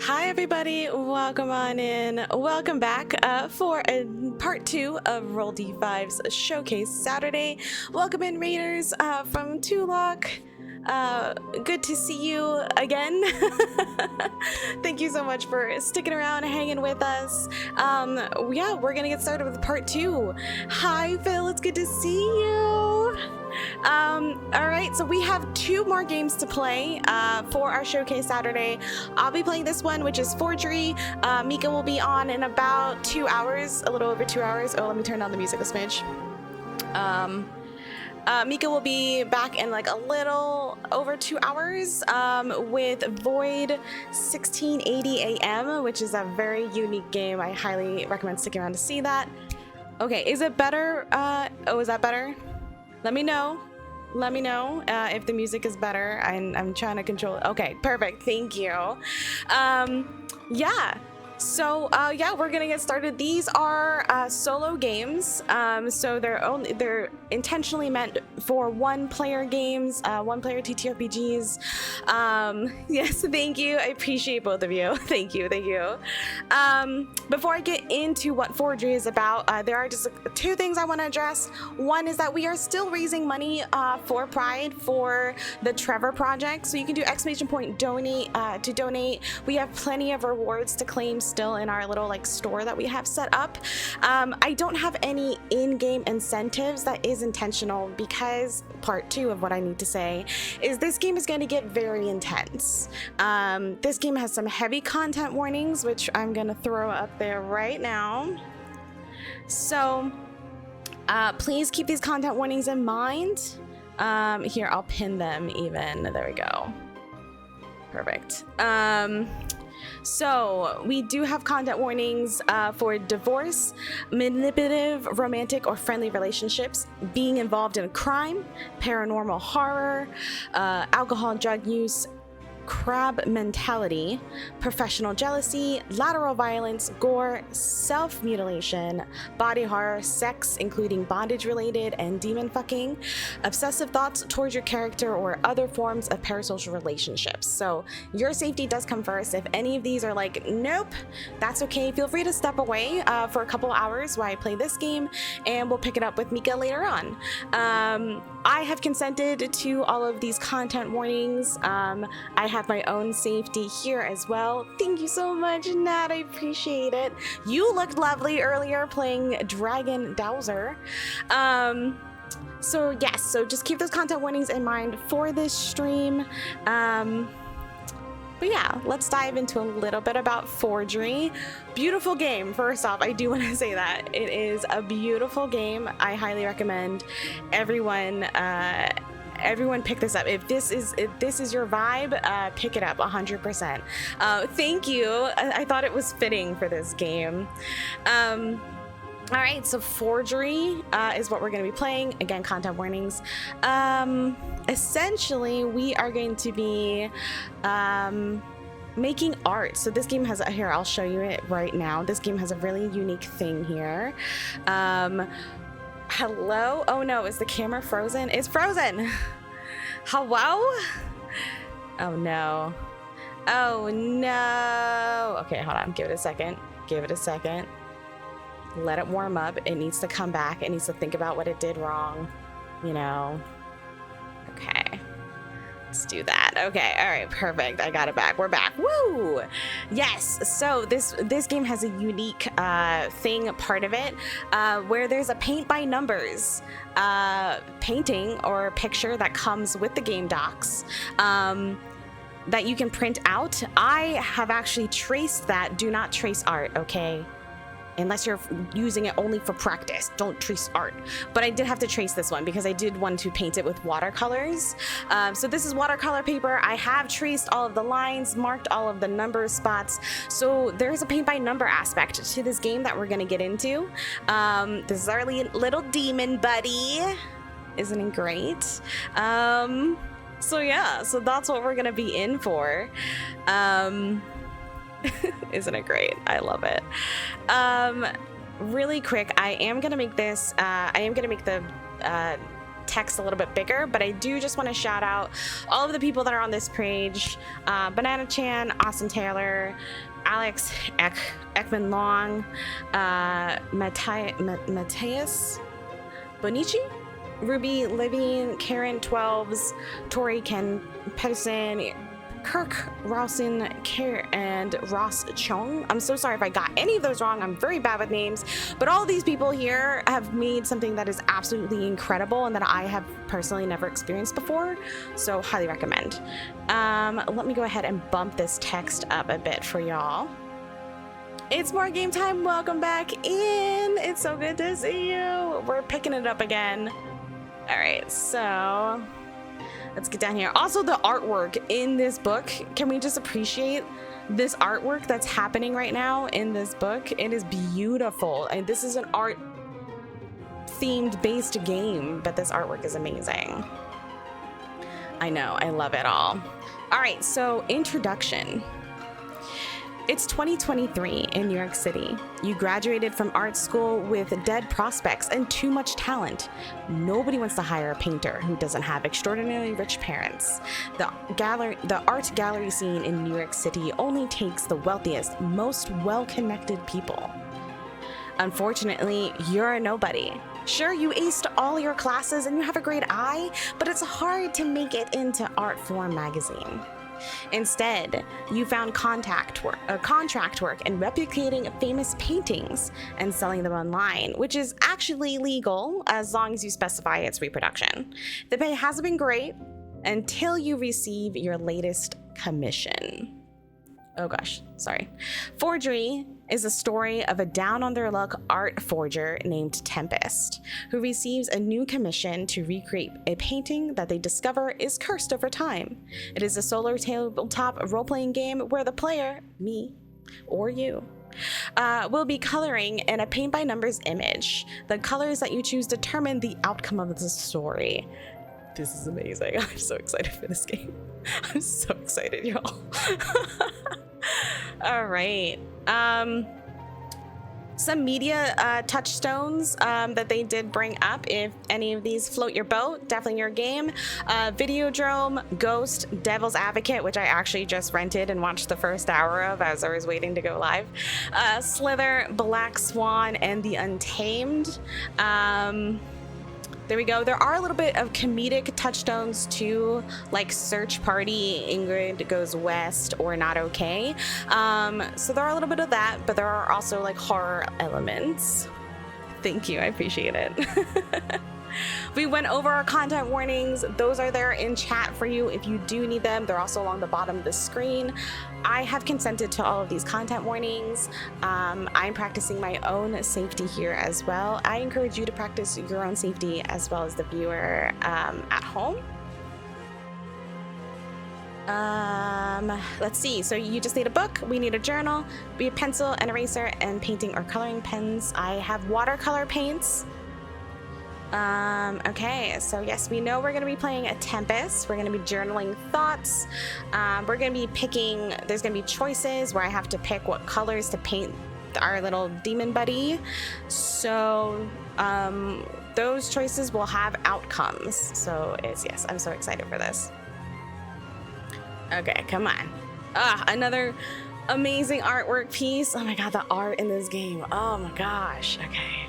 Hi everybody, welcome on in. Welcome back for part 2 of Roll D5's Showcase Saturday. Welcome in Raiders from Tulok. Good to see you again. Thank you so much for sticking around and hanging with us. Yeah, we're gonna get started with part 2. Hi Phil, it's good to see you. All right, so we have 2 more games to play for our Showcase Saturday. I'll be playing this one, which is Forgery. Mika will be on in about 2 hours, a little over 2 hours. Oh, let me turn down the music a smidge. Mika will be back in like a little over 2 hours with Void 1680 AM, which is a very unique game. I highly recommend sticking around to see that. Okay, is it better? Oh, is that better? Let me know. Let me know if the music is better. I'm trying to control it. Okay, perfect. Thank you. Yeah. So yeah, we're gonna get started. These are solo games, so they're intentionally meant for one-player games, one-player TTRPGs. Yes, thank you. I appreciate both of you. Thank you, thank you. Before I get into what Forgery is about, there are just 2 things I want to address. One is that we are still raising money for Pride for the Trevor Project, so you can do !donate to donate. We have plenty of rewards to claim still in our little like store that we have set up. I don't have any in-game incentives. That is intentional because part 2 of what I need to say is this game is going to get very intense. This game has some heavy content warnings, which I'm going to throw up there right now. So please keep these content warnings in mind. Here, I'll pin them even. There we go. Perfect. So we do have content warnings for divorce, manipulative, romantic, or friendly relationships, being involved in a crime, paranormal horror, alcohol and drug use, crab mentality, professional jealousy, lateral violence, gore, self-mutilation, body horror, sex, including bondage related and demon fucking, obsessive thoughts towards your character, or other forms of parasocial relationships. So your safety does come first. If any of these are like, nope, that's okay. Feel free to step away for a couple hours while I play this game, and we'll pick it up with Mika later on. I have consented to all of these content warnings. I have my own safety here as well. Thank you so much, Nat. I appreciate it. You looked lovely earlier playing Dragon Dowser. So yes, so just keep those content warnings in mind for this stream. But yeah, let's dive into a little bit about Forgery. Beautiful game. First off, I do want to say that it is a beautiful game. I highly recommend everyone pick this up. If this is your vibe, pick it up 100%. Thank you. I thought it was fitting for this game. All right, so Forgery is what we're going to be playing. Again, content warnings. Essentially, we are going to be making art. So this game has, here, I'll show you it right now. This game has a really unique thing here. Hello? Oh no, is the camera frozen? It's frozen! Hello? Oh no. Oh no. Okay, hold on, give it a second. Give it a second. Let it warm up. It needs to come back. It needs to think about what it did wrong. You know. Okay. Let's do that. Okay, all right, perfect. I got it back. We're back. Woo! Yes, so this game has a unique thing, part of it, where there's a paint by numbers painting or picture that comes with the game docs that you can print out. I have actually traced that. Do not trace art, okay? Unless you're using it only for practice, don't trace art. But I did have to trace this one because I did want to paint it with watercolors. So this is watercolor paper. I have traced all of the lines, marked all of the number spots. So there's a paint by number aspect to this game that we're gonna get into. This is our little demon buddy. Isn't it great? So yeah, so that's what we're gonna be in for. Isn't it great? I love it. Really quick, I am gonna make this, I am gonna make the text a little bit bigger, but I do just want to shout out all of the people that are on this page. Banana Chan, Austin Taylor, Alex Ekman Long, Matthias Bonici, Ruby Living, Karen 12s, Tori Ken Pedersen, Kirk Rawson, and Ross Chung. I'm so sorry if I got any of those wrong. I'm very bad with names, but all of these people here have made something that is absolutely incredible and that I have personally never experienced before, so highly recommend. Let me go ahead and bump this text up a bit for y'all. It's more game time. Welcome back in. It's so good to see you. We're picking it up again. All right, so let's get down here. Also, the artwork in this book, can we just appreciate this artwork that's happening right now in this book? It is beautiful. And this is an art themed based game, but this artwork is amazing. I know, I love it all. All right, so introduction. It's 2023 in New York City. You graduated from art school with dead prospects and too much talent. Nobody wants to hire a painter who doesn't have extraordinarily rich parents. The art gallery scene in New York City only takes the wealthiest, most well-connected people. Unfortunately, you're a nobody. Sure, you aced all your classes and you have a great eye, but it's hard to make it into Artform magazine. Instead, you found contract work and replicating famous paintings and selling them online, which is actually legal as long as you specify its reproduction. The pay hasn't been great until you receive your latest commission. Oh gosh, sorry. Forgery is a story of a down-on-their-luck art forger named Tempest, who receives a new commission to recreate a painting that they discover is cursed over time. It is a solo tabletop role-playing game where the player, me, or you, will be coloring in a paint-by-numbers image. The colors that you choose determine the outcome of the story. This is amazing. I'm so excited for this game. I'm so excited, y'all. All right. Some media touchstones that they did bring up, if any of these float your boat, definitely your game. Videodrome, Ghost, Devil's Advocate, which I actually just rented and watched the first hour of as I was waiting to go live. Slither, Black Swan, and The Untamed. There we go. There are a little bit of comedic touchstones too, like Search Party, Ingrid Goes West, or Not Okay. So there are a little bit of that, but there are also like horror elements. Thank you, I appreciate it. We went over our content warnings. Those are there in chat for you if you do need them. They're also along the bottom of the screen. I have consented to all of these content warnings. I'm practicing my own safety here as well. I encourage you to practice your own safety as well as the viewer at home. Let's see. So you just need a book. We need a journal, a pencil, an eraser, and painting or coloring pens. I have watercolor paints. Okay, so yes, we know we're going to be playing a Tempest. We're going to be journaling thoughts. We're going to be picking, there's going to be choices where I have to pick what colors to paint our little demon buddy. So, those choices will have outcomes. So yes, I'm so excited for this. Okay, come on. Another amazing artwork piece. Oh my God, the art in this game. Oh my gosh. Okay.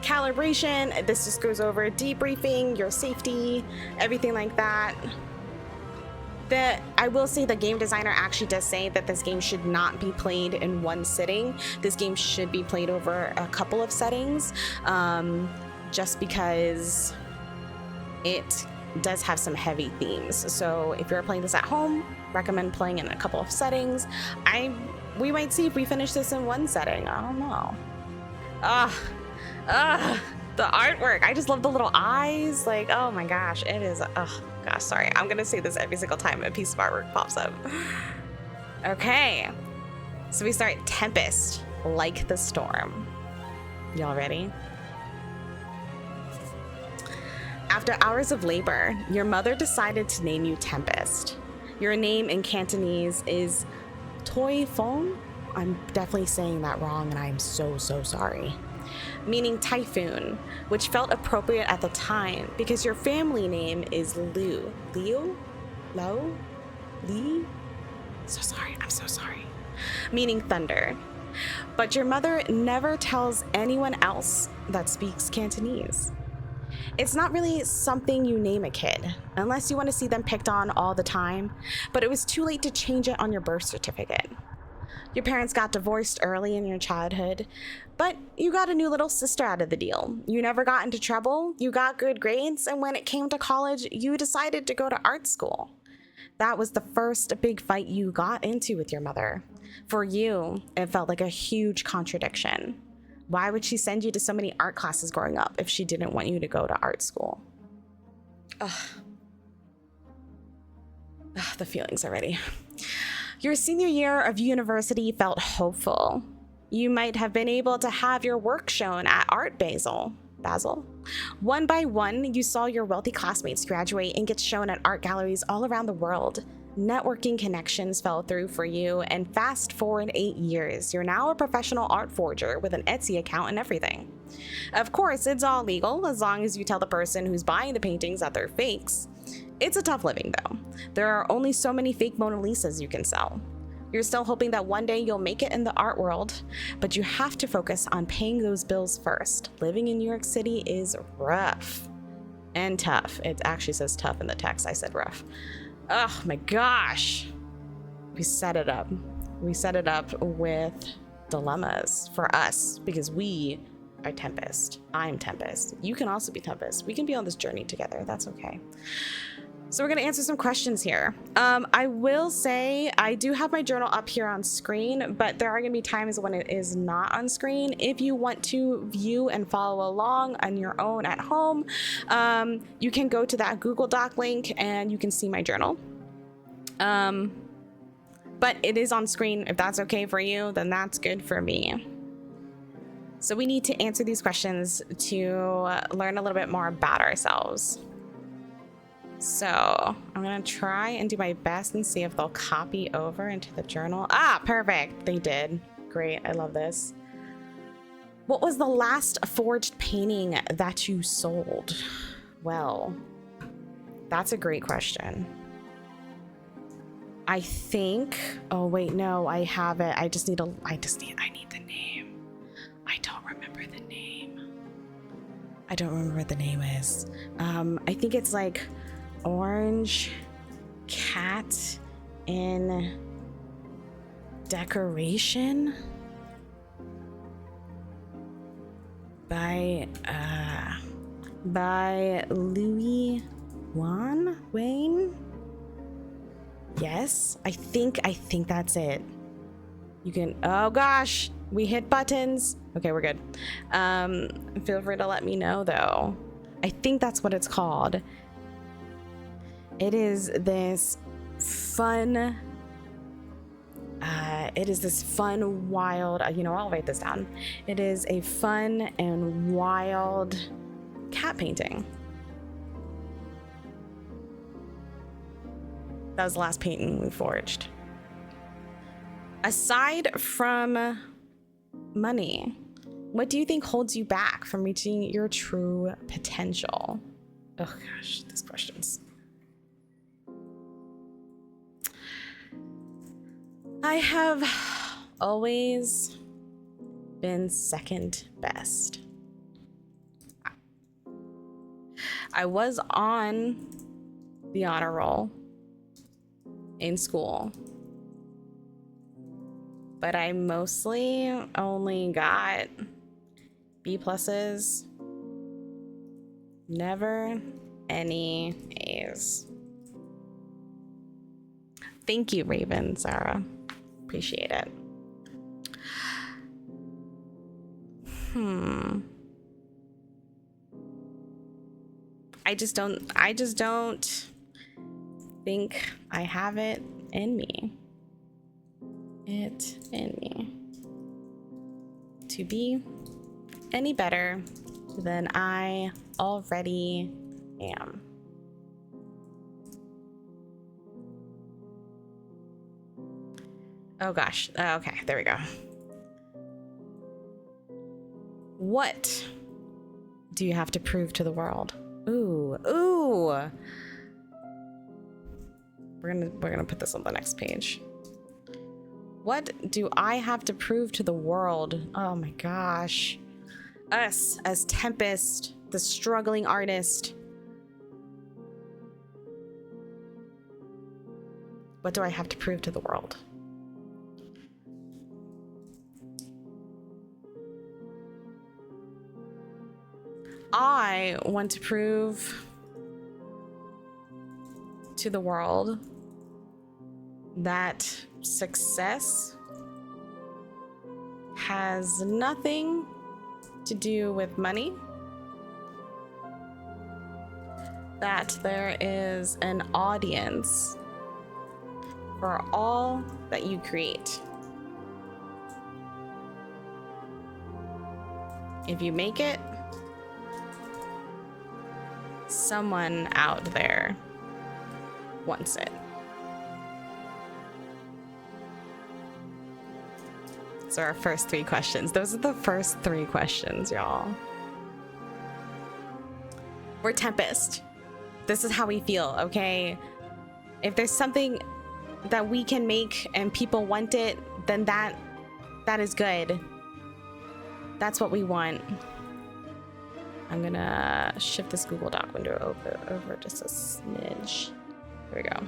Calibration, this just goes over debriefing, your safety, everything like that. I will say the game designer actually does say that this game should not be played in one sitting. This game should be played over a couple of settings, just because it does have some heavy themes. So if you're playing this at home, recommend playing in a couple of settings. We might see if we finish this in one setting. I don't know. The artwork. I just love the little eyes. Like, oh my gosh, it is. Oh gosh, sorry. I'm gonna say this every single time a piece of artwork pops up. Okay, so we start Tempest, like the storm. Y'all ready? After hours of labor, your mother decided to name you Tempest. Your name in Cantonese is Toi Phong. I'm definitely saying that wrong, and I'm so sorry. meaning typhoon, which felt appropriate at the time because your family name is Lu. Leo? Lo? Lee? So sorry, I'm so sorry. Meaning thunder. But your mother never tells anyone else that speaks Cantonese. It's not really something you name a kid, unless you want to see them picked on all the time, but it was too late to change it on your birth certificate. Your parents got divorced early in your childhood, but you got a new little sister out of the deal. You never got into trouble, you got good grades, and when it came to college, you decided to go to art school. That was the first big fight you got into with your mother. For you, it felt like a huge contradiction. Why would she send you to so many art classes growing up if she didn't want you to go to art school? Ugh. Ugh, the feelings already. Your senior year of university felt hopeful. You might have been able to have your work shown at Art Basel. One by one, you saw your wealthy classmates graduate and get shown at art galleries all around the world. Networking connections fell through for you, and fast forward 8 years, you're now a professional art forger with an Etsy account and everything. Of course, it's all legal as long as you tell the person who's buying the paintings that they're fakes. It's a tough living though. There are only so many fake Mona Lisas you can sell. You're still hoping that one day you'll make it in the art world, but you have to focus on paying those bills first. Living in New York City is rough and tough. It actually says tough in the text. I said rough. Oh my gosh. We set it up. We set it up with dilemmas for us because we are Tempest. I'm Tempest. You can also be Tempest. We can be on this journey together. That's okay. So we're going to answer some questions here. I will say I do have my journal up here on screen, but there are going to be times when it is not on screen. If you want to view and follow along on your own at home, you can go to that Google Doc link and you can see my journal. But it is on screen. If that's okay for you, then that's good for me. So we need to answer these questions to learn a little bit more about ourselves. So I'm gonna try and do my best and see if they'll copy over into the journal. Ah, perfect. They did. Great. I love this. What was the last forged painting that you sold? Well, that's a great question. I think, oh wait, no, I have it. I need the name. I don't remember the name. I don't remember what the name is. I think it's like Orange Cat in Decoration by Louis Wayne. Yes, I think that's it. You can, oh gosh, we hit buttons. Okay, we're good. Feel free to let me know though. I think that's what it's called. It is this fun, wild, I'll write this down. It is a fun and wild cat painting. That was the last painting we forged. Aside from money, what do you think holds you back from reaching your true potential? Oh gosh, these questions. I have always been second best. I was on the honor roll in school, but I mostly only got B pluses, never any A's. Thank you, Raven, Sarah. Appreciate it. I just don't think I have it in me. To be any better than I already am. Oh gosh. Okay, there we go. What do you have to prove to the world? Ooh, ooh. We're gonna put this on the next page. What do I have to prove to the world? Oh my gosh. Us as Tempest, the struggling artist. What do I have to prove to the world? I want to prove to the world that success has nothing to do with money, that there is an audience for all that you create. If you make it, someone out there wants it. So our first 3 questions. Those are the first 3 questions, y'all. We're Tempest. This is how we feel, okay? If there's something that we can make and people want it, then that is good. That's what we want. I'm gonna shift this Google Doc window over just a smidge. There we go.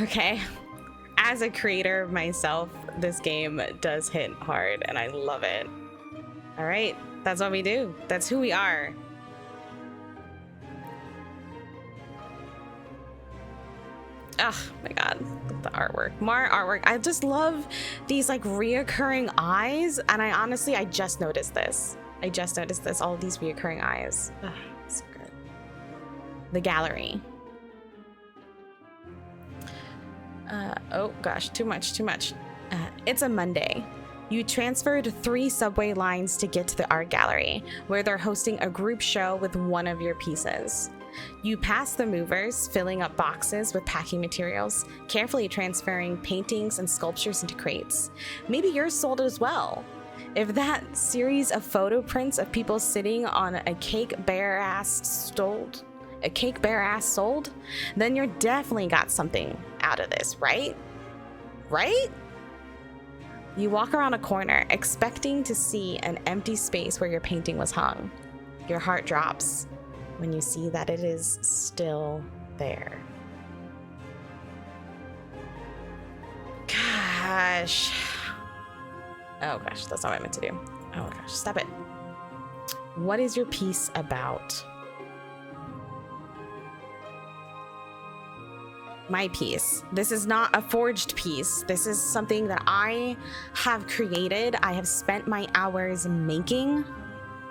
Okay. As a creator myself, this game does hit hard and I love it. All right, that's what we do. That's who we are. Oh my God, the artwork, more artwork. I just love these like reoccurring eyes. And I just noticed this. All of these reoccurring eyes. Ugh, so good. The gallery. Oh gosh, too much. It's a Monday. You transferred 3 subway lines to get to the art gallery, where they're hosting a group show with one of your pieces. You pass the movers, filling up boxes with packing materials, carefully transferring paintings and sculptures into crates. Maybe yours sold as well. If that series of photo prints of people sitting on a cake bare ass sold, then you're definitely got something out of this, right? Right? You walk around a corner, expecting to see an empty space where your painting was hung. Your heart drops when you see that it is still there. Gosh. Oh gosh, that's not what I meant to do. Oh gosh, stop it. What is your piece about? My piece. This is not a forged piece. This is something that I have created. I have spent my hours making.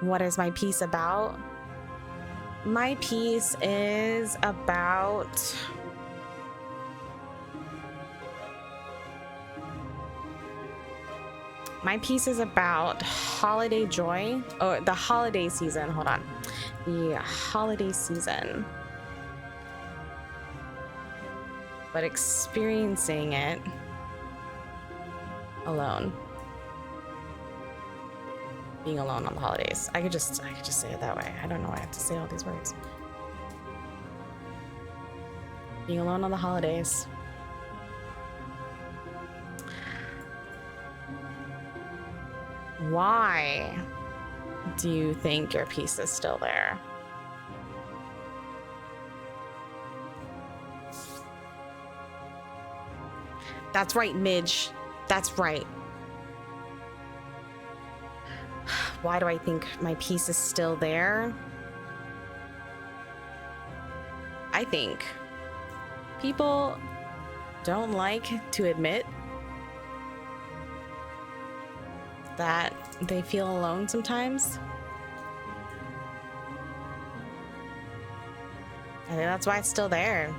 What is my piece about? My piece is about holiday joy. Oh, the holiday season. Hold on. The holiday season. But experiencing it alone. Being alone on the holidays. I could just say it that way. I don't know why I have to say all these words. Being alone on the holidays. Why do you think your piece is still there? That's right, Midge. That's right. Why do I think my piece is still there? I think people don't like to admit that they feel alone sometimes. I think that's why it's still there.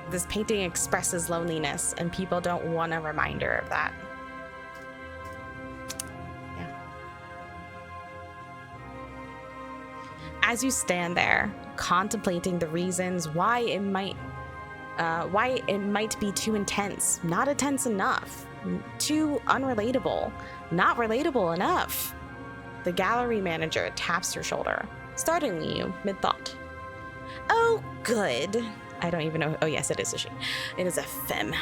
This painting expresses loneliness, and people don't want a reminder of that. Yeah. As you stand there, contemplating the reasons why it might why it might be too intense, not intense enough, too unrelatable, not relatable enough. The gallery manager taps your shoulder, startling you mid-thought. Oh, good. I don't even know. Oh, yes, it is a she. It is a femme.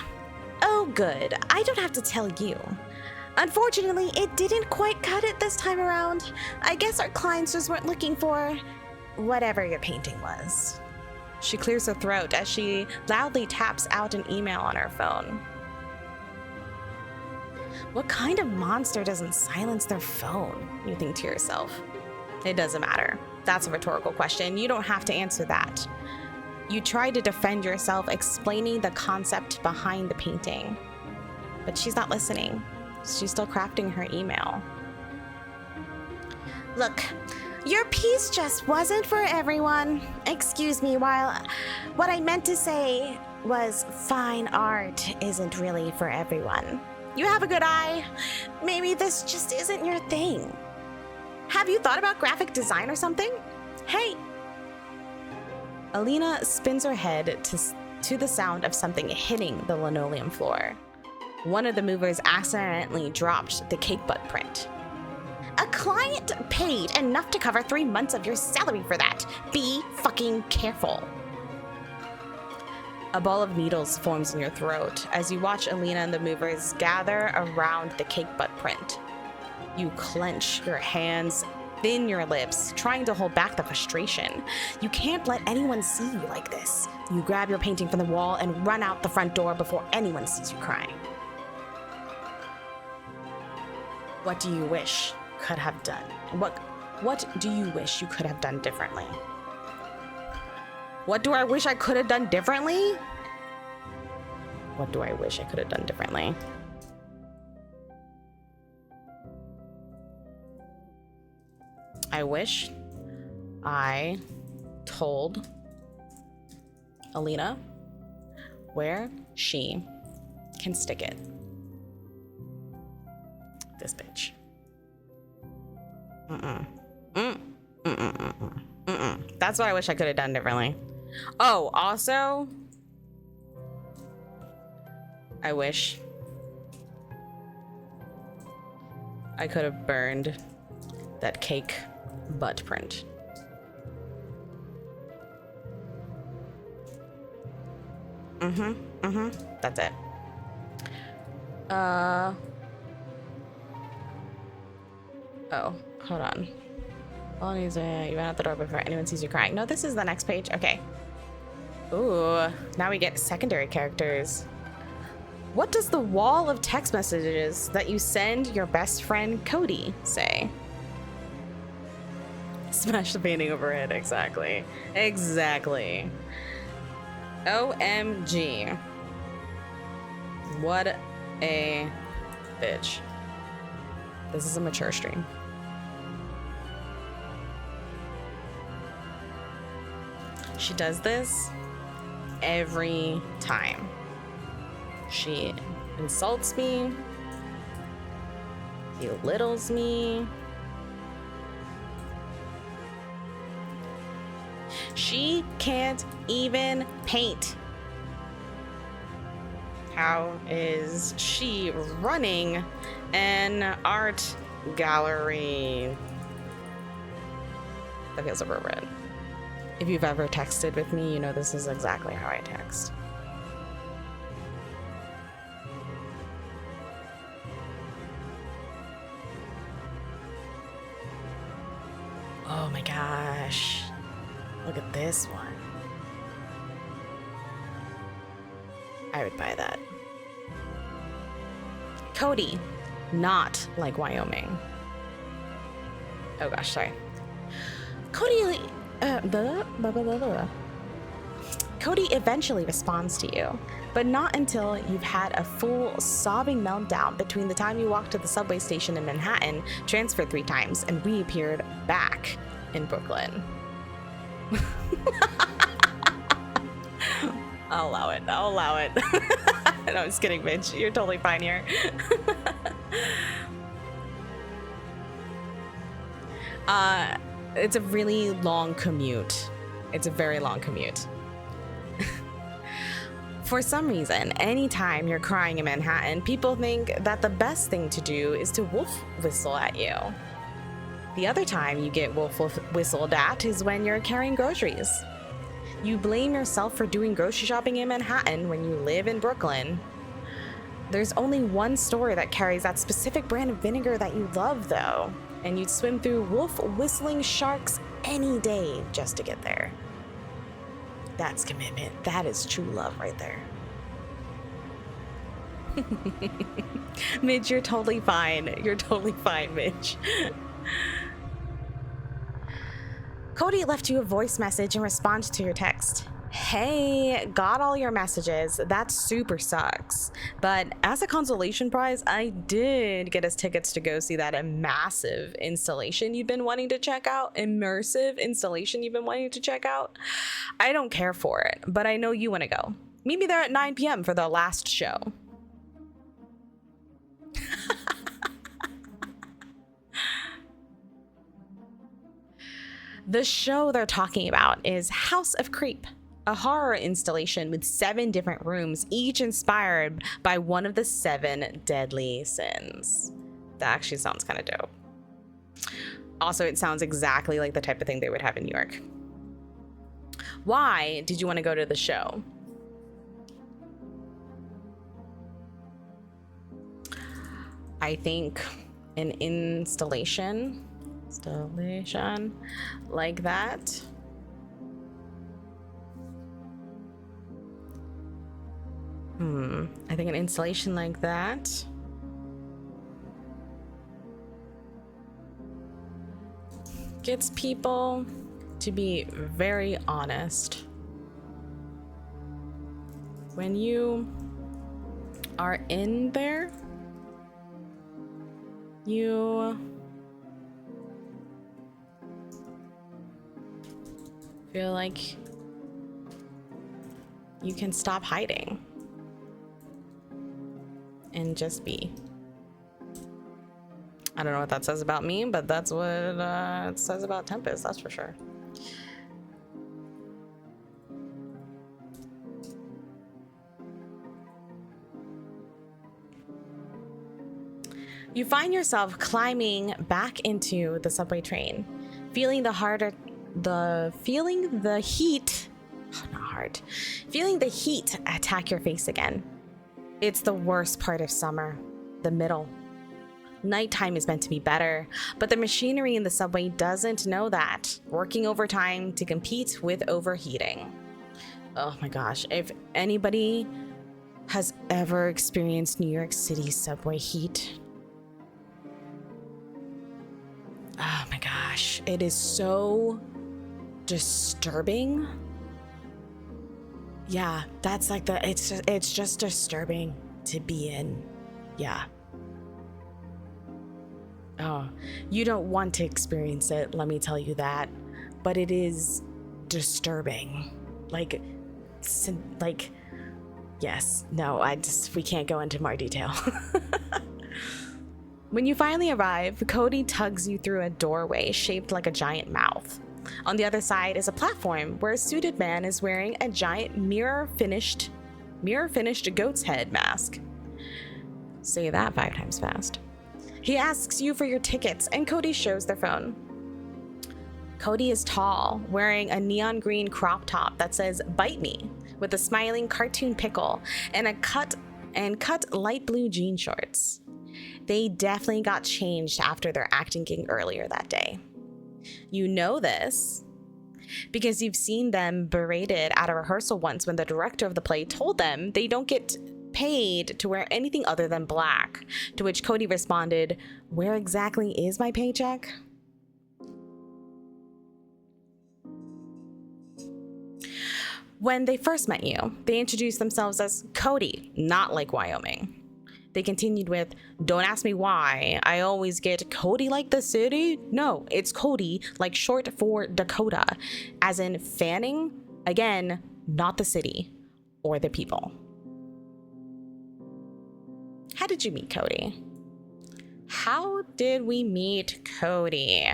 Oh, good. I don't have to tell you. Unfortunately, it didn't quite cut it this time around. I guess our clients just weren't looking for whatever your painting was. She clears her throat as she loudly taps out an email on her phone. What kind of monster doesn't silence their phone? You think to yourself. It doesn't matter. That's a rhetorical question. You don't have to answer that. You try to defend yourself, explaining the concept behind the painting. But she's not listening. She's still crafting her email. Look, your piece just wasn't for everyone. Excuse me, while what I meant to say was fine art isn't really for everyone. You have a good eye. Maybe this just isn't your thing. Have you thought about graphic design or something? Hey. Alina spins her head to the sound of something hitting the linoleum floor. One of the movers accidentally dropped the cake butt print. A client paid enough to cover 3 months of your salary for that. Be fucking careful. A ball of needles forms in your throat as you watch Alina and the movers gather around the cake butt print. You clench your hands, thin your lips, trying to hold back the frustration. You can't let anyone see you like this. You grab your painting from the wall and run out the front door before anyone sees you crying. What do you wish could have done? What do you wish you could have done differently? What do I wish I could have done differently? What do I wish I could have done differently? I wish I told Alina where she can stick it. This bitch. That's what I wish I could have done differently. Oh, also, I wish I could have burned that cake butt print. That's it. Oh, hold on. All needs you ran out the door before anyone sees you crying. No, this is the next page. Okay. Ooh, now we get secondary characters. What does the wall of text messages that you send your best friend Cody say? Smash the painting overhead. Exactly. Exactly. OMG. What a bitch. This is a mature stream. She does this every time. She insults me, belittles me. She can't even paint. How is she running an art gallery? That feels appropriate. If you've ever texted with me, you know this is exactly how I text. Oh my gosh. Look at this one. I would buy that. Cody, not like Wyoming. Oh gosh, sorry. Cody, Cody eventually responds to you, but not until you've had a full sobbing meltdown between the time you walked to the subway station in Manhattan, transferred 3 times, and reappeared back in Brooklyn. I'll allow it. I'll allow it. No, I'm just kidding, bitch. You're totally fine here. It's a really long commute. It's a very long commute. For some reason, anytime you're crying in Manhattan, people think that the best thing to do is to wolf whistle at you. The other time you get wolf whistled at is when you're carrying groceries. You blame yourself for doing grocery shopping in Manhattan when you live in Brooklyn. There's only one store that carries that specific brand of vinegar that you love, though, and you'd swim through wolf whistling sharks any day just to get there. That's commitment. That is true love right there. Midge, you're totally fine. You're totally fine, Midge. Cody left you a voice message in response to your text. Hey, got all your messages. That super sucks. But as a consolation prize, I did get us tickets to go see that massive installation you've been wanting to check out. Immersive installation you've been wanting to check out. I don't care for it, but I know you want to go. Meet me there at 9 p.m. for the last show. The show they're talking about is House of Creep, a horror installation with 7 different rooms, each inspired by one of the 7 deadly sins. That actually sounds kind of dope. Also, it sounds exactly like the type of thing they would have in New York. Why did you want to go to the show? I think an installation like that I think an installation like that gets people to be very honest. When you are in there, you feel like you can stop hiding and just be. I don't know what that says about me, but that's what it says about Tempest, that's for sure. You find yourself climbing back into the subway train, feeling the heat attack your face again. It's the worst part of summer, the middle. Nighttime is meant to be better, but the machinery in the subway doesn't know that, working overtime to compete with overheating. Oh my gosh, if anybody has ever experienced New York City subway heat, oh my gosh, it is so disturbing. Yeah, that's like it's just disturbing to be in. Yeah. Oh, you don't want to experience it, let me tell you that, but it is disturbing. Like, yes, no, we can't go into more detail. When you finally arrive, Cody tugs you through a doorway shaped like a giant mouth. On the other side is a platform where a suited man is wearing a giant mirror-finished goat's head mask. Say that 5 times fast. He asks you for your tickets, and Cody shows their phone. Cody is tall, wearing a neon green crop top that says "Bite Me," with a smiling cartoon pickle and cut light blue jean shorts. They definitely got changed after their acting gig earlier that day. You know this because you've seen them berated at a rehearsal once when the director of the play told them they don't get paid to wear anything other than black, to which Cody responded, "Where exactly is my paycheck?" When they first met you, they introduced themselves as Cody, not like Wyoming. They continued with, "Don't ask me why. I always get Cody like the city. No, it's Cody, like short for Dakota, as in Fanning. Again, not the city or the people." How did you meet Cody? How did we meet Cody?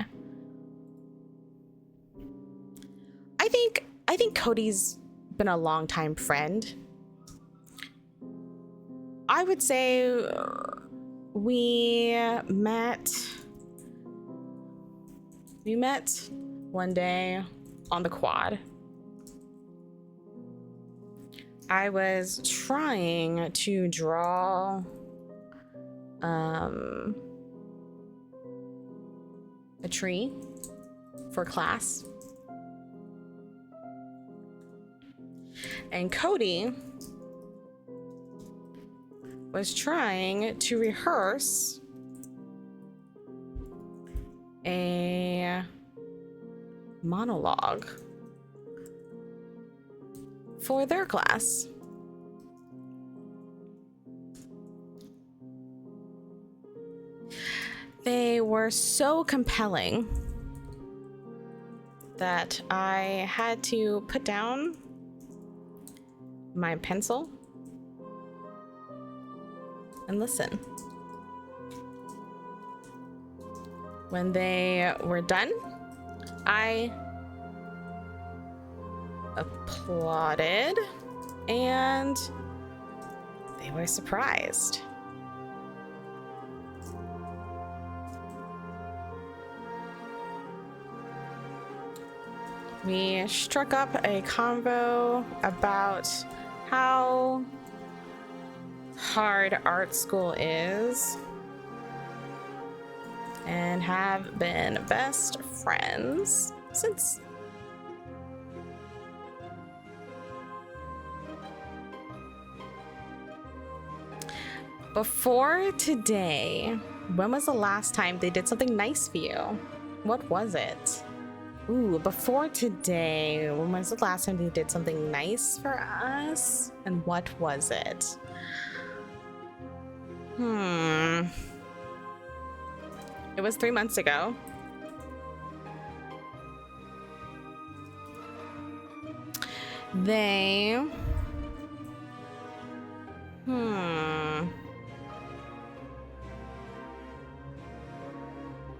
I think Cody's been a longtime friend I would say we met one day on the quad. I was trying to draw a tree for class. And Cody was trying to rehearse a monologue for their class. They were so compelling that I had to put down my pencil and listen. When they were done, I applauded and they were surprised. We struck up a convo about how hard art school is and have been best friends since. Before today, when was the last time they did something nice for you? What was it? Ooh, before today, when was the last time they did something nice for us? And what was it? It was 3 months ago. They...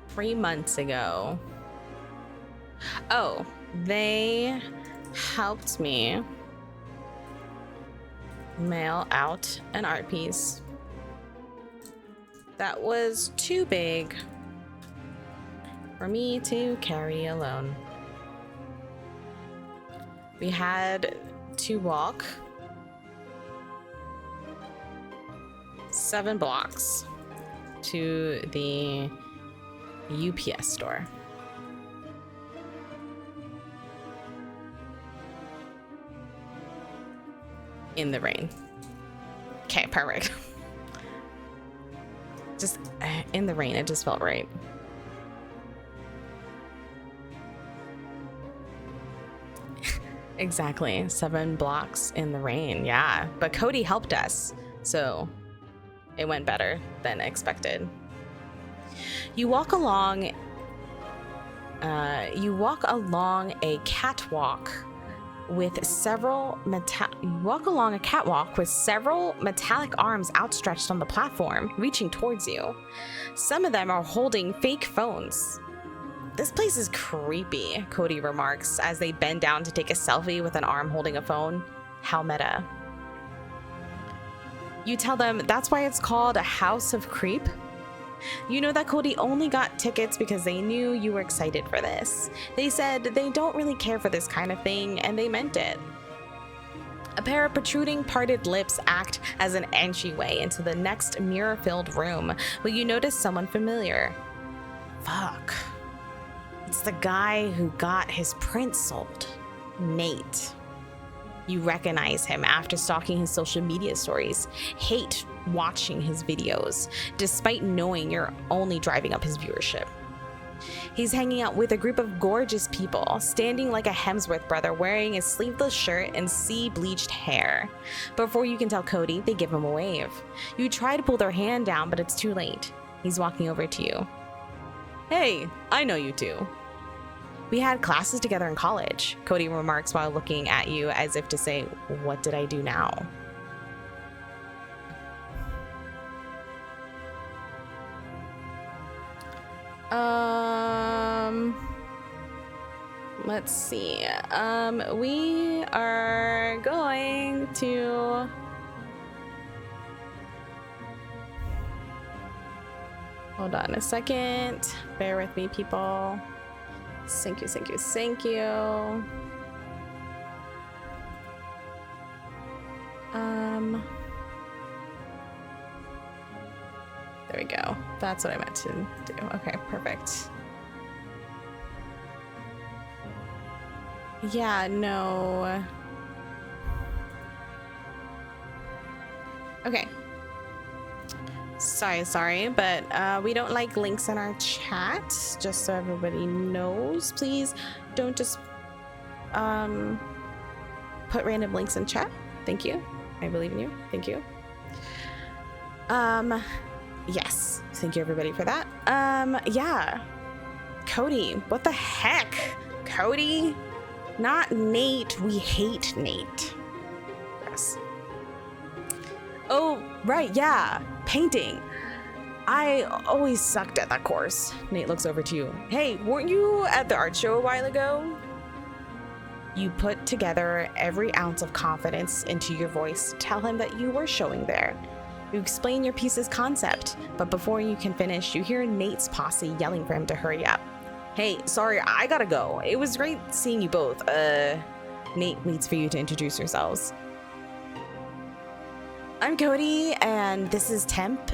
3 months ago. Oh, they helped me mail out an art piece that was too big for me to carry alone. We had to walk 7 blocks to the UPS store. In the rain. Okay, perfect. Just in the rain, it just felt right. Exactly, 7 blocks in the rain, yeah. But Cody helped us, so it went better than expected. You walk along a catwalk with several metallic arms outstretched on the platform, reaching towards you. Some of them are holding fake phones. This place is creepy, Cody remarks as they bend down to take a selfie with an arm holding a phone. How meta. You tell them that's why it's called a house of creep. You know that Cody only got tickets because they knew you were excited for this. They said they don't really care for this kind of thing, and they meant it. A pair of protruding parted lips act as an entryway into the next mirror-filled room, where you notice someone familiar. Fuck. It's the guy who got his print sold. Nate. You recognize him after stalking his social media stories. Hate watching his videos, despite knowing you're only driving up his viewership. He's hanging out with a group of gorgeous people, standing like a Hemsworth brother wearing a sleeveless shirt and sea-bleached hair. Before you can tell Cody, they give him a wave. You try to pull their hand down, but it's too late. He's walking over to you. Hey, I know you two. We had classes together in college, Cody remarks while looking at you as if to say, what did I do now? Let's see. We are going to Hold on a second. Bear with me, people. Thank you, thank you, thank you. There we go. That's what I meant to do. Okay, perfect. Yeah, no. Okay. Sorry, but we don't like links in our chat, just so everybody knows. Please don't just put random links in chat. Thank you. I believe in you. Thank you. Yes. Thank you, everybody, for that. Yeah. Cody, what the heck? Cody? Not Nate. We hate Nate. Yes. Oh, right, yeah. Painting. I always sucked at that course. Nate looks over to you. Hey, weren't you at the art show a while ago? You put together every ounce of confidence into your voice to tell him that you were showing there. You explain your piece's concept, but before you can finish, you hear Nate's posse yelling for him to hurry up. Hey, sorry, I gotta go. It was great seeing you both. Nate waits for you to introduce yourselves. I'm Cody, and this is Temp.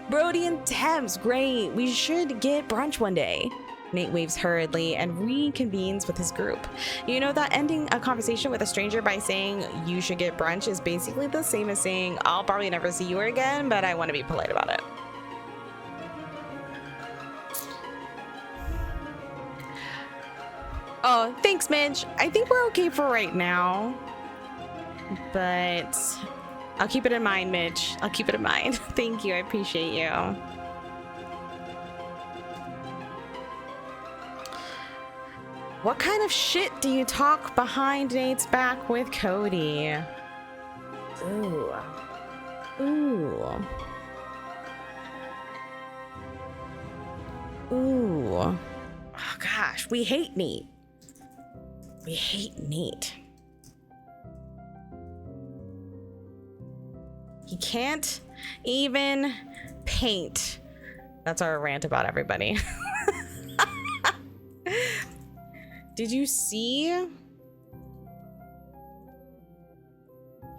Brody and Temp's great. We should get brunch one day. Nate waves hurriedly and reconvenes with his group. You know that ending a conversation with a stranger by saying you should get brunch is basically the same as saying I'll probably never see you again, but I want to be polite about it. Oh, thanks, Midge. I think we're okay for right now. But I'll keep it in mind, Midge. I'll keep it in mind. Thank you. I appreciate you. What kind of shit do you talk behind Nate's back with Cody? Ooh. Ooh. Ooh. Oh, gosh. We hate Nate. We hate Nate. He can't even paint. That's our rant about everybody. Did you see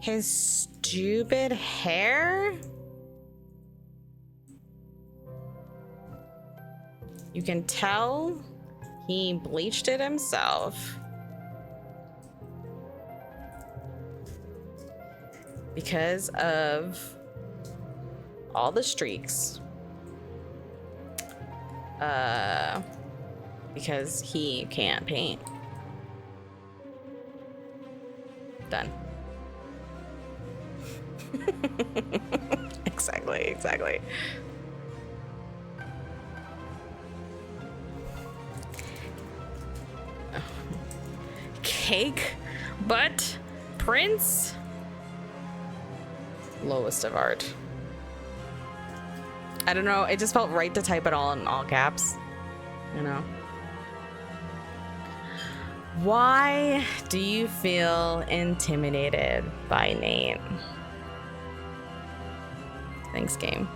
his stupid hair? You can tell he bleached it himself. Because of all the streaks. Because he can't paint. Done. Exactly. Cake, butt, prince. Lowest of art. I don't know. It just felt right to type it all in all caps. You know. Why do you feel intimidated by Nate? Thanks, game.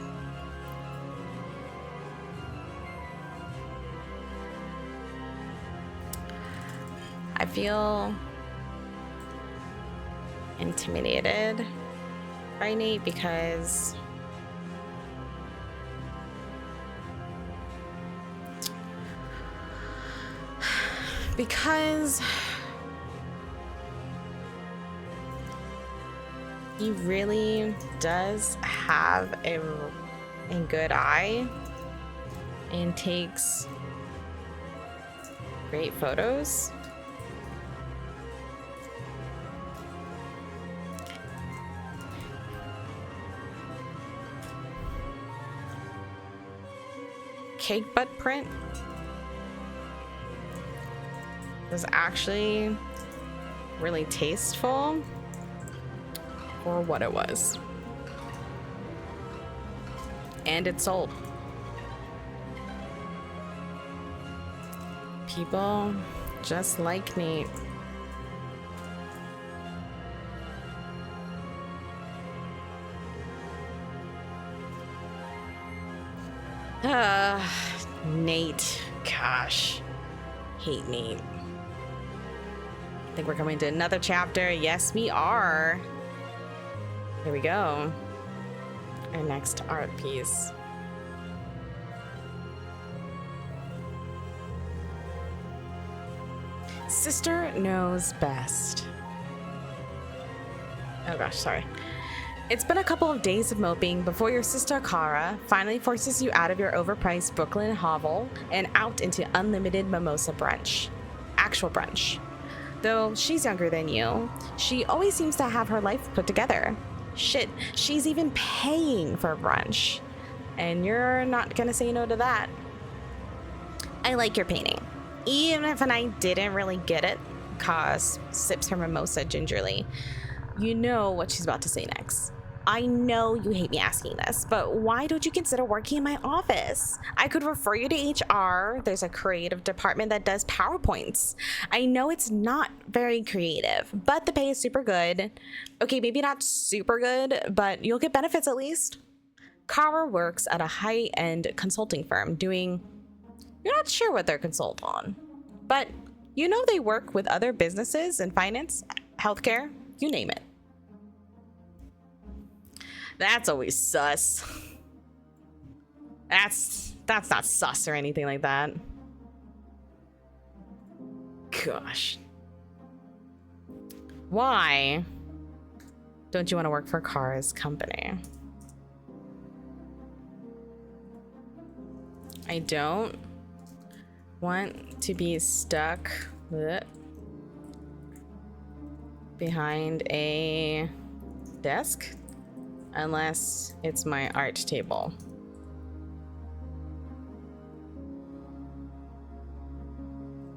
I feel intimidated by Nate because he really does have a good eye and takes great photos. Cake butt print was actually really tasteful for what it was. And it sold. People just like Nate. Nate. Gosh. Hate Nate. I think we're coming to another chapter. Yes, we are. Here we go. Our next art piece. Sister knows best. Oh gosh, sorry. It's been a couple of days of moping before your sister Kara finally forces you out of your overpriced Brooklyn hovel and out into unlimited mimosa brunch. Actual brunch. Though she's younger than you, she always seems to have her life put together. Shit, she's even paying for brunch. And you're not gonna say no to that. I like your painting. Even if I didn't really get it, Kaz sips her mimosa gingerly. You know what she's about to say next. I know you hate me asking this, but why don't you consider working in my office? I could refer you to HR. There's a creative department that does PowerPoints. I know it's not very creative, but the pay is super good. Okay, maybe not super good, but you'll get benefits at least. Kara works at a high-end consulting firm doing... You're not sure what they're consult on, but you know they work with other businesses in finance, healthcare, you name it. That's always sus. That's not sus or anything like that. Gosh. Why don't you want to work for Kara's company? I don't want to be stuck behind a desk unless it's my art table.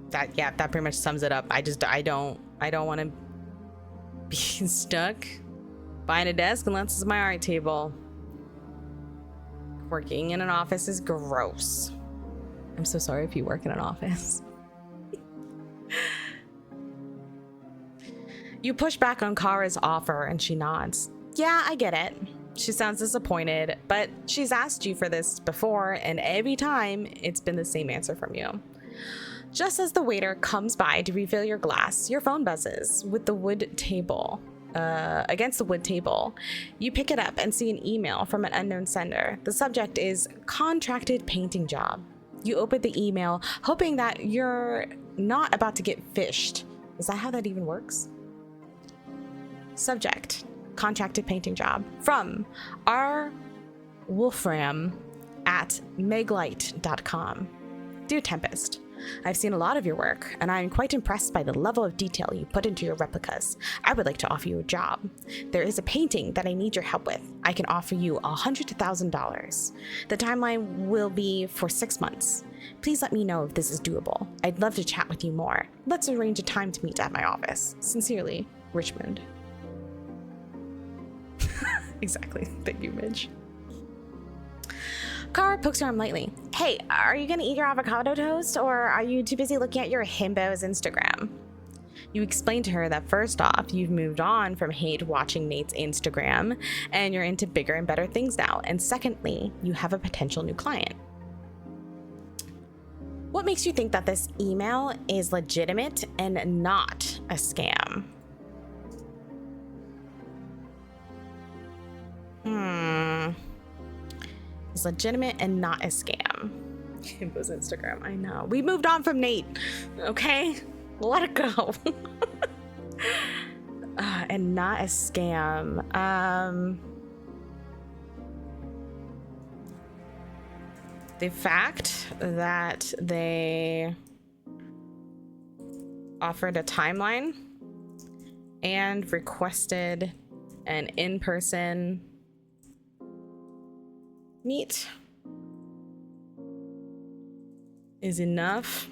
That pretty much sums it up. I don't want to be stuck behind a desk unless it's my art table. Working in an office is gross. I'm so sorry if you work in an office. You push back on Kara's offer and she nods. Yeah, I get it. She sounds disappointed, but she's asked you for this before, and every time it's been the same answer from you. Just as the waiter comes by to refill your glass, your phone buzzes with the wood table. Against the wood table. You pick it up and see an email from an unknown sender. The subject is contracted painting job. You open the email, hoping that you're not about to get fished. Is that how that even works? Subject, contracted painting job. From R. Wolfram at meglight.com. Dear Tempest, I've seen a lot of your work, and I'm quite impressed by the level of detail you put into your replicas. I would like to offer you a job. There is a painting that I need your help with. I can offer you $100,000. The timeline will be for 6 months. Please let me know if this is doable. I'd love to chat with you more. Let's arrange a time to meet at my office. Sincerely, Richmond. Exactly. Thank you, Midge. Kara pokes her arm lightly. Hey, are you gonna eat your avocado toast, or are you too busy looking at your himbo's Instagram? You explain to her that first off, you've moved on from hate watching Nate's Instagram, and you're into bigger and better things now. And secondly, you have a potential new client. What makes you think that this email is legitimate and not a scam? It's legitimate and not a scam. It was Instagram, I know. We moved on from Nate, okay? Let it go. And not a scam. The fact that they offered a timeline and requested an in-person meet is enough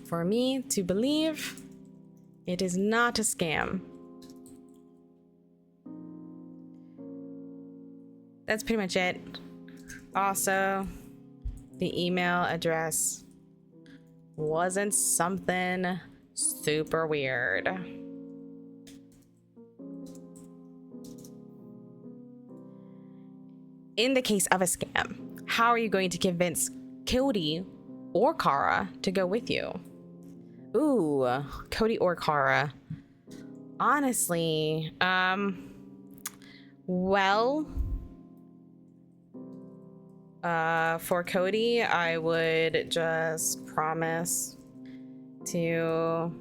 for me to believe it is not a scam. That's pretty much it. Also, the email address wasn't something super weird. In the case of a scam, how are you going to convince Cody or Kara to go with you? Ooh, Cody or Kara. Honestly, well, for Cody, I would just promise to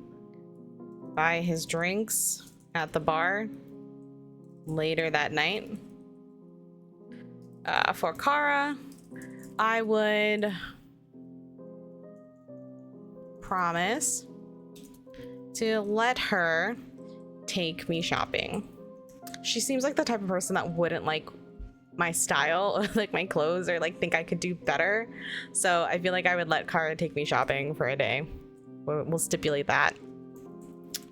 buy his drinks at the bar later that night. For Kara, I would promise to let her take me shopping. She seems like the type of person that wouldn't like my style, like my clothes, or like think I could do better. So I feel like I would let Kara take me shopping for a day. We'll stipulate that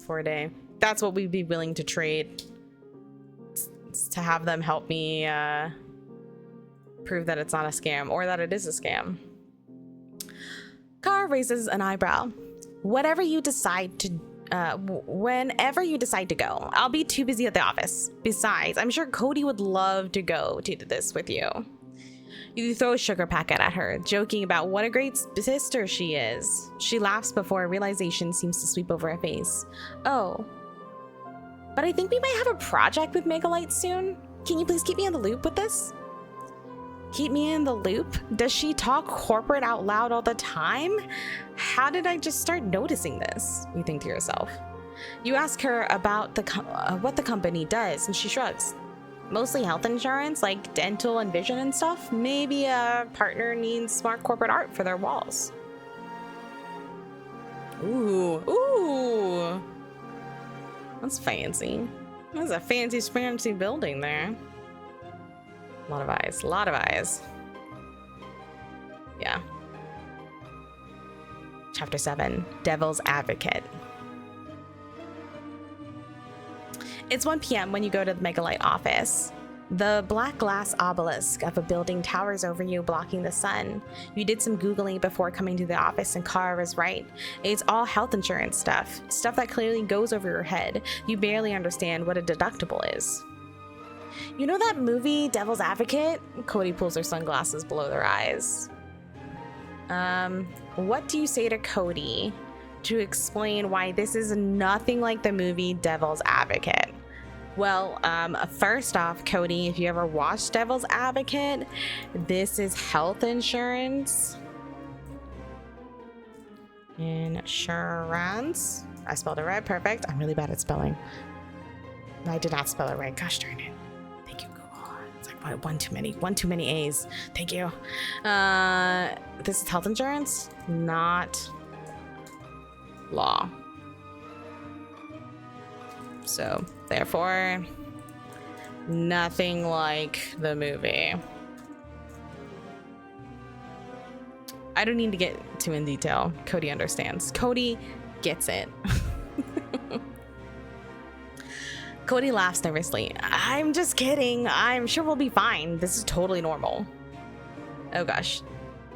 for a day. That's what we'd be willing to trade, to have them help me prove that it's not a scam, or that it is a scam. Kara raises an eyebrow. Whenever you decide to go, I'll be too busy at the office. Besides, I'm sure Cody would love to go to this with you. You throw a sugar packet at her, joking about what a great sister she is. She laughs before a realization seems to sweep over her face. Oh, but I think we might have a project with Megalight soon. Can you please keep me in the loop with this? Keep me in the loop? Does she talk corporate out loud all the time? How did I just start noticing this? You think to yourself. You ask her about what the company does, and she shrugs. Mostly health insurance, like dental and vision and stuff. Maybe a partner needs smart corporate art for their walls. Ooh. That's fancy. That's a fancy building there. A lot of eyes. Yeah. Chapter 7, Devil's Advocate. It's 1 p.m. when you go to the Megalight office. The black glass obelisk of a building towers over you, blocking the sun. You did some Googling before coming to the office, and Kara was right. It's all health insurance stuff that clearly goes over your head. You barely understand what a deductible is. You know that movie, Devil's Advocate? Cody pulls her sunglasses below their eyes. What do you say to Cody to explain why this is nothing like the movie Devil's Advocate? Well, first off, Cody, if you ever watched Devil's Advocate, this is health insurance. Insurance. I spelled it right. Perfect. I'm really bad at spelling. I did not spell it right. Gosh darn it. Thank you, Google. It's like one too many A's. Thank you. This is health insurance, not law. So, therefore, nothing like the movie. I don't need to get too in detail. Cody understands. Cody gets it. Cody laughs nervously. I'm just kidding. I'm sure we'll be fine. This is totally normal. Oh gosh.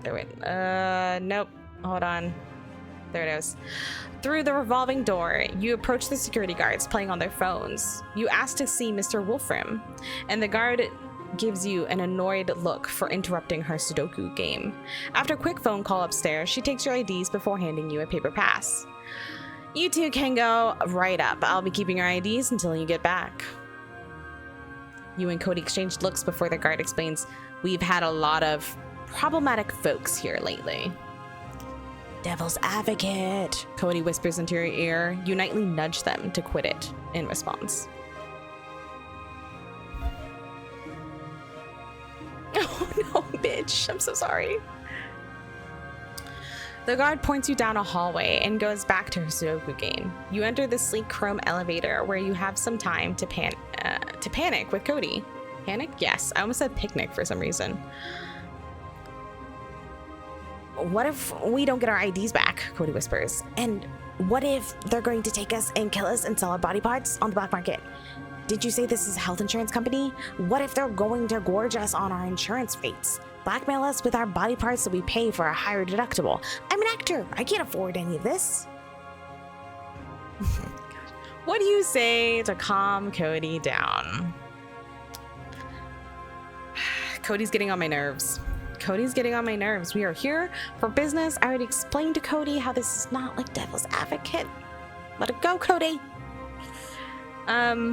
There went. Nope. Hold on. There it is. Through the revolving door, you approach the security guards playing on their phones. You ask to see Mr. Wolfram, and the guard gives you an annoyed look for interrupting her Sudoku game. After a quick phone call upstairs, she takes your IDs before handing you a paper pass. You two can go right up. I'll be keeping your IDs until you get back. You and Cody exchange looks before the guard explains, we've had a lot of problematic folks here lately. Devil's Advocate, Cody whispers into your ear. You nightly nudge them to quit it in response. Oh no, bitch. I'm so sorry. The guard points you down a hallway and goes back to her Sudoku game. You enter the sleek chrome elevator where you have some time to panic with Cody. Panic? Yes, I almost said picnic for some reason. What if we don't get our IDs back? Cody whispers. And what if they're going to take us and kill us and sell our body parts on the black market? Did you say this is a health insurance company? What if they're going to gorge us on our insurance rates? Blackmail us with our body parts so we pay for a higher deductible? I'm an actor. I can't afford any of this. What do you say to calm Cody down? Cody's getting on my nerves. Cody's getting on my nerves. We are here for business. I already explained to Cody how this is not like devil's advocate. Let it go, Cody. I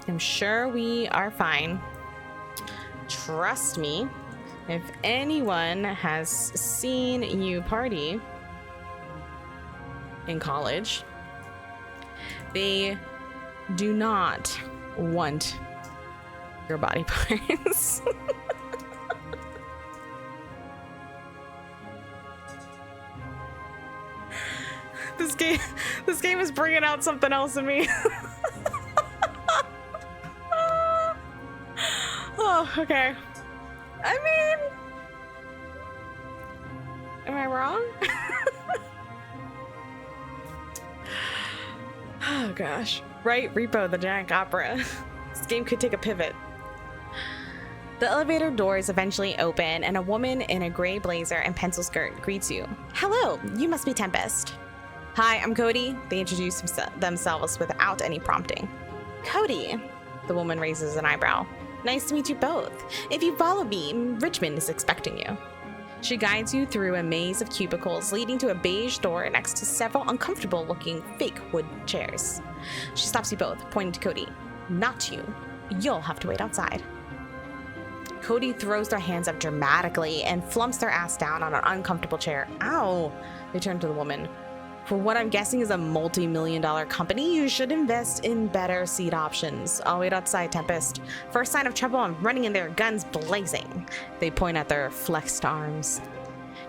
am sure we are fine. Trust me, if anyone has seen you party in college, they do not want your body parts. This game is bringing out something else in me. Oh, okay. I mean, am I wrong? Oh gosh. Right, Repo, the giant opera. This game could take a pivot. The elevator doors eventually open and a woman in a gray blazer and pencil skirt greets you. Hello, you must be Tempest. Hi, I'm Cody. They introduce themselves without any prompting. Cody, the woman raises an eyebrow. Nice to meet you both. If you follow me, Richmond is expecting you. She guides you through a maze of cubicles leading to a beige door next to several uncomfortable-looking fake wood chairs. She stops you both, pointing to Cody. Not you. You'll have to wait outside. Cody throws their hands up dramatically and flumps their ass down on an uncomfortable chair. Ow! They turn to the woman. For what I'm guessing is a multi-million-dollar company, you should invest in better seat options. I'll wait outside, Tempest. First sign of trouble, I'm running in there, guns blazing. They point at their flexed arms.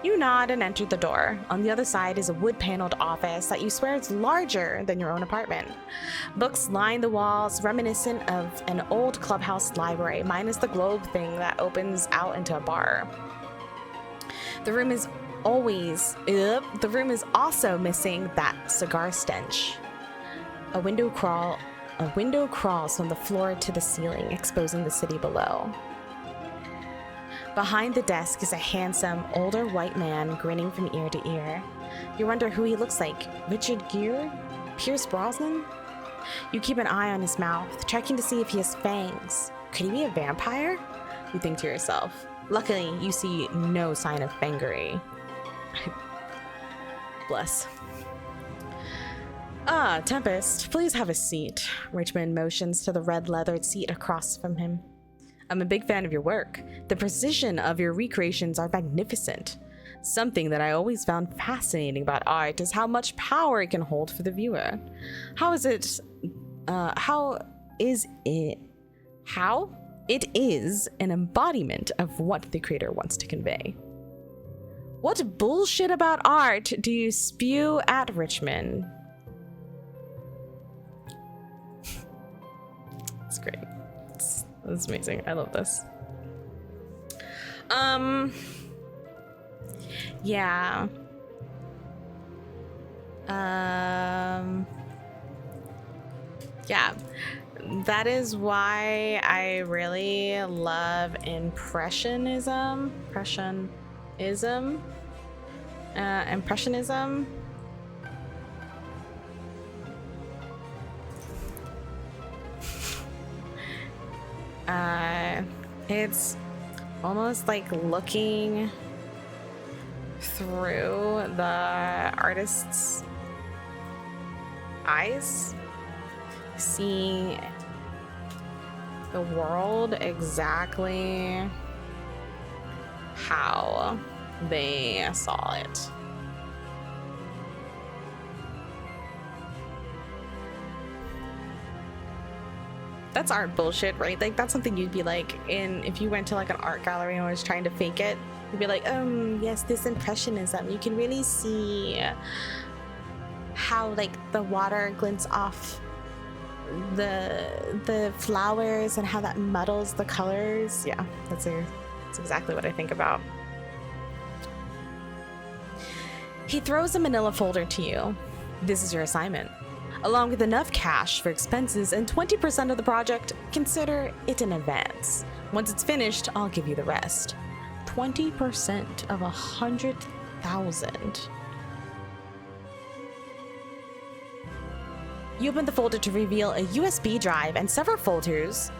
You nod and enter the door. On the other side is a wood-paneled office that you swear is larger than your own apartment. Books line the walls, reminiscent of an old clubhouse library, minus the globe thing that opens out into a bar. The room is also missing that cigar stench. A window crawls from the floor to the ceiling, exposing the city below. Behind the desk is a handsome, older white man grinning from ear to ear. You wonder who he looks like. Richard Gere? Pierce Brosnan? You keep an eye on his mouth, checking to see if he has fangs. Could he be a vampire? You think to yourself. Luckily, you see no sign of fangery. Bless. Ah, Tempest, please have a seat. Richmond motions to the red leathered seat across from him. I'm a big fan of your work. The precision of your recreations are magnificent. Something that I always found fascinating about art is how much power it can hold for the viewer. How it is an embodiment of what the creator wants to convey. What bullshit about art do you spew at Richmond? It's great. That's amazing. I love this. Yeah. Yeah. That is why I really love Impressionism. It's almost like looking through the artist's eyes, seeing the world exactly how they saw it. That's art bullshit, right? Like, that's something you'd be like if you went to like an art gallery and was trying to fake it. You'd be like, yes, this impressionism. You can really see how like the water glints off the flowers and how that muddles the colors. Yeah, that's exactly what I think about. He throws a manila folder to you. This is your assignment. Along with enough cash for expenses and 20% of the project, consider it an advance. Once it's finished, I'll give you the rest. 20% of 100,000. You open the folder to reveal a USB drive and several photos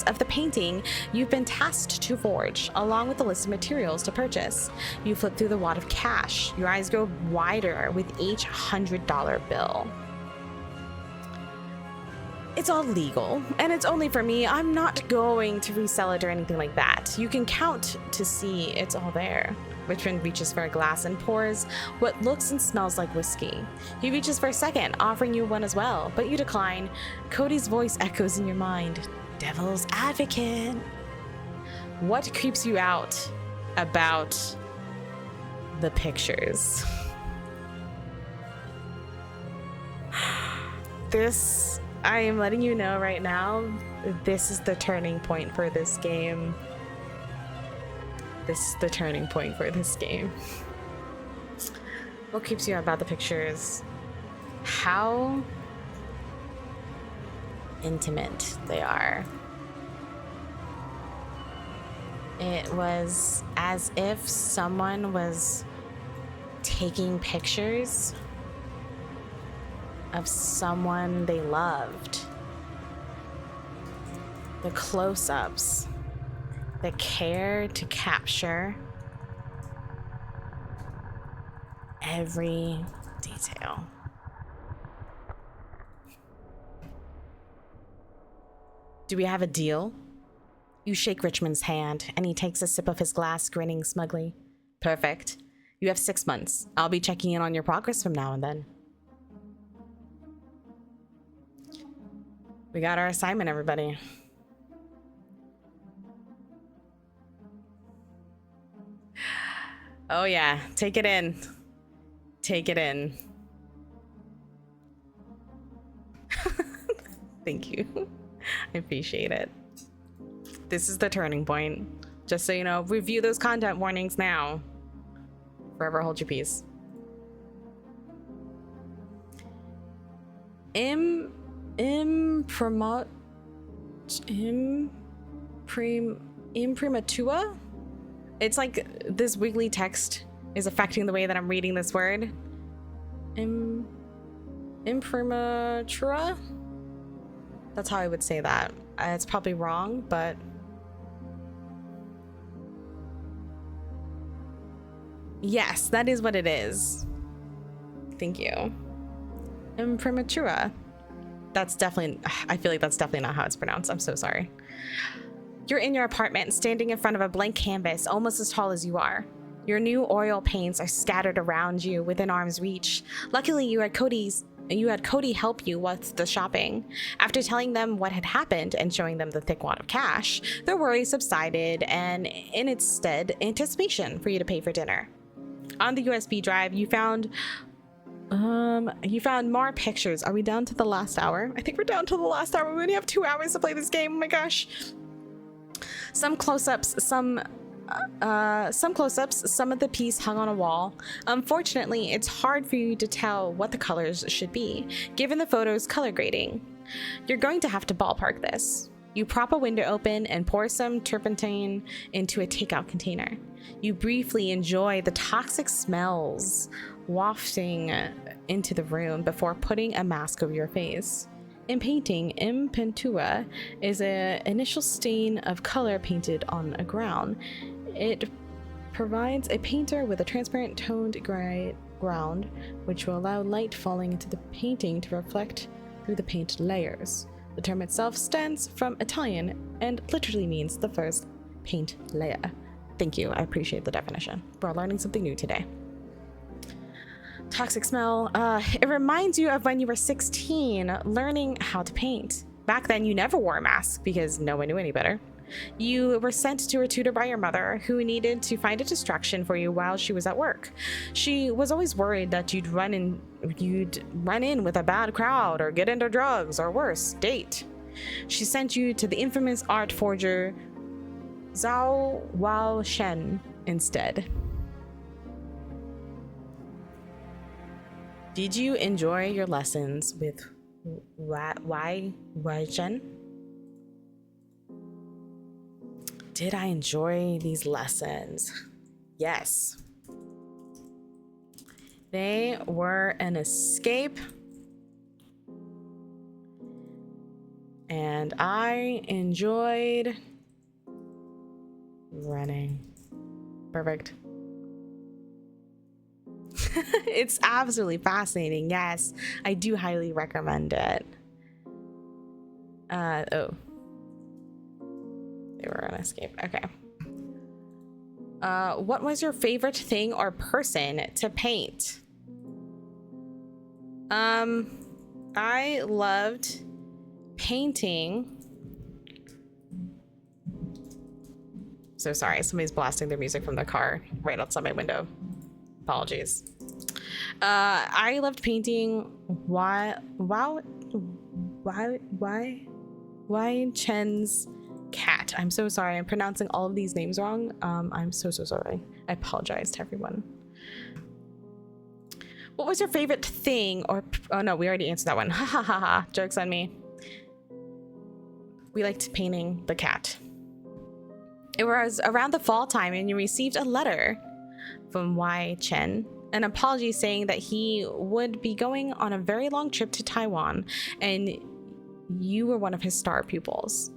of the painting you've been tasked to forge, along with a list of materials to purchase. You flip through the wad of cash. Your eyes grow wider with each $100 bill. It's all legal, and it's only for me. I'm not going to resell it or anything like that. You can count to see it's all there. Richmond reaches for a glass and pours what looks and smells like whiskey. He reaches for a second, offering you one as well, but you decline. Cody's voice echoes in your mind. Devil's advocate. What creeps you out about the pictures? This, I am letting you know right now, this is the turning point for this game. This is the turning point for this game. What creeps you out about the pictures? How intimate they are. It was as if someone was taking pictures of someone they loved. The close-ups. The care to capture every detail. Do we have a deal? You shake Richmond's hand, and he takes a sip of his glass, grinning smugly. Perfect. You have 6 months. I'll be checking in on your progress from now and then. We got our assignment, everybody. Oh yeah, take it in. Take it in. Thank you. I appreciate it. This is the turning point. Just so you know, review those content warnings now. Forever hold your peace. Imprimatua? It's like this wiggly text is affecting the way that I'm reading this word. Imprimatura? That's how I would say that. It's probably wrong, but... Yes, that is what it is. Thank you. Imprimatura. That's definitely... I feel like that's definitely not how it's pronounced. I'm so sorry. You're in your apartment, standing in front of a blank canvas, almost as tall as you are. Your new oil paints are scattered around you within arm's reach. Luckily, you had Cody help you with the shopping. After telling them what had happened and showing them the thick wad of cash, their worries subsided, and in its stead, anticipation for you to pay for dinner. On the USB drive, you found more pictures. Are we down to the last hour? I think we're down to the last hour. We only have 2 hours to play this game. Oh my gosh. Some close-ups, some of the piece hung on a wall. Unfortunately, it's hard for you to tell what the colors should be, given the photo's color grading. You're going to have to ballpark this. You prop a window open and pour some turpentine into a takeout container. You briefly enjoy the toxic smells wafting into the room before putting a mask over your face. In painting, impentua is an initial stain of color painted on a ground. It provides a painter with a transparent toned gray ground, which will allow light falling into the painting to reflect through the paint layers. The term itself stems from Italian and literally means the first paint layer. Thank you, I appreciate the definition. We're learning something new today. Toxic smell. It reminds you of when you were 16, learning how to paint. Back then, you never wore a mask because no one knew any better. You were sent to a tutor by your mother, who needed to find a distraction for you while she was at work. She was always worried that you'd run in with a bad crowd or get into drugs or worse, date. She sent you to the infamous art forger Zhao Wao Shen instead. Did you enjoy your lessons with Wai Zhen? Did I enjoy these lessons? Yes. They were an escape And I enjoyed running. Perfect. It's absolutely fascinating. Yes, I do highly recommend it. Oh. They were on escape. Okay. What was your favorite thing or person to paint? I loved painting. So sorry, somebody's blasting their music from the car right outside my window. Apologies. I loved painting Why Chen's cat. I'm so sorry. I'm pronouncing all of these names wrong. I'm so sorry. I apologize to everyone. What was your favorite thing or... Oh no, we already answered that one. Ha ha ha ha. Joke's on me. We liked painting the cat. It was around the fall time and you received a letter from Y Chen. An apology saying that he would be going on a very long trip to Taiwan and you were one of his star pupils.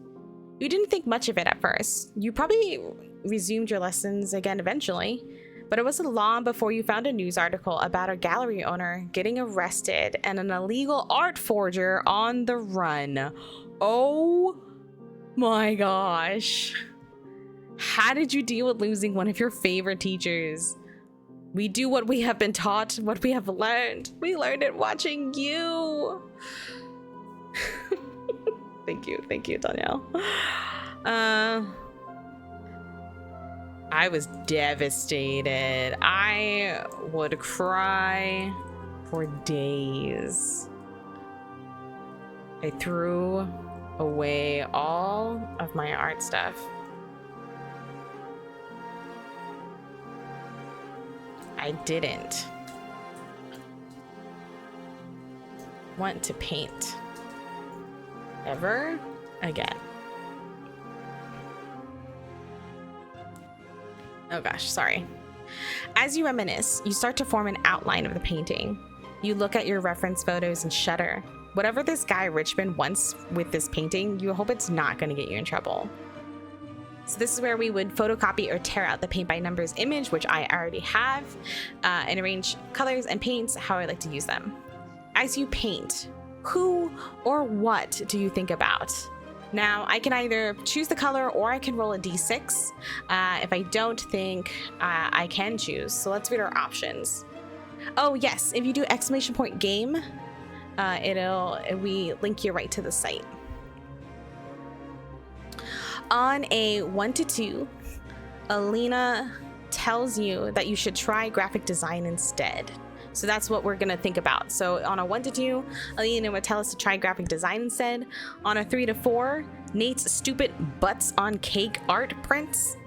You didn't think much of it at first. You probably resumed your lessons again eventually, but it wasn't long before you found a news article about a gallery owner getting arrested and an illegal art forger on the run. Oh my gosh. How did you deal with losing one of your favorite teachers? We do what we have been taught, what we have learned. We learned it watching you. Thank you, Danielle. I was devastated. I would cry for days. I threw away all of my art stuff. I didn't want to paint ever again. Oh gosh, sorry. As you reminisce, you start to form an outline of the painting. You look at your reference photos and shudder. Whatever this guy Richmond wants with this painting, you hope it's not going to get you in trouble. So this is where we would photocopy or tear out the paint by numbers image, which I already have, and arrange colors and paints how I like to use them. As you paint, who or what do you think about? Now, I can either choose the color or I can roll a d6. If I don't think I can choose, so let's read our options. Oh yes, if you do !game, we link you right to the site. On a 1 to 2, Alina tells you that you should try graphic design instead. So that's what we're gonna think about. So on a 1 to 2, Alina would tell us to try graphic design instead. On a 3 to 4, Nate's stupid butts on cake art prints.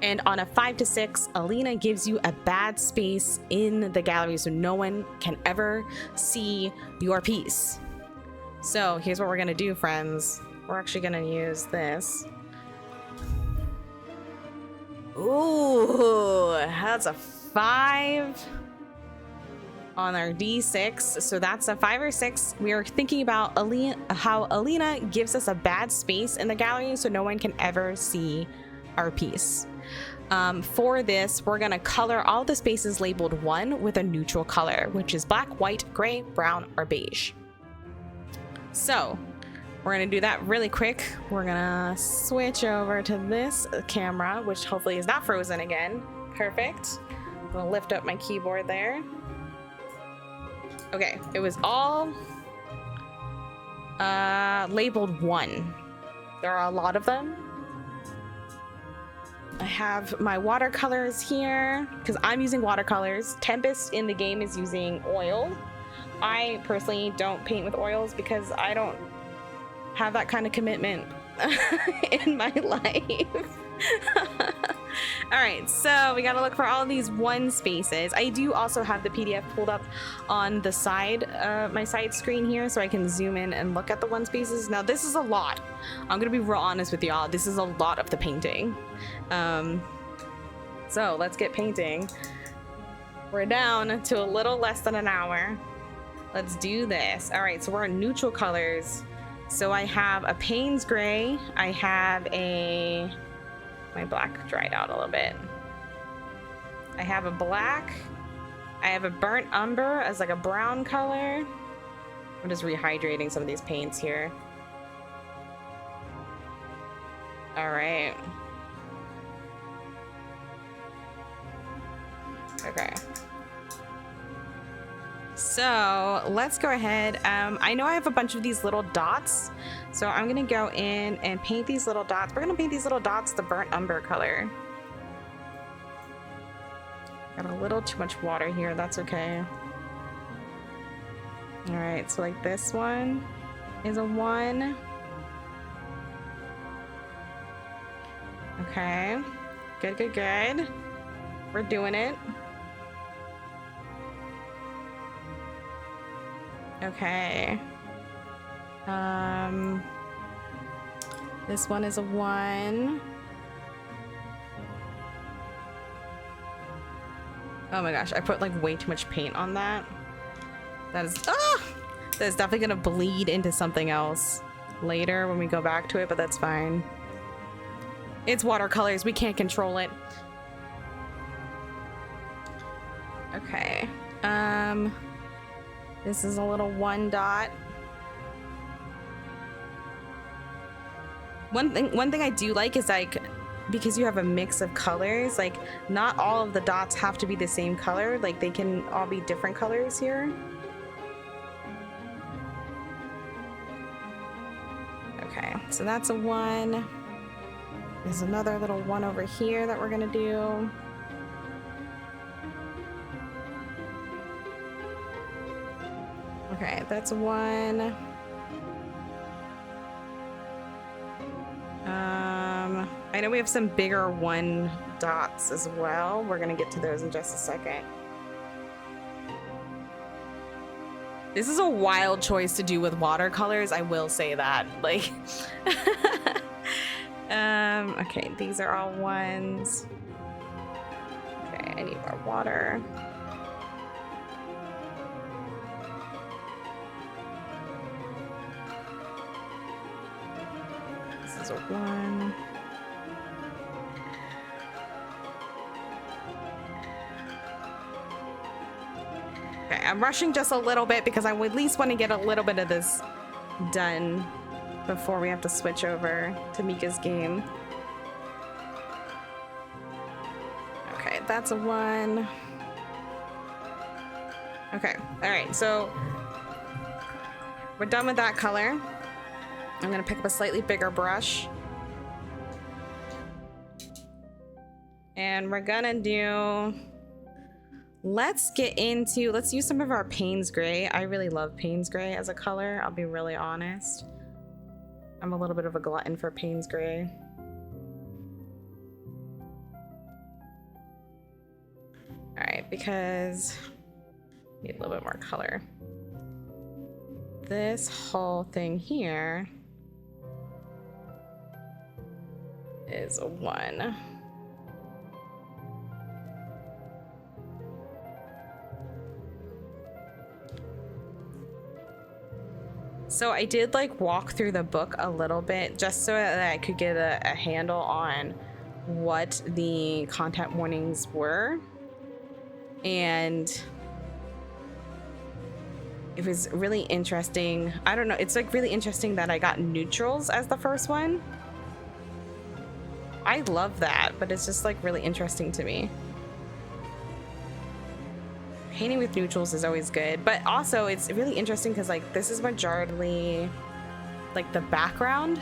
And on a 5 to 6, Alina gives you a bad space in the gallery so no one can ever see your piece. So here's what we're gonna do, friends. We're actually gonna use this. Ooh, that's a 5 on our d6. So that's a 5 or 6. We are thinking about how Alina gives us a bad space in the gallery so no one can ever see our piece. For this, we're gonna color all the spaces labeled 1 with a neutral color, which is black, white, gray, brown, or beige. So we're gonna do that really quick. We're gonna switch over to this camera, which hopefully is not frozen again. Perfect. I'm gonna lift up my keyboard there. Okay, it was all labeled 1. There are a lot of them. I have my watercolors here because I'm using watercolors. Tempest in the game is using oil. I personally don't paint with oils because I don't have that kind of commitment in my life. All right, so we gotta look for all of these 1 spaces. I do also have the PDF pulled up on the side, my side screen here, so I can zoom in and look at the 1 spaces. Now this is a lot. I'm gonna be real honest with y'all. This is a lot of the painting. So let's get painting. We're down to a little less than an hour. Let's do this. All right, so we're in neutral colors. So I have a Payne's Gray. I have a... My black dried out a little bit. I have a black. I have a burnt umber as like a brown color. I'm just rehydrating some of these paints here. All right. Okay. So let's go ahead. I know I have a bunch of these little dots, so I'm gonna go in and paint these little dots. We're gonna paint these little dots the burnt umber color. Got a little too much water here, that's okay. All right, so like this one is a 1. Okay, good, good, good. We're doing it. Okay. This one is a 1. Oh my gosh, I put like way too much paint on that. That is definitely gonna bleed into something else later when we go back to it, but that's fine. It's watercolors, we can't control it. Okay. This is a little 1 dot. One thing I do like is like, because you have a mix of colors, like not all of the dots have to be the same color, like they can all be different colors here. Okay, so that's a 1. There's another little 1 over here that we're gonna do. Okay, that's a 1. I know we have some bigger 1 dots as well. We're gonna get to those in just a second. This is a wild choice to do with watercolors, I will say that. Like, okay, these are all 1s. Okay, I need more water. This is a 1. Okay, I'm rushing just a little bit because I would at least want to get a little bit of this done before we have to switch over to Mika's game. Okay, that's a 1. Okay, all right, so we're done with that color. I'm gonna pick up a slightly bigger brush. And we're gonna do... Let's use some of our Payne's Gray. I really love Payne's Gray as a color, I'll be really honest. I'm a little bit of a glutton for Payne's Gray. All right, because I need a little bit more color. This whole thing here is a 1. So I did like walk through the book a little bit just so that I could get a handle on what the content warnings were. And it was really interesting. I don't know, it's like really interesting that I got neutrals as the first one. I love that, but it's just like really interesting to me. Painting with neutrals is always good, but also it's really interesting because like this is majority like the background.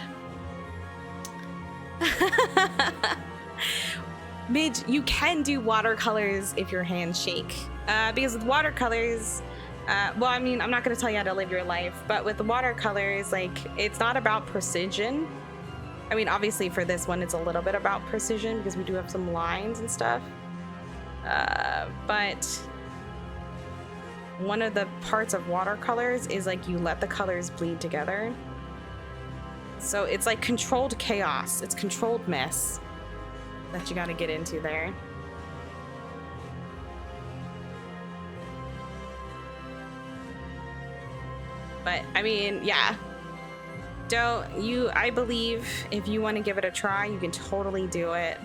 Midge, you can do watercolors if your hands shake, because with watercolors, well, I mean, I'm not going to tell you how to live your life, but with the watercolors, like it's not about precision. I mean, obviously for this one, it's a little bit about precision because we do have some lines and stuff, but one of the parts of watercolors is like you let the colors bleed together. So it's like controlled chaos. It's controlled mess that you got to get into there. But I mean, yeah. I believe if you want to give it a try, you can totally do it.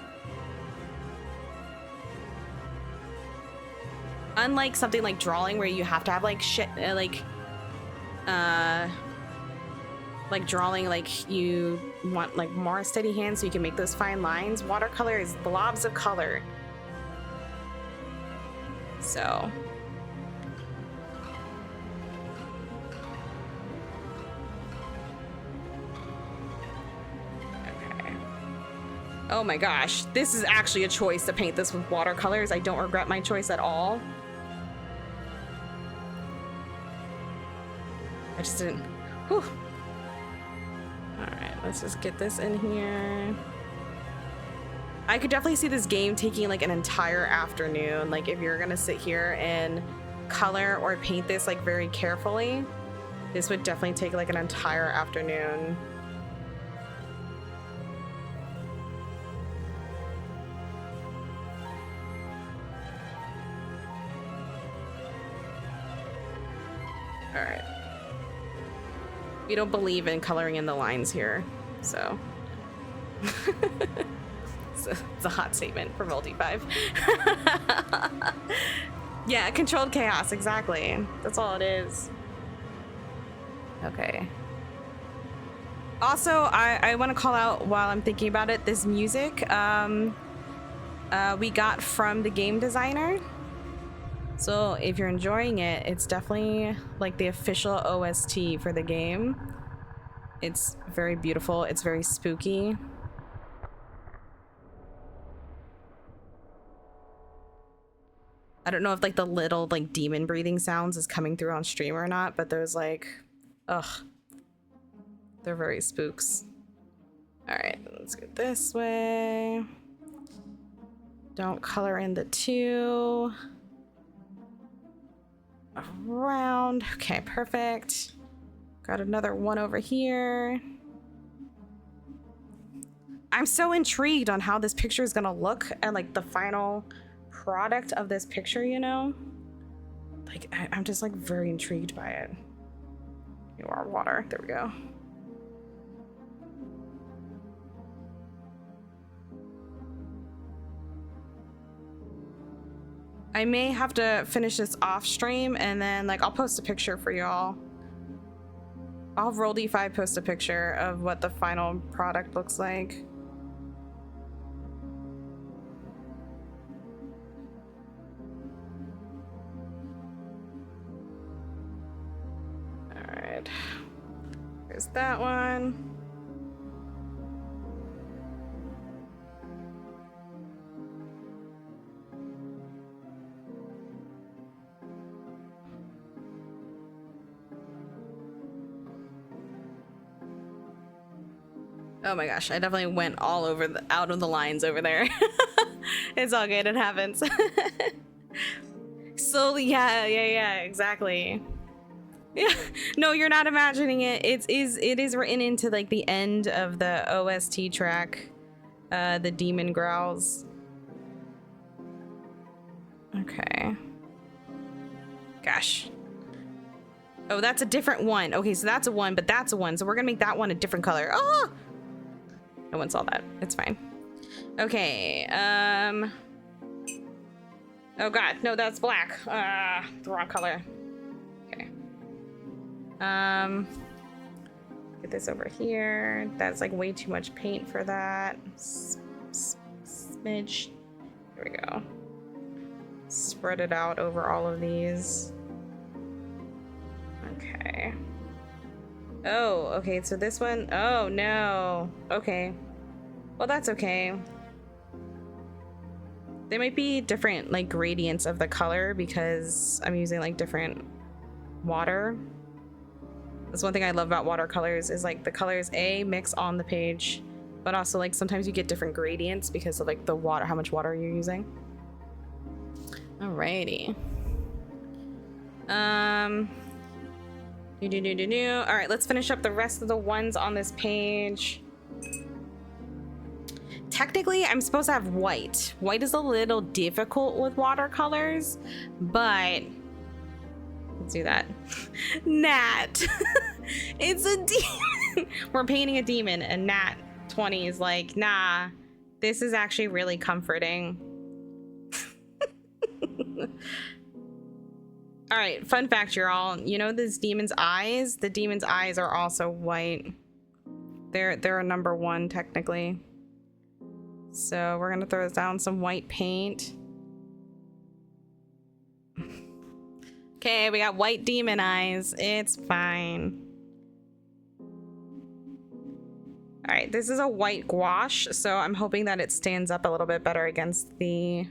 Unlike something like drawing where you have to have like shit, like drawing, like you want like more steady hands so you can make those fine lines. Watercolor is blobs of color. So. Okay. Oh my gosh, this is actually a choice to paint this with watercolors. I don't regret my choice at all. I just didn't. Whew. Alright, let's just get this in here. I could definitely see this game taking like an entire afternoon. Like if you're gonna sit here and color or paint this like very carefully, this would definitely take like an entire afternoon. Alright. We don't believe in coloring in the lines here, so. It's a hot statement for Multi5. Yeah, controlled chaos, exactly. That's all it is. Okay. Also, I want to call out while I'm thinking about it, this music we got from the game designer. So if you're enjoying it, it's definitely like the official OST for the game. It's very beautiful. It's very spooky. I don't know if like the little like demon breathing sounds is coming through on stream or not, but those like, ugh, they're very spooks. All right, let's go this way. Don't color in the two. Around. Okay, perfect. Got another one over here. I'm so intrigued on how this picture is gonna look and like the final product of this picture, you know? Like, I'm just like very intrigued by it. You know, our water. There we go. I may have to finish this off stream and then like I'll post a picture for y'all. I'll have Roll-D5 post a picture of what the final product looks like. All right, there's that one. Oh my gosh, I definitely went all over out of the lines over there. It's all good, it happens. So yeah, exactly. Yeah, no, you're not imagining it. It is written into like the end of the OST track, the demon growls. Okay. Gosh. Oh, that's a different one. Okay, so that's a one, but that's a one. So we're gonna make that one a different color. Oh! No one saw that. It's fine. Okay. Oh god, no, that's black. The wrong color. Okay. Get this over here. That's like way too much paint for that. Smidge. Here we go. Spread it out over all of these. Okay. Oh, okay, so this one, oh no. Okay. Well, that's okay. They might be different like gradients of the color because I'm using like different water. That's one thing I love about watercolors is like the colors mix on the page, but also like sometimes you get different gradients because of like the water, how much water you're using. Alrighty. All right, let's finish up the rest of the ones on this page. Technically, I'm supposed to have white. White is a little difficult with watercolors, but let's do that. Nat. It's a demon. We're painting a demon, and Nat 20 is like, nah, this is actually really comforting. All right, fun fact, y'all. You know this demon's eyes? The demon's eyes are also white. They're a number 1 technically. So we're gonna throw down some white paint. Okay, we got white demon eyes. It's fine. All right, this is a white gouache, so I'm hoping that it stands up a little bit better against the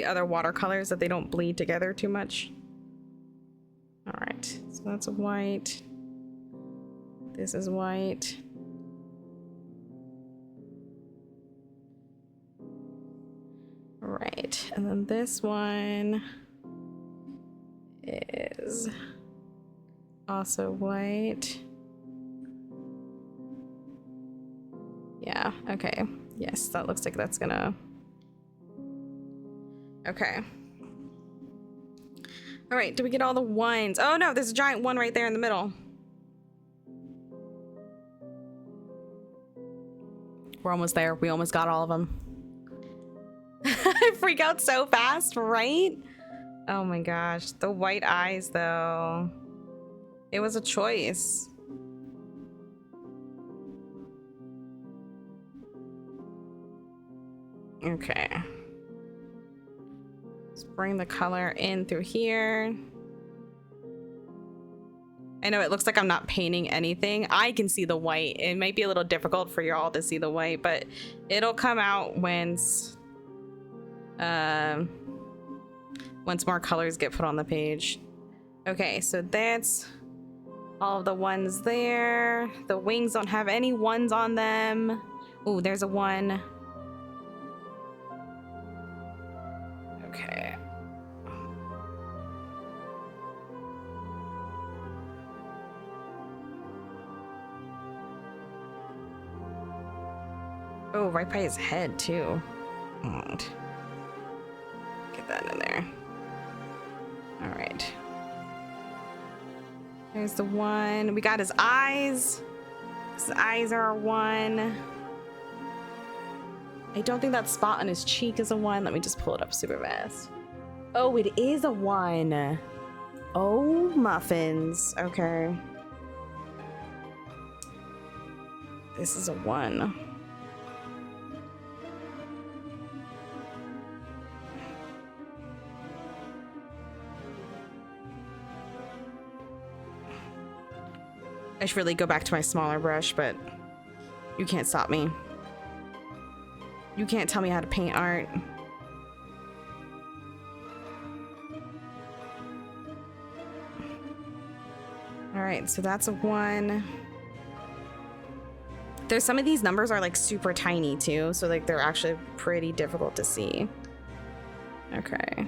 other watercolors, that they don't bleed together too much. All right, so that's a white. This is white. All right, and then this one is also white. Yeah, okay. Yes, that looks like that's gonna... Okay. All right, do we get all the ones? Oh no, there's a giant one right there in the middle. We're almost there. We almost got all of them. I freak out so fast, right? Oh my gosh, the white eyes though. It was a choice. Okay. Let's bring the color in through here. I know it looks like I'm not painting anything. I can see the white. It might be a little difficult for y'all to see the white, but it'll come out once more colors get put on the page. Okay, so that's all of the ones there. The wings don't have any ones on them. Oh, there's a one. Okay. Oh, right by his head too. Right. Get that in there. All right. There's the one. We got his eyes. His eyes are a one. I don't think that spot on his cheek is a one. Let me just pull it up super fast. Oh, it is a one. Oh, muffins. Okay. This is a one. I should really go back to my smaller brush, but you can't stop me. You can't tell me how to paint art. All right, so that's a one. There's some of these numbers are like super tiny too, so like they're actually pretty difficult to see. Okay.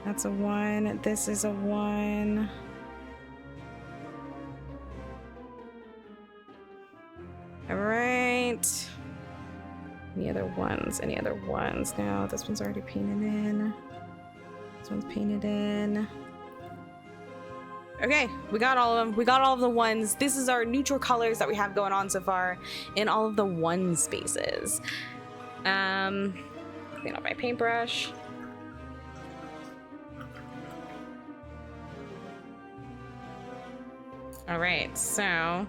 That's a one. This is a one. All right. Any other ones? Any other ones? No, this one's already painted in. This one's painted in. Okay, we got all of them. We got all of the ones. This is our neutral colors that we have going on so far in all of the one spaces. Clean up my paintbrush. All right, so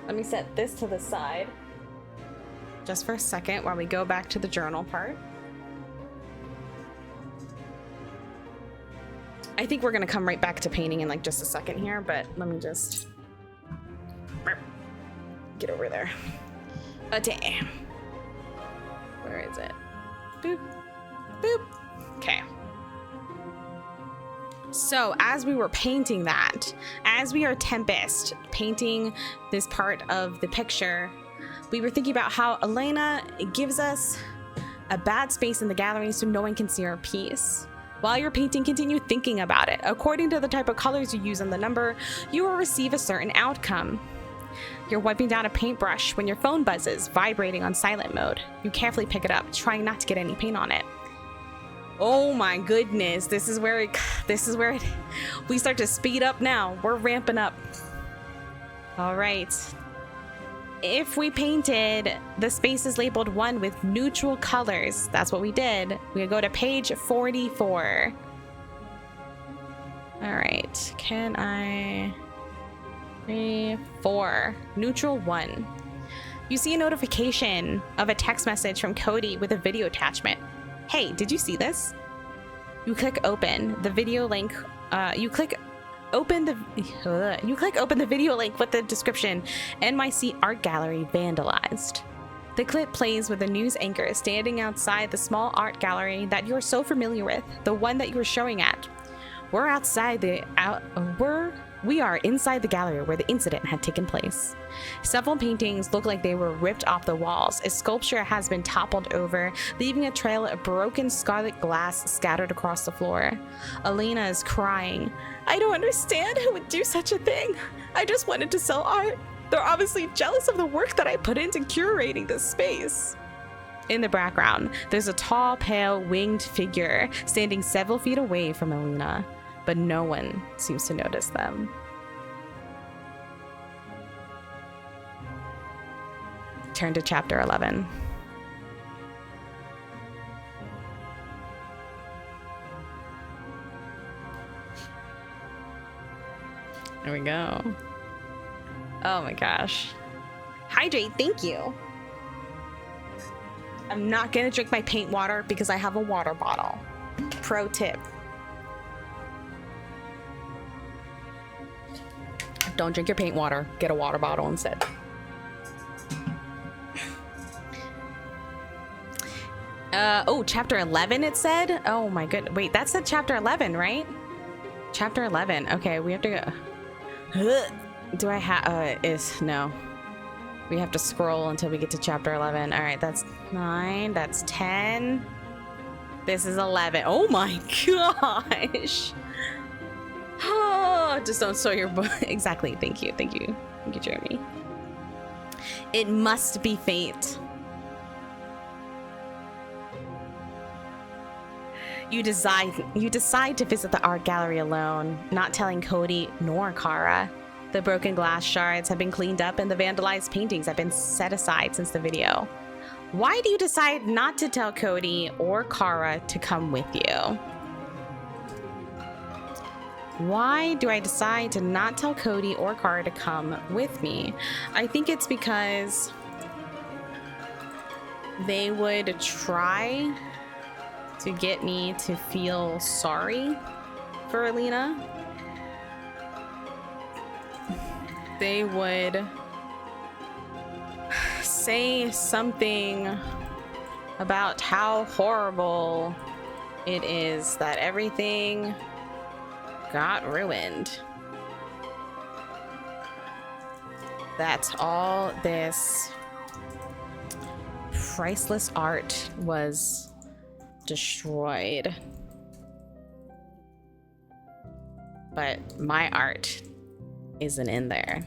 let me set this to the side just for a second while we go back to the journal part. I think we're gonna come right back to painting in like just a second here, but let me just get over there. Okay. Where is it? Boop, boop. Okay. So as we were painting that, as we are Tempest painting this part of the picture, we were thinking about how Elena gives us a bad space in the gallery so no one can see our piece. While you're painting, continue thinking about it. According to the type of colors you use in the number, you will receive a certain outcome. You're wiping down a paintbrush when your phone buzzes, vibrating on silent mode. You carefully pick it up, trying not to get any paint on it. Oh my goodness. This is where we start to speed up now. We're ramping up. All right. If we painted the spaces labeled 1 with neutral colors, that's what we did. We go to page 44. All right. Can I... 3, 4. Neutral 1. You see a notification of a text message from Cody with a video attachment. Hey, did you see this? You click open the video link. You click open the video link with the description. NYC art gallery vandalized. The clip plays with a news anchor standing outside the small art gallery that you're so familiar with, the one that you were showing at. We are inside the gallery where the incident had taken place. Several paintings look like they were ripped off the walls. A sculpture has been toppled over, leaving a trail of broken scarlet glass scattered across the floor. Alina is crying. I don't understand who would do such a thing. I just wanted to sell art. They're obviously jealous of the work that I put into curating this space. In the background, there's a tall, pale, winged figure standing several feet away from Alina, but no one seems to notice them. Turn to chapter 11. There we go. Oh my gosh. Hydrate, thank you. I'm not gonna drink my paint water because I have a water bottle. Pro tip. Don't drink your paint water. Get a water bottle instead. Oh, chapter 11 it said? Oh my goodness. Wait, that said chapter 11, right? Chapter 11. Okay, we have to go. Do I have, no. We have to scroll until we get to chapter 11. All right, that's 9, that's 10. This is 11. Oh my gosh. Oh, just don't show your book. Exactly. Thank you. Thank you. Thank you, Jeremy. It must be fate. You decide to visit the art gallery alone, not telling Cody nor Kara. The broken glass shards have been cleaned up and the vandalized paintings have been set aside since the video. Why do you decide not to tell Cody or Kara to come with you? Why do I decide to not tell Cody or Kara to come with me? I think it's because they would try to get me to feel sorry for Alina. They would say something about how horrible it is that everything got ruined. That all this priceless art was destroyed. But my art isn't in there.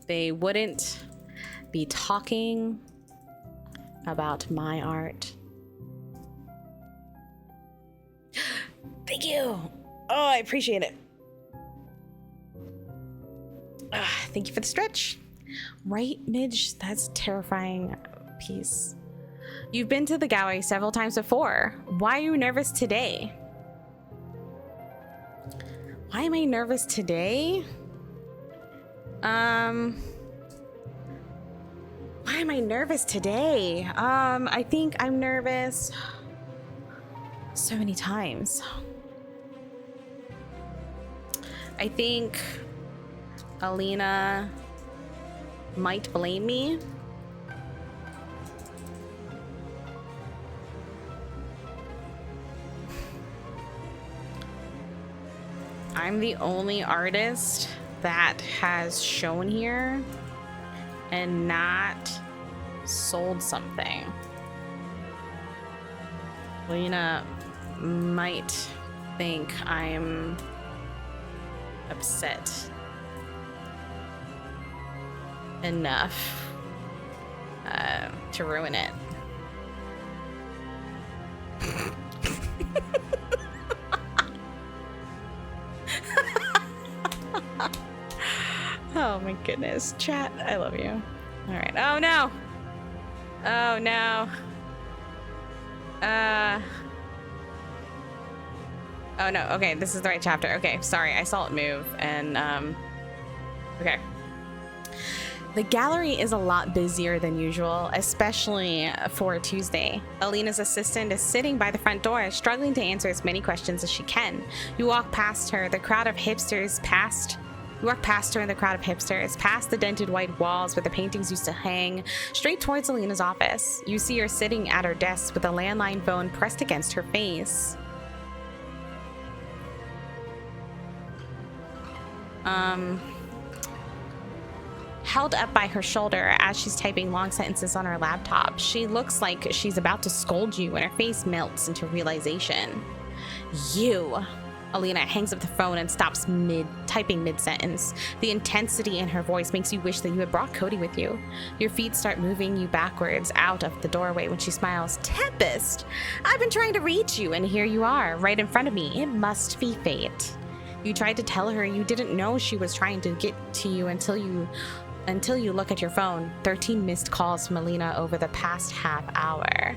They wouldn't be talking about my art. Thank you. Oh, I appreciate it. Thank you for the stretch. Right, Midge? That's a terrifying piece. You've been to the gallery several times before. Why are you nervous today? Why am I nervous today? Why am I nervous today? I think I'm nervous so many times. I think Alina might blame me. I'm the only artist that has shown here and not sold something. Alina might think I'm upset enough to ruin it. Oh my goodness. Chat, I love you. All right. Oh no. Oh no. Oh no. Okay, this is the right chapter. Okay, sorry. I saw it move and okay. The gallery is a lot busier than usual, especially for a Tuesday. Alina's assistant is sitting by the front door, struggling to answer as many questions as she can. You walk past her, the crowd of hipsters past. You walk past her in the crowd of hipsters, past the dented white walls where the paintings used to hang, straight towards Alina's office. You see her sitting at her desk with a landline phone pressed against her face. Held up by her shoulder as she's typing long sentences on her laptop. She looks like she's about to scold you and her face melts into realization. You. Alina hangs up the phone and stops typing mid-sentence. The intensity in her voice makes you wish that you had brought Cody with you. Your feet start moving you backwards out of the doorway when she smiles. Tempest! I've been trying to reach you and here you are, right in front of me. It must be fate. You tried to tell her you didn't know she was trying to get to you until you look at your phone. 13 missed calls from Alina over the past half hour.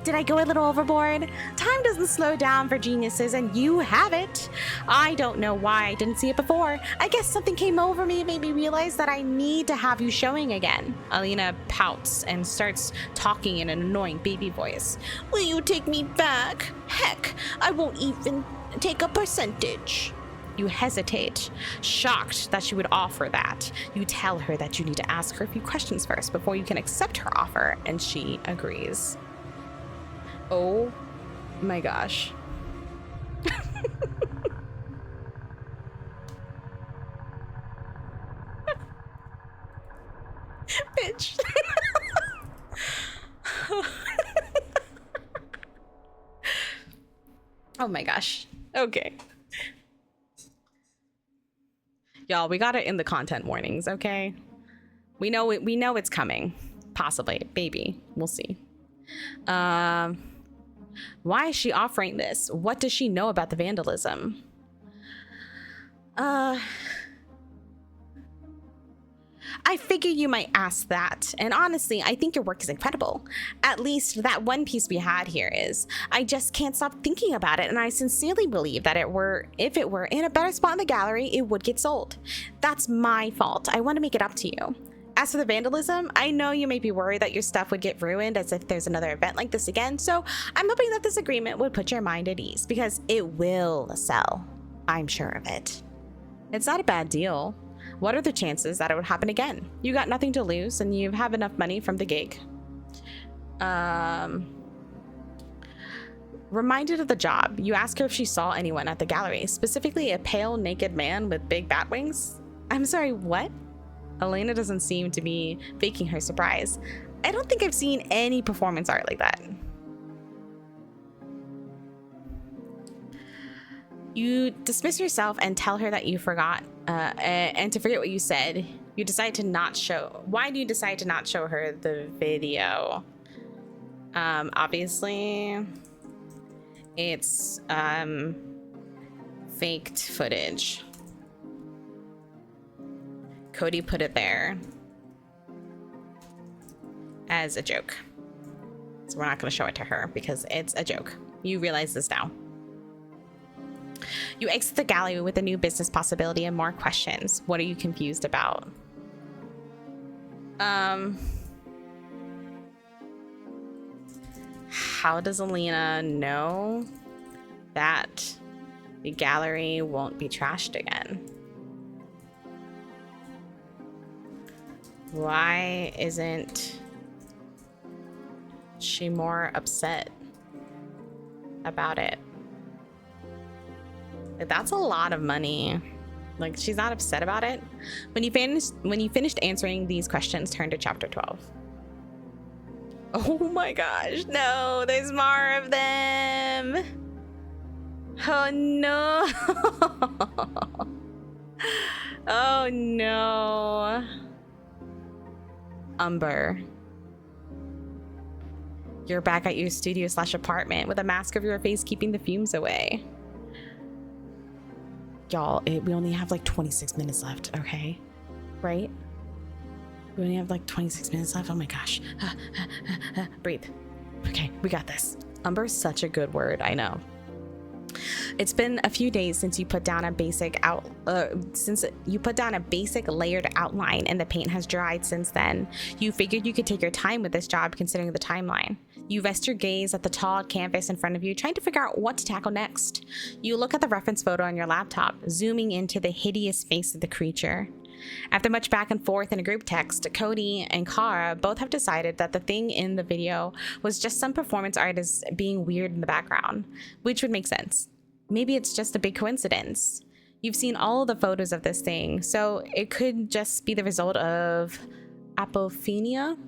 Did I go a little overboard? Time doesn't slow down for geniuses, and you have it. I don't know why I didn't see it before. I guess something came over me and made me realize that I need to have you showing again. Alina pouts and starts talking in an annoying baby voice. Will you take me back? Heck, I won't even take a percentage. You hesitate, shocked that she would offer that. You tell her that you need to ask her a few questions first before you can accept her offer, and she agrees. Oh my gosh. Bitch. Oh my gosh. Okay. Y'all, we got it in the content warnings, okay? We know it's coming. Possibly. Maybe. We'll see. Why is she offering this? What does she know about the vandalism? I figure you might ask that, and honestly, I think your work is incredible. At least that one piece we had here is. I just can't stop thinking about it, and I sincerely believe that if it were in a better spot in the gallery, it would get sold. That's my fault. I want to make it up to you. As for the vandalism, I know you may be worried that your stuff would get ruined as if there's another event like this again, so I'm hoping that this agreement would put your mind at ease, because it will sell. I'm sure of it. It's not a bad deal. What are the chances that it would happen again? You got nothing to lose, and you have enough money from the gig. Reminded of the job, you ask her if she saw anyone at the gallery, specifically a pale, naked man with big bat wings. I'm sorry, what? Elena doesn't seem to be faking her surprise. I don't think I've seen any performance art like that. You dismiss yourself and tell her that you forgot, and to forget what you said. You decide to not show. Why do you decide to not show her the video? Obviously, it's faked footage. Cody put it there as a joke. So we're not going to show it to her because it's a joke. You realize this now. You exit the gallery with a new business possibility and more questions. What are you confused about? How does Alina know that the gallery won't be trashed again? Why isn't she more upset about it? Like, that's a lot of money. Like, she's not upset about it. When you finished answering these questions, turn to chapter 12. Oh my gosh, no, there's more of them. Oh no. Oh no. Umber. You're back at your studio/apartment with a mask over your face keeping the fumes away. Y'all, we only have like 26 minutes left, okay? Right? We only have like 26 minutes left. Oh my gosh. Breathe. Okay, we got this. Umber's such a good word, I know. It's been a few days since you put down a basic layered outline, and the paint has dried since then. You figured you could take your time with this job considering the timeline. You rest your gaze at the tall canvas in front of you, trying to figure out what to tackle next. You look at the reference photo on your laptop, zooming into the hideous face of the creature. After much back and forth in a group text, Cody and Kara both have decided that the thing in the video was just some performance artist being weird in the background, which would make sense. Maybe it's just a big coincidence. You've seen all of the photos of this thing, so it could just be the result of apophenia,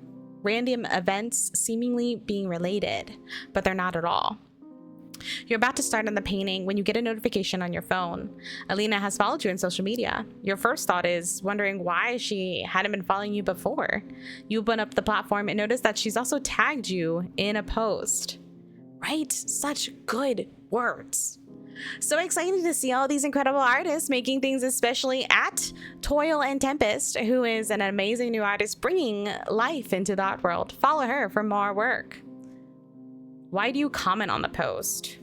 random events seemingly being related, but they're not at all. You're about to start on the painting when you get a notification on your phone. Alina has followed you on social media. Your first thought is wondering why she hadn't been following you before. You open up the platform and notice that she's also tagged you in a post. Right? Such good words. So excited to see all these incredible artists making things, especially at Toil and Tempest, who is an amazing new artist bringing life into the art world. Follow her for more work. Why do you comment on the post?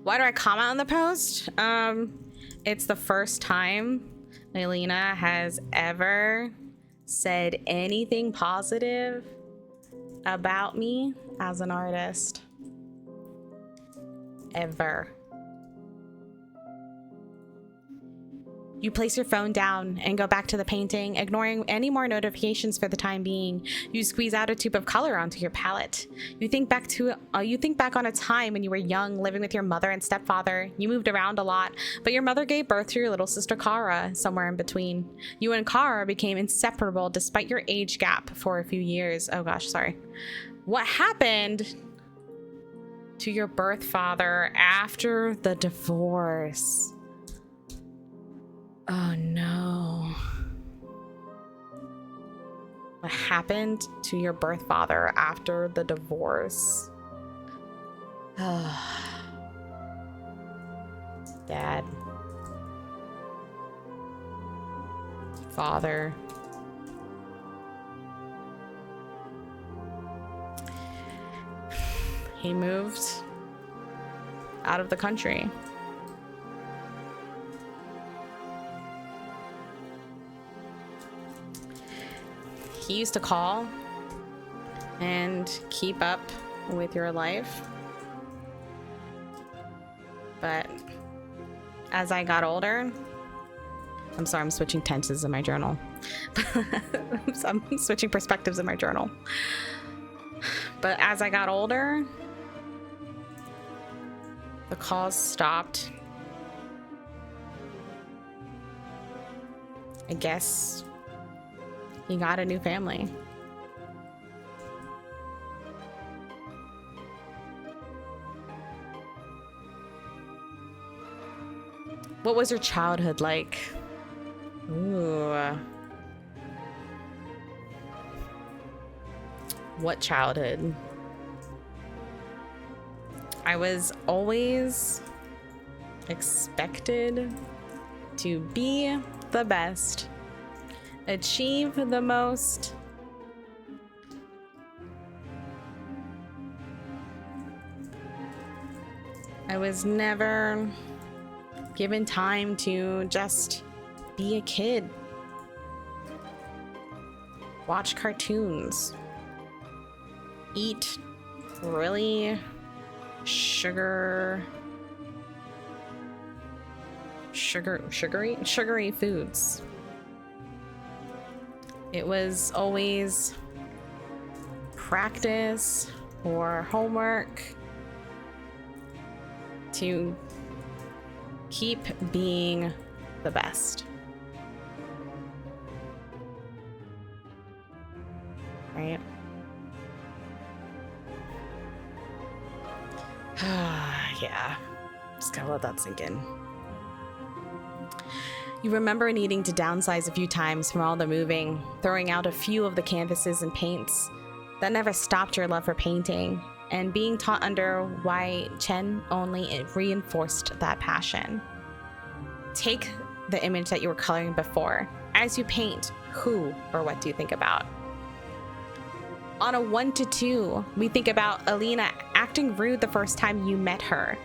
Why do I comment on the post? It's the first time Alina has ever said anything positive about me as an artist. Ever. You place your phone down and go back to the painting, ignoring any more notifications for the time being. You squeeze out a tube of color onto your palette. You think back on a time when you were young, living with your mother and stepfather. You moved around a lot, but your mother gave birth to your little sister Kara somewhere in between. You and Kara became inseparable despite your age gap for a few years. Oh gosh, sorry. What happened to your birth father after the divorce? Oh no. What happened to your birth father after the divorce? Dad. Father. He moved out of the country. He used to call and keep up with your life. But as I got older, I'm sorry, I'm switching tenses in my journal. I'm switching perspectives in my journal. But as I got older, the calls stopped. I guess he got a new family. What was your childhood like? Ooh. What childhood? I was always expected to be the best, achieve the most, I was never given time to just be a kid, watch cartoons, eat really sugary foods. It was always practice or homework to keep being the best. Right? Yeah, just gotta let that sink in. You remember needing to downsize a few times from all the moving, throwing out a few of the canvases and paints. That never stopped your love for painting, and being taught under Wai Chen only reinforced that passion. Take the image that you were coloring before. As you paint, who or what do you think about? On a 1 to 2, we think about Alina acting rude the first time you met her.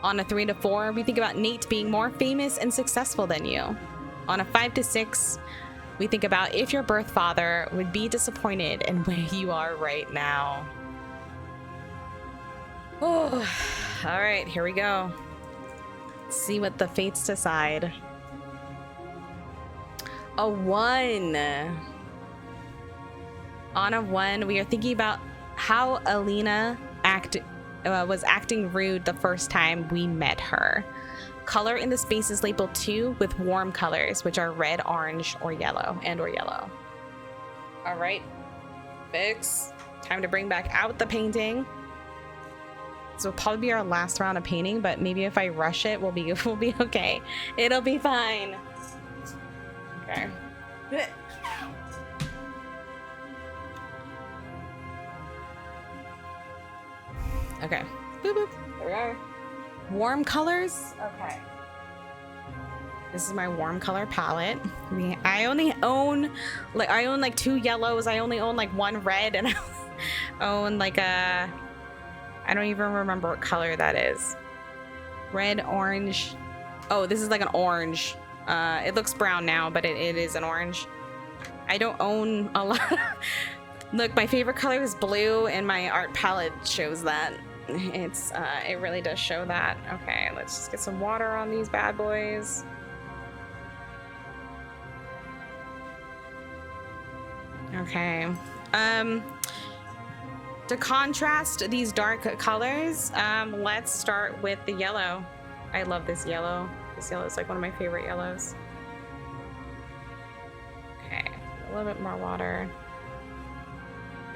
On a 3 to 4, we think about Nate being more famous and successful than you. On a 5 to 6, we think about if your birth father would be disappointed in where you are right now. Oh, all right, here we go. Let's see what the fates decide. A 1. On a 1, we are thinking about how Alina was acting rude the first time we met her. Color in the spaces labeled 2 with warm colors, which are red, orange, or yellow, or yellow. All right, Vix, time to bring back out the painting. This will probably be our last round of painting, but maybe if I rush it, we'll be okay. It'll be fine. Okay. Okay. Boop, boop. There we are. Warm colors. Okay. This is my warm color palette. I only own like 2 yellows. I only own like 1 red, and I own like a, I don't even remember what color that is. Red, orange. Oh, this is like an orange. It looks brown now, but it is an orange. I don't own a lot. Look, my favorite color is blue, and my art palette shows that. It really does show that. Okay, let's just get some water on these bad boys. Okay. To contrast these dark colors, let's start with the yellow. I love this yellow. This yellow is like one of my favorite yellows. Okay, a little bit more water.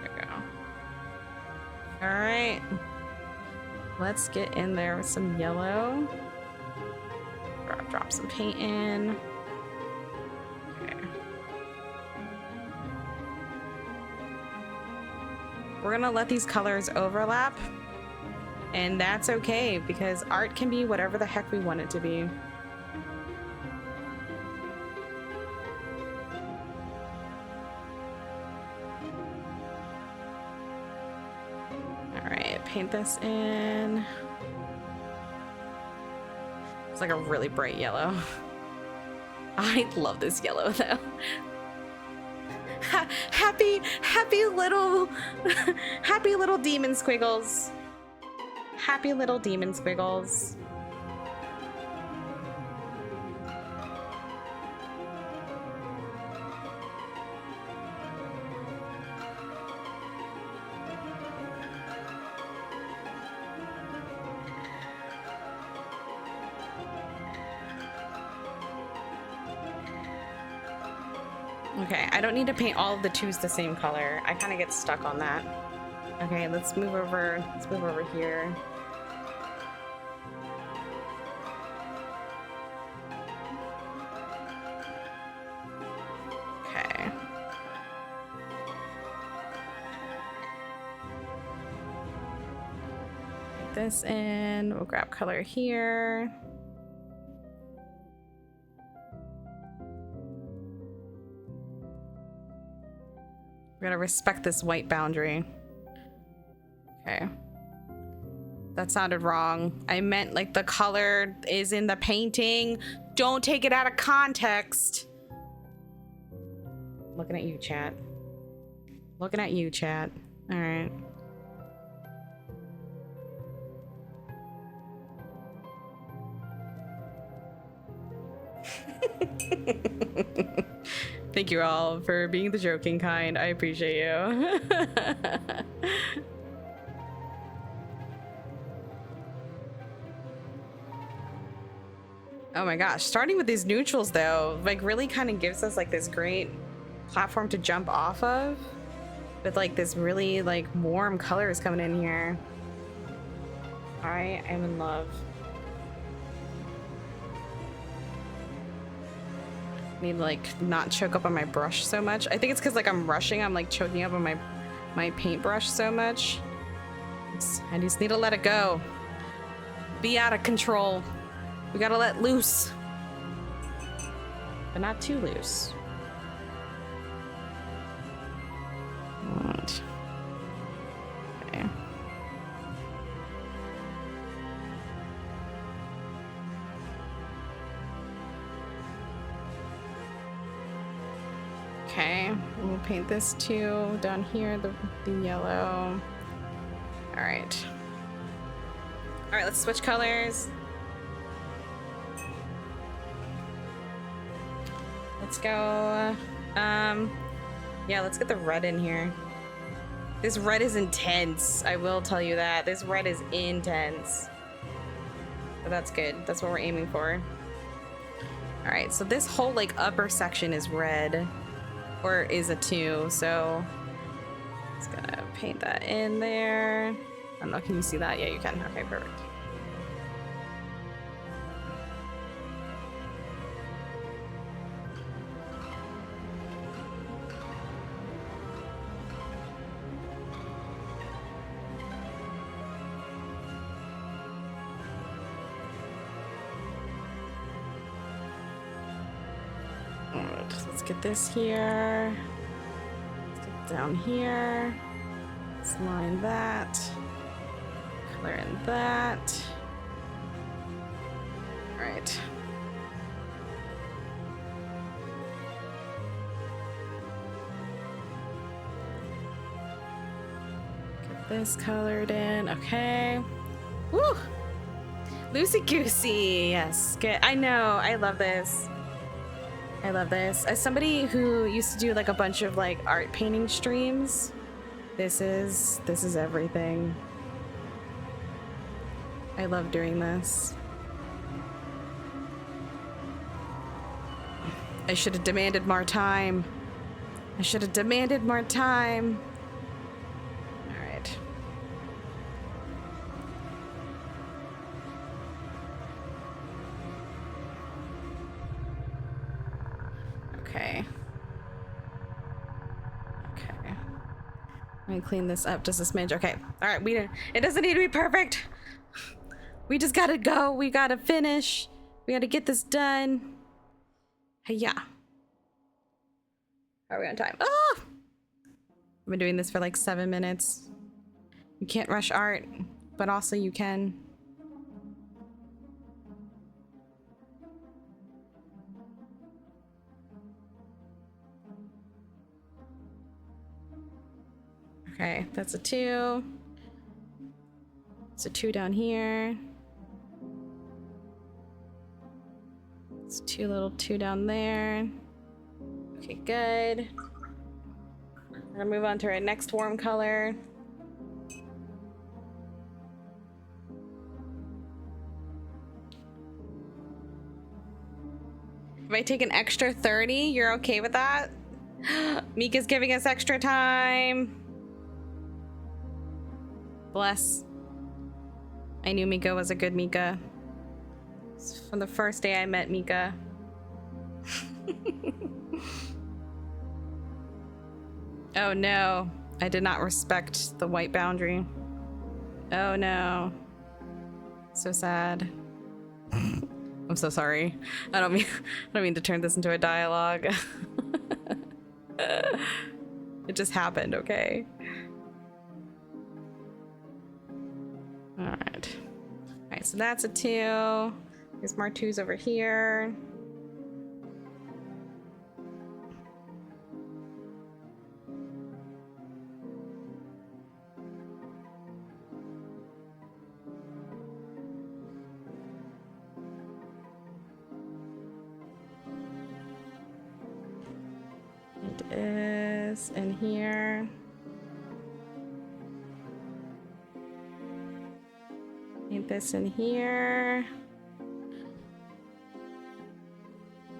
There we go. All right. Let's get in there with some yellow. Drop some paint in. Okay. We're gonna let these colors overlap, and that's okay because art can be whatever the heck we want it to be. All right, paint this in. It's like a really bright yellow. I love this yellow though. Happy little demon squiggles. Happy little demon squiggles. Okay, I don't need to paint all of the 2s the same color. I kind of get stuck on that. Okay, let's move over. Let's move over here. Okay. Put this in. We'll grab color here. We're gonna respect this white boundary. Okay. That sounded wrong. I meant like the color is in the painting. Don't take it out of context. Looking at you, chat. Looking at you, chat. All right. Thank you all for being the joking kind. I appreciate you. Oh my gosh, starting with these neutrals though, like really kind of gives us like this great platform to jump off of with like this really like warm colors coming in here. I am in love. Need to like not choke up on my brush so much. I think it's because like I'm rushing. I'm like choking up on my paintbrush so much. I just need to let it go. Be out of control. We gotta let loose, but not too loose. Right. Okay. Okay, we'll paint this too down here, the yellow. All right. All right, let's switch colors. Let's go. Yeah, let's get the red in here. This red is intense. I will tell you that. This red is intense. But that's good. That's what we're aiming for. All right, so this whole like upper section is red. Or is a 2, so just gonna paint that in there. I don't know, can you see that? Yeah, you can. Okay, perfect. Alright, let's get this here. Let's get down here. Let's line that. Color in that. Alright. Get this colored in. Okay. Woo! Loosey goosey. Yes. Good. I know. I love this. I love this. As somebody who used to do like a bunch of like art painting streams, this is everything. I love doing this. I should have demanded more time. I should have demanded more time. All right. Okay. Okay. Let me clean this up just a smidge. Okay. All right. It doesn't need to be perfect. We just gotta go. We gotta finish. We gotta get this done. Hey, yeah. Are we on time? Oh! I've been doing this for like 7 minutes. You can't rush art, but also you can. Okay, that's a 2. It's a 2 down here. It's 2 little 2 down there. Okay, good. We're gonna move on to our next warm color. If I take an extra 30, you're okay with that? Mika's giving us extra time. Bless. I knew Mika was a good Mika. From the first day I met Mika. Oh no. I did not respect the white boundary. Oh no. So sad. I'm so sorry. I don't mean to turn this into a dialogue. It just happened, okay? Alright. Alright, so that's a 2. There's more 2s over here. It is in here. Need this in here.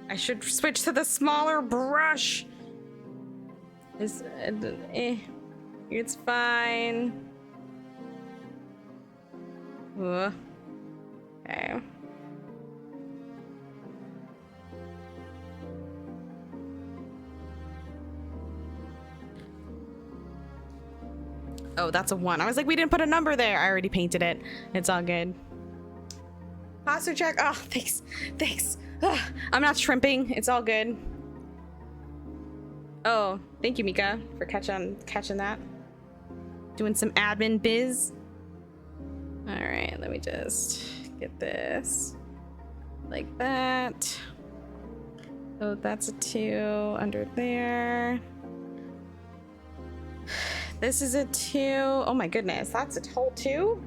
I should switch to the smaller brush. It's fine. Ugh. Okay. Oh, that's a 1. I was like, we didn't put a number there. I already painted it. It's all good. Posture check. Oh, thanks. Thanks. Ugh, I'm not shrimping. It's all good. Oh, thank you, Mika, for catching that. Doing some admin biz. All right, let me just get this like that. Oh, that's a 2 under there. This is a 2. Oh my goodness, that's a whole 2?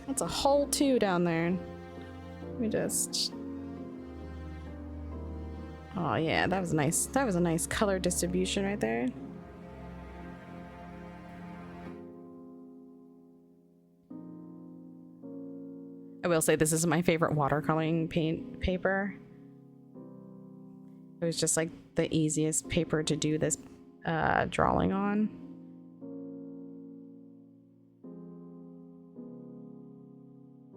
That's a whole 2 down there. Let me just... Oh yeah, that was nice. That was a nice color distribution right there. I will say this is my favorite watercoloring paint paper. It was just like the easiest paper to do this drawing on.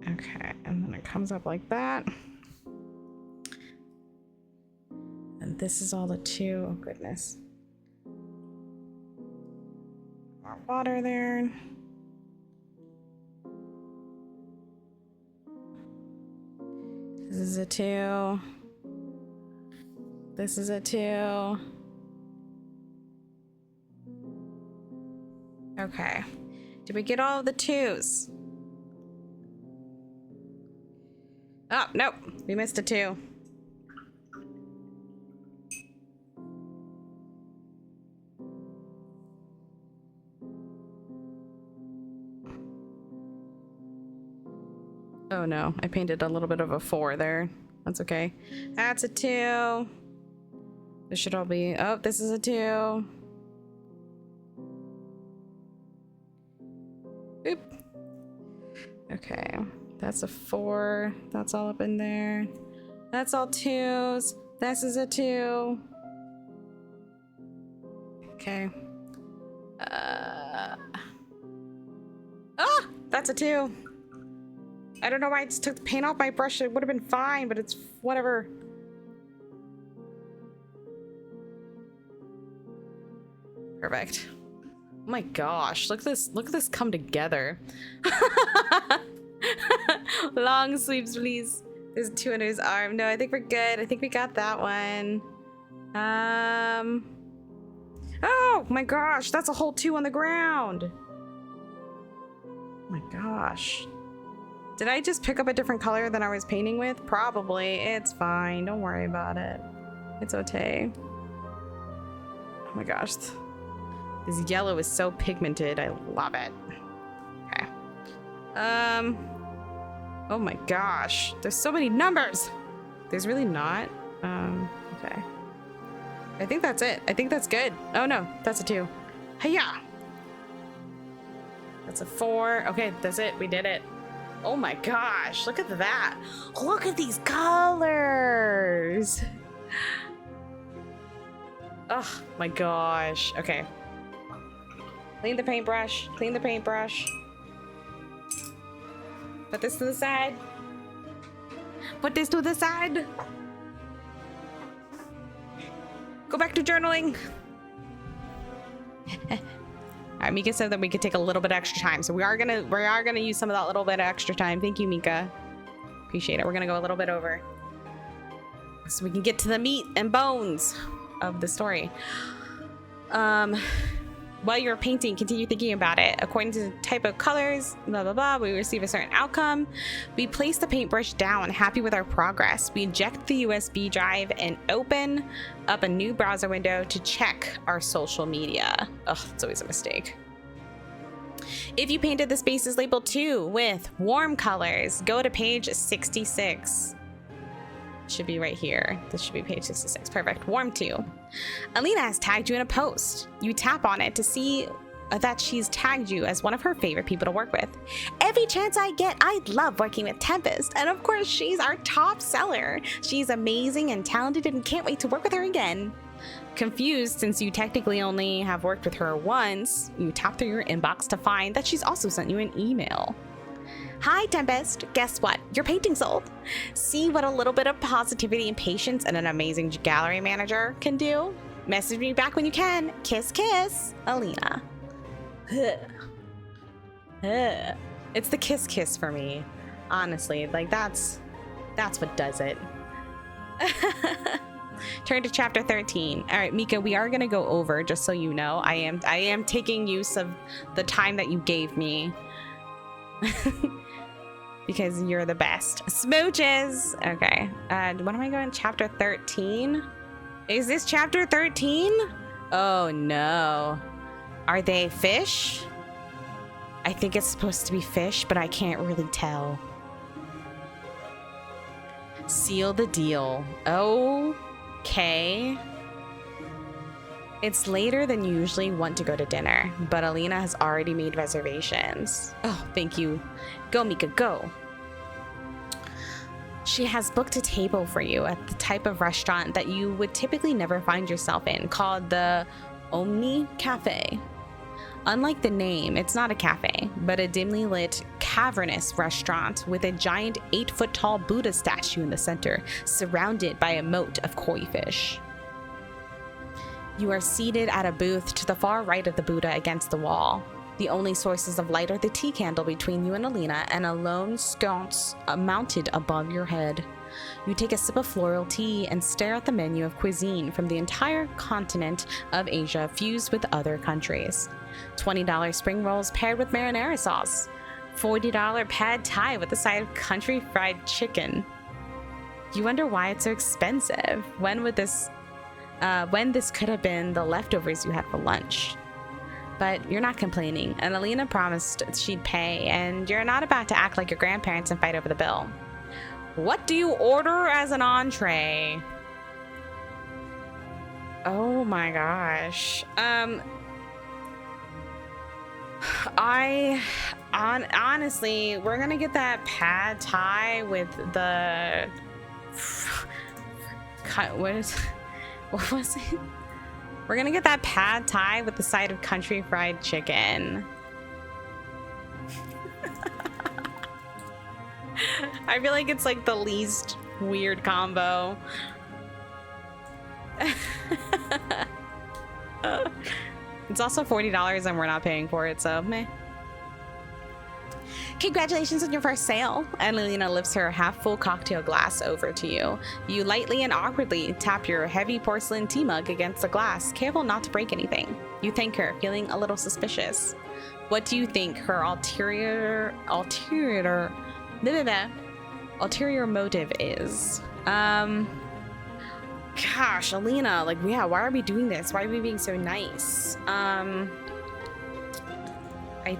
Okay, and then it comes up like that. And this is all the 2. Oh goodness. More water there. This is a 2. This is a 2. Okay. Did we get all of the 2s? Oh, nope. We missed a 2. Oh no, I painted a little bit of a 4 there. That's okay. That's a 2. This should all be... Oh, this is a 2. Oop. Okay, that's a 4. That's all up in there. That's all 2s. This is a 2. Okay. Ah! That's a 2. I don't know why I just took the paint off my brush. It would have been fine, but it's whatever. Perfect. Oh my gosh, look at this come together. Long sleeves, please. There's 2 under his arm. No, I think we're good. I think we got that one. Oh my gosh, that's a whole 2 on the ground. Oh my gosh. Did I just pick up a different color than I was painting with? Probably. It's fine. Don't worry about it. It's okay. Oh my gosh. This yellow is so pigmented. I love it. Okay. Oh my gosh. There's so many numbers. There's really not. Okay. I think that's it. I think that's good. Oh no, that's a 2. Hiya! That's a 4. Okay, that's it. We did it. Oh my gosh, look at that. Look at these colors. Oh my gosh. Okay. Clean the paintbrush. Clean the paintbrush. Put this to the side. Put this to the side. Go back to journaling. Alright, Mika said that we could take a little bit extra time, so we are gonna use some of that little bit of extra time. Thank you, Mika. Appreciate it. We're gonna go a little bit over, so we can get to the meat and bones of the story. While you're painting, continue thinking about it. According to the type of colors, blah, blah, blah, we receive a certain outcome. We place the paintbrush down, happy with our progress. We eject the USB drive and open up a new browser window to check our social media. Ugh, it's always a mistake. If you painted the spaces labeled 2 with warm colors, go to page 66. Should be right here. This should be page 66. Perfect. Warm 2. Alina has tagged you in a post. You tap on it to see that she's tagged you as one of her favorite people to work with. Every chance I get, I love working with Tempest. And of course, she's our top seller. She's amazing and talented and can't wait to work with her again. Confused, since you technically only have worked with her once, you tap through your inbox to find that she's also sent you an email. Hi, Tempest. Guess what? Your painting sold. See what a little bit of positivity and patience and an amazing gallery manager can do? Message me back when you can. Kiss, kiss, Alina. It's the kiss, kiss for me. Honestly, like that's what does it. Turn to chapter 13. All right, Mika, we are gonna go over, just so you know. I am taking use of the time that you gave me. Because you're the best. Smooches! Okay. When am I going? Chapter 13? Is this chapter 13? Oh no. Are they fish? I think it's supposed to be fish, but I can't really tell. Seal the deal. Okay. It's later than you usually want to go to dinner, but Alina has already made reservations. Oh, thank you. Go, Mika, go. She has booked a table for you at the type of restaurant that you would typically never find yourself in, called the Omni Cafe. Unlike the name, it's not a cafe, but a dimly lit, cavernous restaurant with a giant 8-foot-tall Buddha statue in the center, surrounded by a moat of koi fish. You are seated at a booth to the far right of the Buddha against the wall. The only sources of light are the tea candle between you and Alina and a lone sconce mounted above your head. You take a sip of floral tea and stare at the menu of cuisine from the entire continent of Asia fused with other countries. $20 spring rolls paired with marinara sauce. $40 pad thai with a side of country fried chicken. You wonder why it's so expensive. When this could have been the leftovers you had for lunch. But you're not complaining, and Alina promised she'd pay, and you're not about to act like your grandparents and fight over the bill. What do you order as an entree? Oh my gosh. Honestly, we're gonna get that pad thai with the what was it? We're gonna get that pad thai with the side of country fried chicken. I feel like it's like the least weird combo. It's also $40 and we're not paying for it, so meh. Congratulations on your first sale. And Alina lifts her half-full cocktail glass over to you. You lightly and awkwardly tap your heavy porcelain tea mug against the glass, careful not to break anything. You thank her, feeling a little suspicious. What do you think her ulterior motive is? Gosh, Alina, like, yeah, why are we doing this? Why are we being so nice? I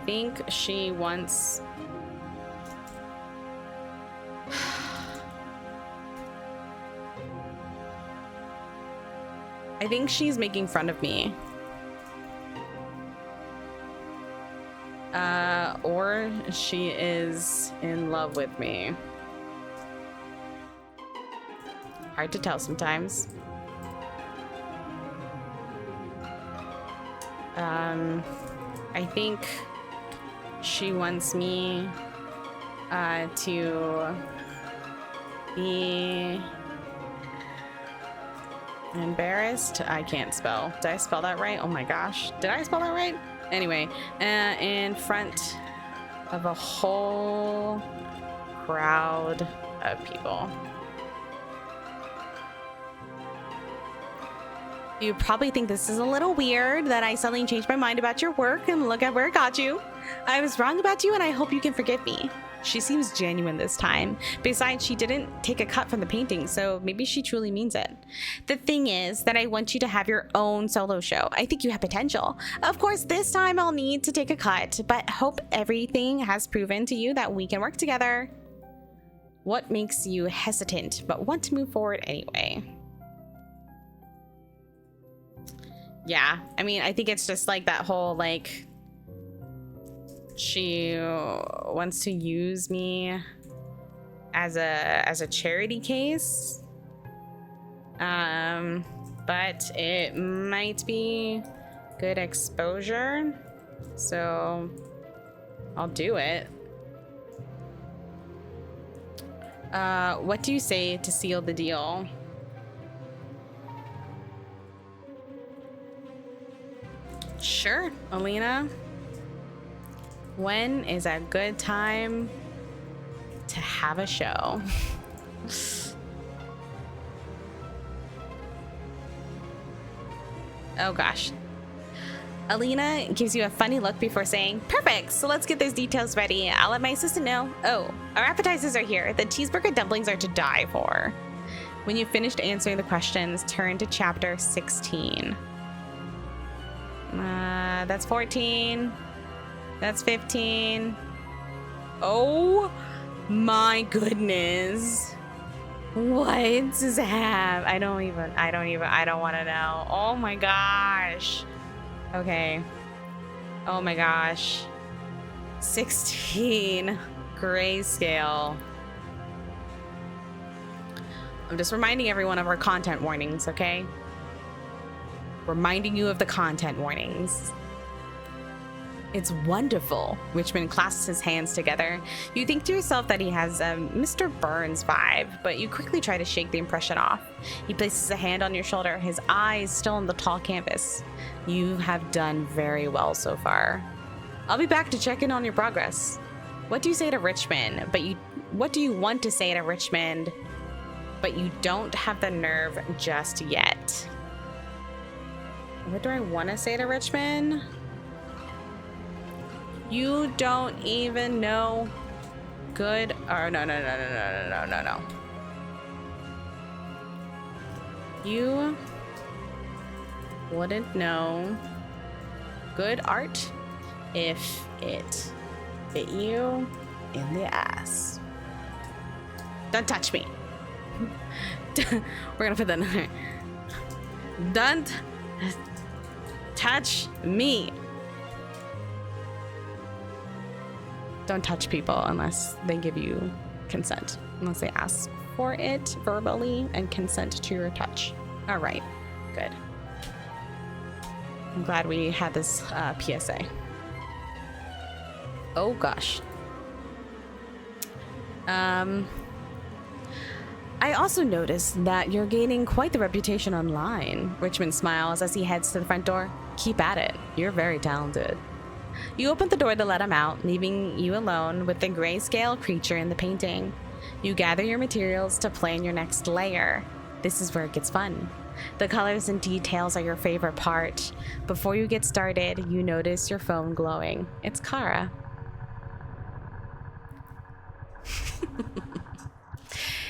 think she wants... I think she's making fun of me. Or she is in love with me. Hard to tell sometimes. I think she wants me to be embarrassed. I can't spell. Did I spell that right? Oh my gosh. Did I spell that right? Anyway, in front of a whole crowd of people. You probably think this is a little weird that I suddenly changed my mind about your work, and look at where it got you. I was wrong about you, and I hope you can forgive me. She seems genuine this time. Besides, she didn't take a cut from the painting, so maybe she truly means it. The thing is that I want you to have your own solo show. I think you have potential. Of course, this time I'll need to take a cut, but hope everything has proven to you that we can work together. What makes you hesitant but want to move forward anyway? Yeah, I mean, I think it's just like that whole, like, she wants to use me as a charity case. But it might be good exposure, so I'll do it. What do you say to seal the deal? Sure, Alina. When is a good time to have a show? Oh gosh. Alina gives you a funny look before saying, perfect, so let's get those details ready. I'll let my assistant know. Oh, our appetizers are here. The cheeseburger dumplings are to die for. When you've finished answering the questions, turn to chapter 16. That's 14. That's 15. Oh my goodness. What is happening? I don't want to know. Oh my gosh. Okay. Oh my gosh. 16. Grayscale. I'm just reminding everyone of our content warnings, okay? Reminding you of the content warnings. It's wonderful. Richmond clasps his hands together. You think to yourself that he has a Mr. Burns vibe, but you quickly try to shake the impression off. He places a hand on your shoulder, his eyes still on the tall canvas. You have done very well so far. I'll be back to check in on your progress. What do you say to Richmond? What do you want to say to Richmond, but you don't have the nerve just yet? What do I want to say to Richmond? You don't even know good or no. You wouldn't know good art if it bit you in the ass. Don't touch me. We're gonna put that in there. Don't touch me. Don't touch people unless they give you consent. Unless they ask for it verbally and consent to your touch. All right, good. I'm glad we had this PSA. Oh gosh. I also noticed that you're gaining quite the reputation online. Richmond smiles as he heads to the front door. Keep at it. You're very talented. You open the door to let him out, leaving you alone with the grayscale creature in the painting. You gather your materials to plan your next layer. This is where it gets fun. The colors and details are your favorite part. Before you get started, you notice your phone glowing. It's Kara.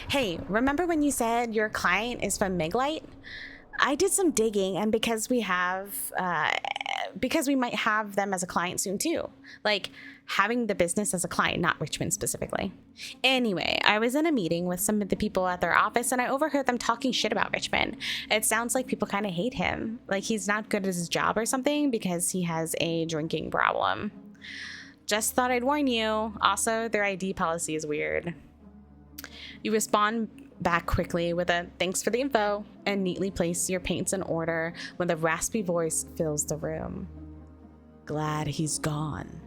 Hey, remember when you said your client is from Miglite? I did some digging, and because we might have them as a client soon too. Like having the business as a client, not Richmond specifically. Anyway, I was in a meeting with some of the people at their office and I overheard them talking shit about Richmond. It sounds like people kind of hate him. Like he's not good at his job or something because he has a drinking problem. Just thought I'd warn you. Also, their ID policy is weird. You respond back quickly with a thanks for the info and neatly place your paints in order when the raspy voice fills the room. Glad he's gone.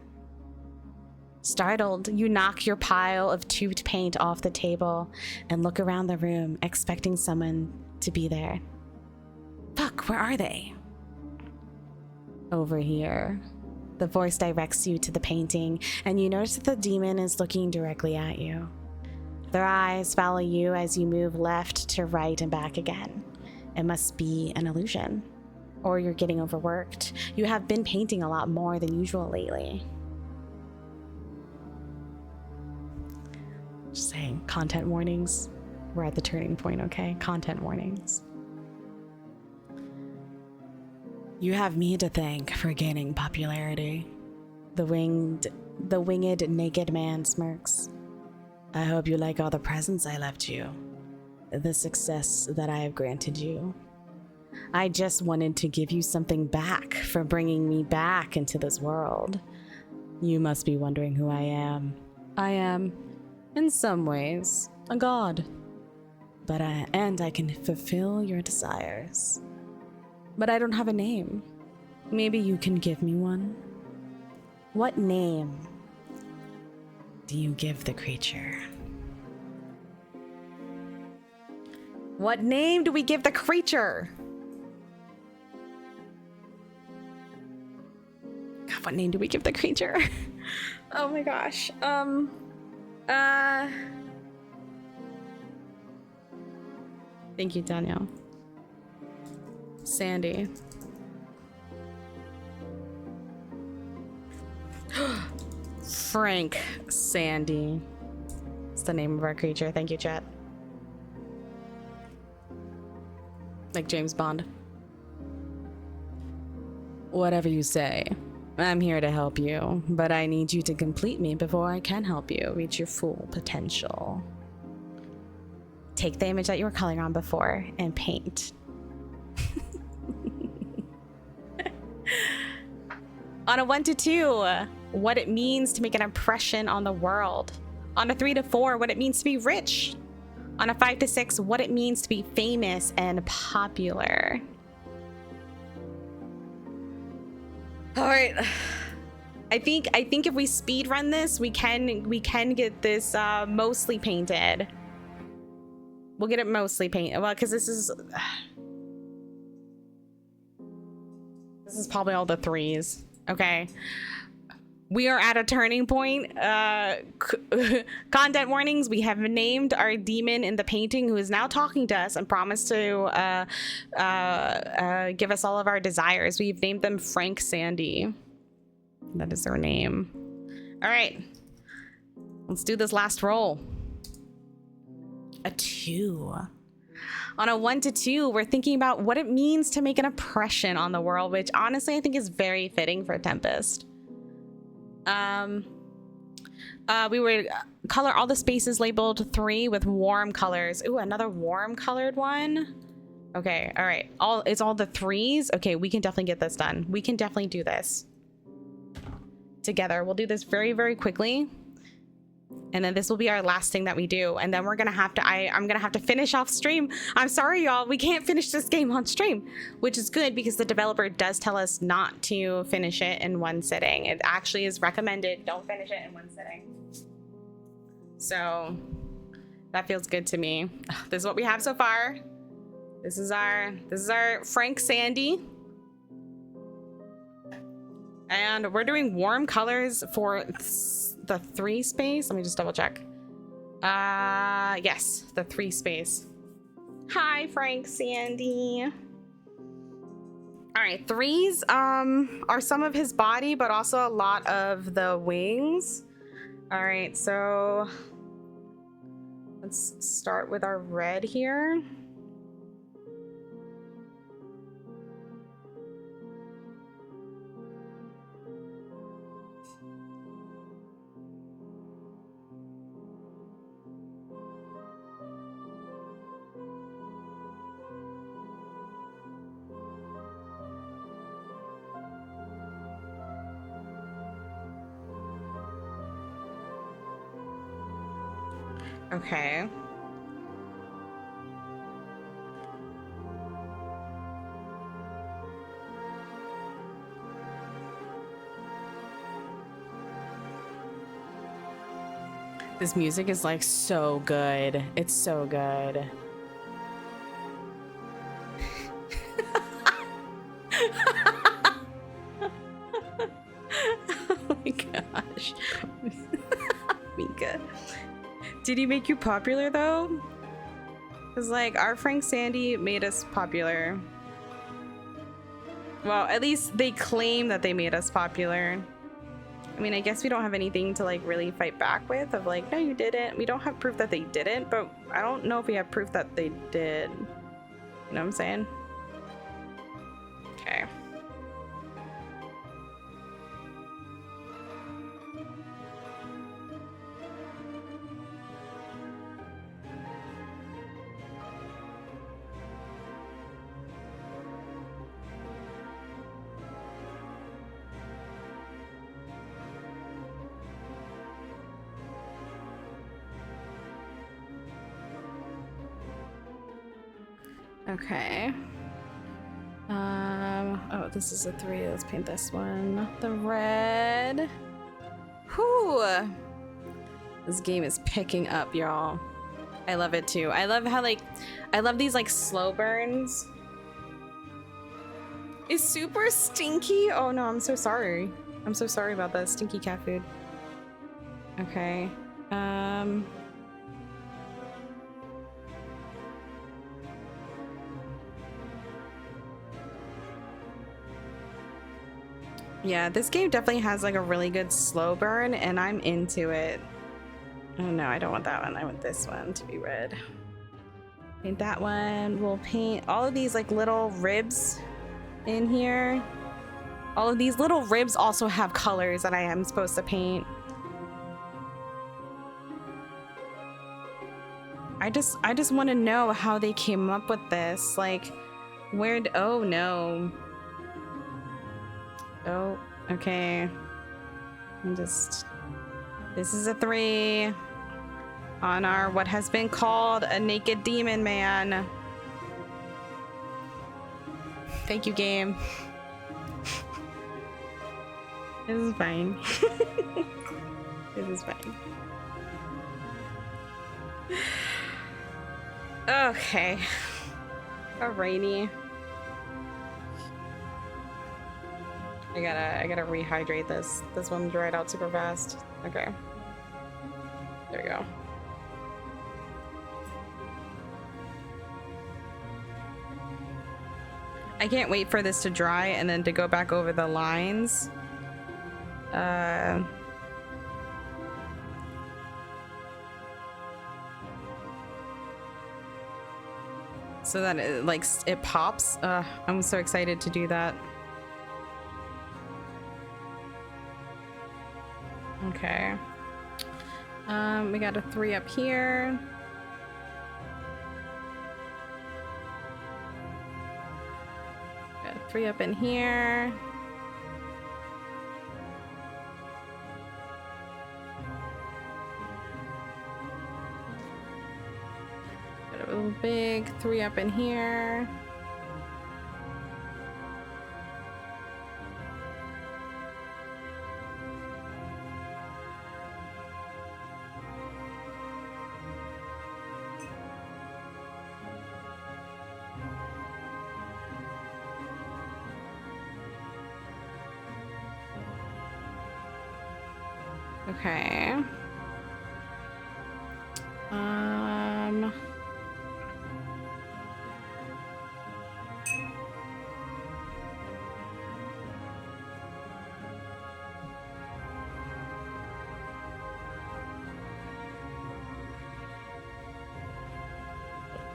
Startled, you knock your pile of tubed paint off the table and look around the room, expecting someone to be there. Fuck, where are they? Over here. The voice directs you to the painting, and you notice that the demon is looking directly at you. Their eyes follow you as you move left to right and back again. It must be an illusion. Or you're getting overworked. You have been painting a lot more than usual lately. Just saying, content warnings. We're at the turning point, okay? Content warnings. You have me to thank for gaining popularity. The winged naked man smirks. I hope you like all the presents I left you. The success that I have granted you. I just wanted to give you something back for bringing me back into this world. You must be wondering who I am. I am, in some ways, a god. And I can fulfill your desires. But I don't have a name. Maybe you can give me one? What name do you give the creature? What name do we give the creature? What name do we give the creature? Oh my gosh. Thank you, Danielle. Sandy. Frank Sandy. It's the name of our creature. Thank you, chat. Like James Bond. Whatever you say. I'm here to help you, but I need you to complete me before I can help you reach your full potential. Take the image that you were coloring on before and paint. On a 1 to 2, what it means to make an impression on the world. On a 3 to 4, what it means to be rich. On a 5 to 6, what it means to be famous and popular. All right. I think if we speed run this, we can get this mostly painted. We'll get it mostly painted. Well, because this is probably all the 3s. Okay. We are at a turning point. Content warnings. We have named our demon in the painting who is now talking to us and promised to give us all of our desires. We've named them Frank Sandy. That is their name. All right. Let's do this last roll. A 2. On a 1 to 2, we're thinking about what it means to make an impression on the world, which honestly I think is very fitting for Tempest. We would color all the spaces labeled 3 with warm colors. Ooh, another warm colored one. Okay, all right. It's all the 3s. Okay, we can definitely get this done. We can definitely do this together. We'll do this very, very quickly. And then this will be our last thing that we do. And then we're gonna have to, I'm gonna have to finish off stream. I'm sorry, y'all, we can't finish this game on stream, which is good because the developer does tell us not to finish it in one sitting. It actually is recommended, don't finish it in one sitting. So that feels good to me. This is what we have so far. This is our Frank Sandy. And we're doing warm colors for the 3 space. Let me just double check. Yes, the 3 space. Hi, Frank Sandy. All right, 3s are some of his body, but also a lot of the wings. All right, so let's start with our red here. Okay. This music is like so good. It's so good. Oh my gosh. Mika. Did he make you popular though? Because like our Frank Sandy made us popular. Well, at least they claim that they made us popular. I mean, I guess we don't have anything to like really fight back with of like, no, you didn't. We don't have proof that they didn't, but I don't know if we have proof that they did. You know what I'm saying? Okay. Okay. Oh, this is a 3. Let's paint this one. The red. Whew. This game is picking up, y'all. I love it too. I love how I love these like slow burns. It's super stinky. Oh no, I'm so sorry. I'm so sorry about that. Stinky cat food. Okay. Yeah, this game definitely has like a really good slow burn, and I'm into it. Oh no, I don't want that one. I want this one to be red. Paint that one. We'll paint all of these like little ribs in here. All of these little ribs also have colors that I am supposed to paint. I just want to know how they came up with this. Like, where'd... Oh no. Oh, okay. This is a 3 on our what has been called a naked demon man. Thank you, game. This is fine. This is fine. Okay. Alrighty. I gotta rehydrate this. This one dried out super fast. Okay. There we go. I can't wait for this to dry and then to go back over the lines. So that it, like, it pops. I'm so excited to do that. Okay. We got a 3 up here. Got a 3 up in here. Got a little big 3 up in here. Okay.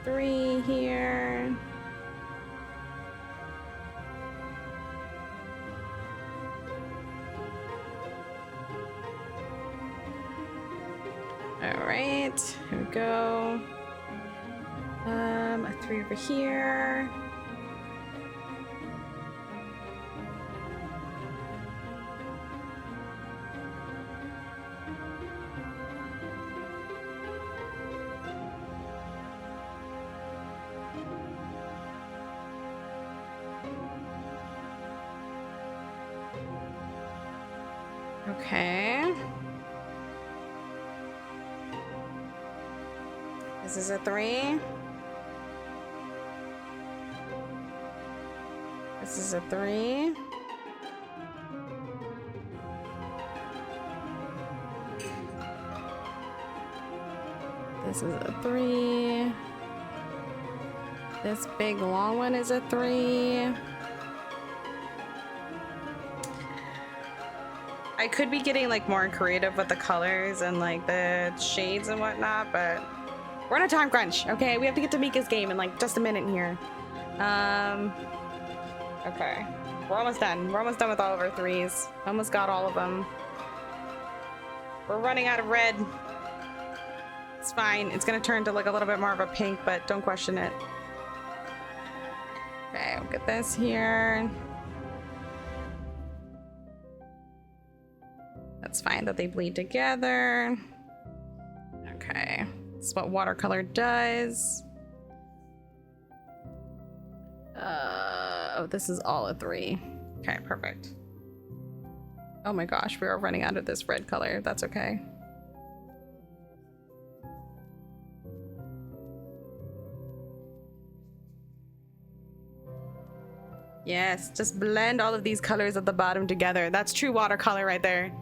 Three here. All right, here we go. A 3 over here. Okay. This is a 3. This is a 3. This is a 3. This big long one is a 3. I could be getting like more creative with the colors and like the shades and whatnot, but we're on a time crunch. Okay, we have to get to Mika's game in like just a minute here. Okay, we're almost done. We're almost done with all of our 3s. Almost got all of them. We're running out of red. It's fine. It's gonna turn to like a little bit more of a pink, but don't question it. Okay, we'll get this here. That's fine that they bleed together. Okay, that's what watercolor does. Oh, this is all a 3. Okay, perfect. Oh my gosh, we are running out of this red color. That's okay. Yes, just blend all of these colors at the bottom together. That's true watercolor right there.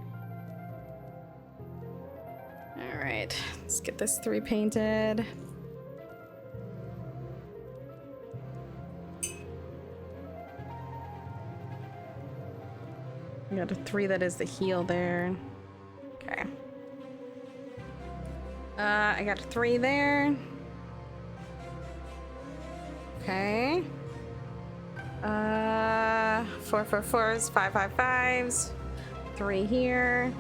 All right, let's get this 3 painted. I got a 3 that is the heel there. Okay. I got a 3 there. Okay. 4 4 4s, 5 5 5s, 3 here.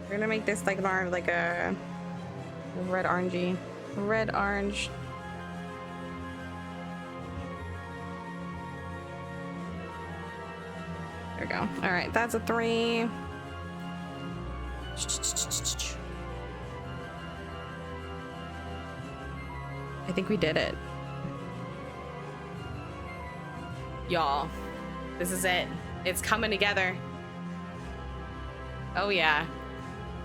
We're gonna make this like more like a red orange. There we go. All right, that's a 3. I think we did it. Y'all, this is it. It's coming together. Oh yeah.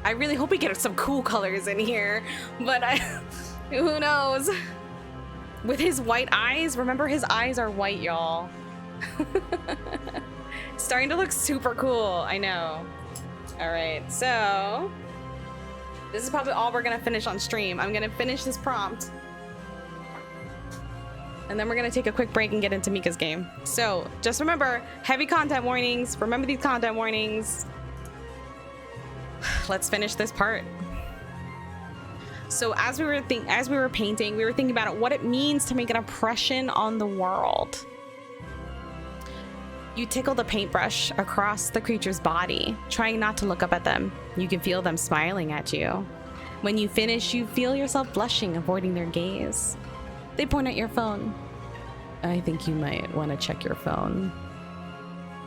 I really hope we get some cool colors in here, but who knows? With his white eyes, remember his eyes are white, y'all. Starting to look super cool, I know. All right, so this is probably all we're gonna finish on stream. I'm gonna finish this prompt. And then we're gonna take a quick break and get into Mika's game. So just remember, heavy content warnings. Remember these content warnings. Let's finish this part. So as we were painting, we were thinking about what it means to make an impression on the world. You tickle the paintbrush across the creature's body, trying not to look up at them. You can feel them smiling at you. When you finish, you feel yourself blushing, avoiding their gaze. They point at your phone. I think you might want to check your phone.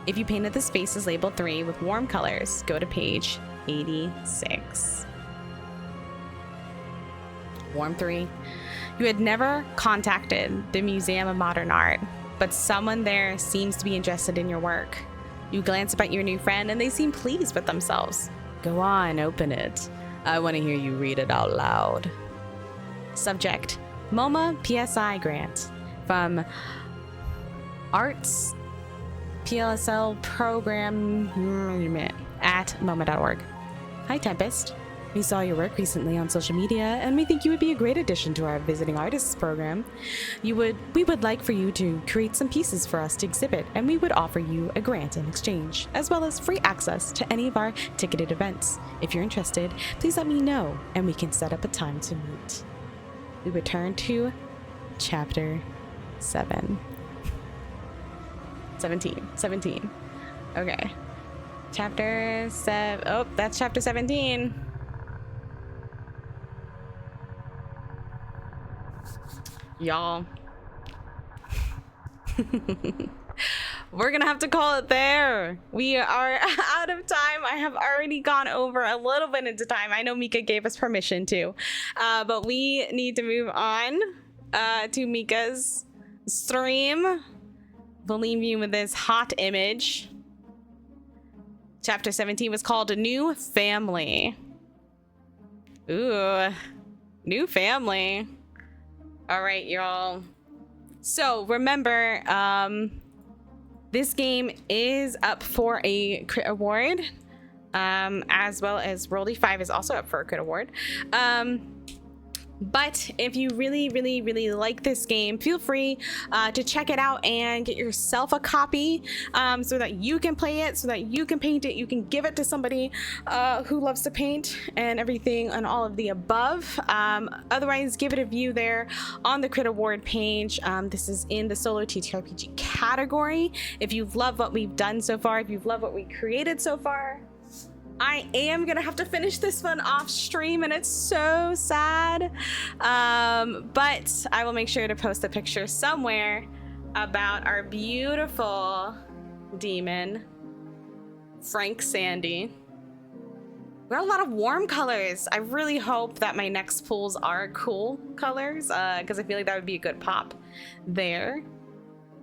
If you painted the spaces labeled 3 with warm colors, go to page 86. Warm 3. You had never contacted the Museum of Modern Art, but someone there seems to be interested in your work. You glance up at your new friend and they seem pleased with themselves. Go on, open it. I want to hear you read it out loud. Subject: MoMA PSI grant from Arts PLSL program at MoMA.org. Hi, Tempest. We saw your work recently on social media, and we think you would be a great addition to our visiting artists program. We would like for you to create some pieces for us to exhibit, and we would offer you a grant in exchange, as well as free access to any of our ticketed events. If you're interested, please let me know, and we can set up a time to meet. We return to chapter 17. Okay. Chapter 7. Oh, that's chapter 17. Y'all. We're gonna have to call it there. We are out of time. I have already gone over a little bit into time. I know Mika gave us permission to, but we need to move on to Mika's stream. We'll leave you with this hot image. Chapter 17 was called A New Family. Ooh, new family. All right, y'all. So remember, this game is up for a crit award, as well as Rolly 5 is also up for a crit award. But if you really, really, really like this game, feel free to check it out and get yourself a copy so that you can play it, so that you can paint it, you can give it to somebody who loves to paint and everything and all of the above. Otherwise, give it a view there on the Crit Award page. This is in the solo TTRPG category. If you've loved what we've done so far, if you've loved what we created so far, I am gonna have to finish this one off stream and it's so sad, but I will make sure to post a picture somewhere about our beautiful demon Frank Sandy. We got a lot of warm colors. I really hope that my next pools are cool colors, because I feel like that would be a good pop there.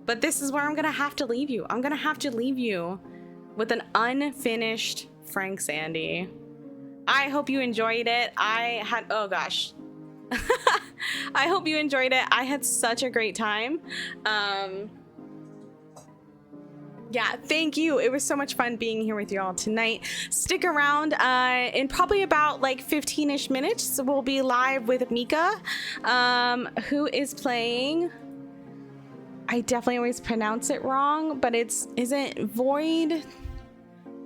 But this is where I'm gonna have to leave you. I'm gonna have to leave you with an unfinished Frank Sandy. I hope you enjoyed it. Oh gosh. I hope you enjoyed it. I had such a great time. Yeah, thank you. It was so much fun being here with you all tonight. Stick around. In probably about like 15-ish minutes, we'll be live with Mika, who is playing. I definitely always pronounce it wrong, but is it Void?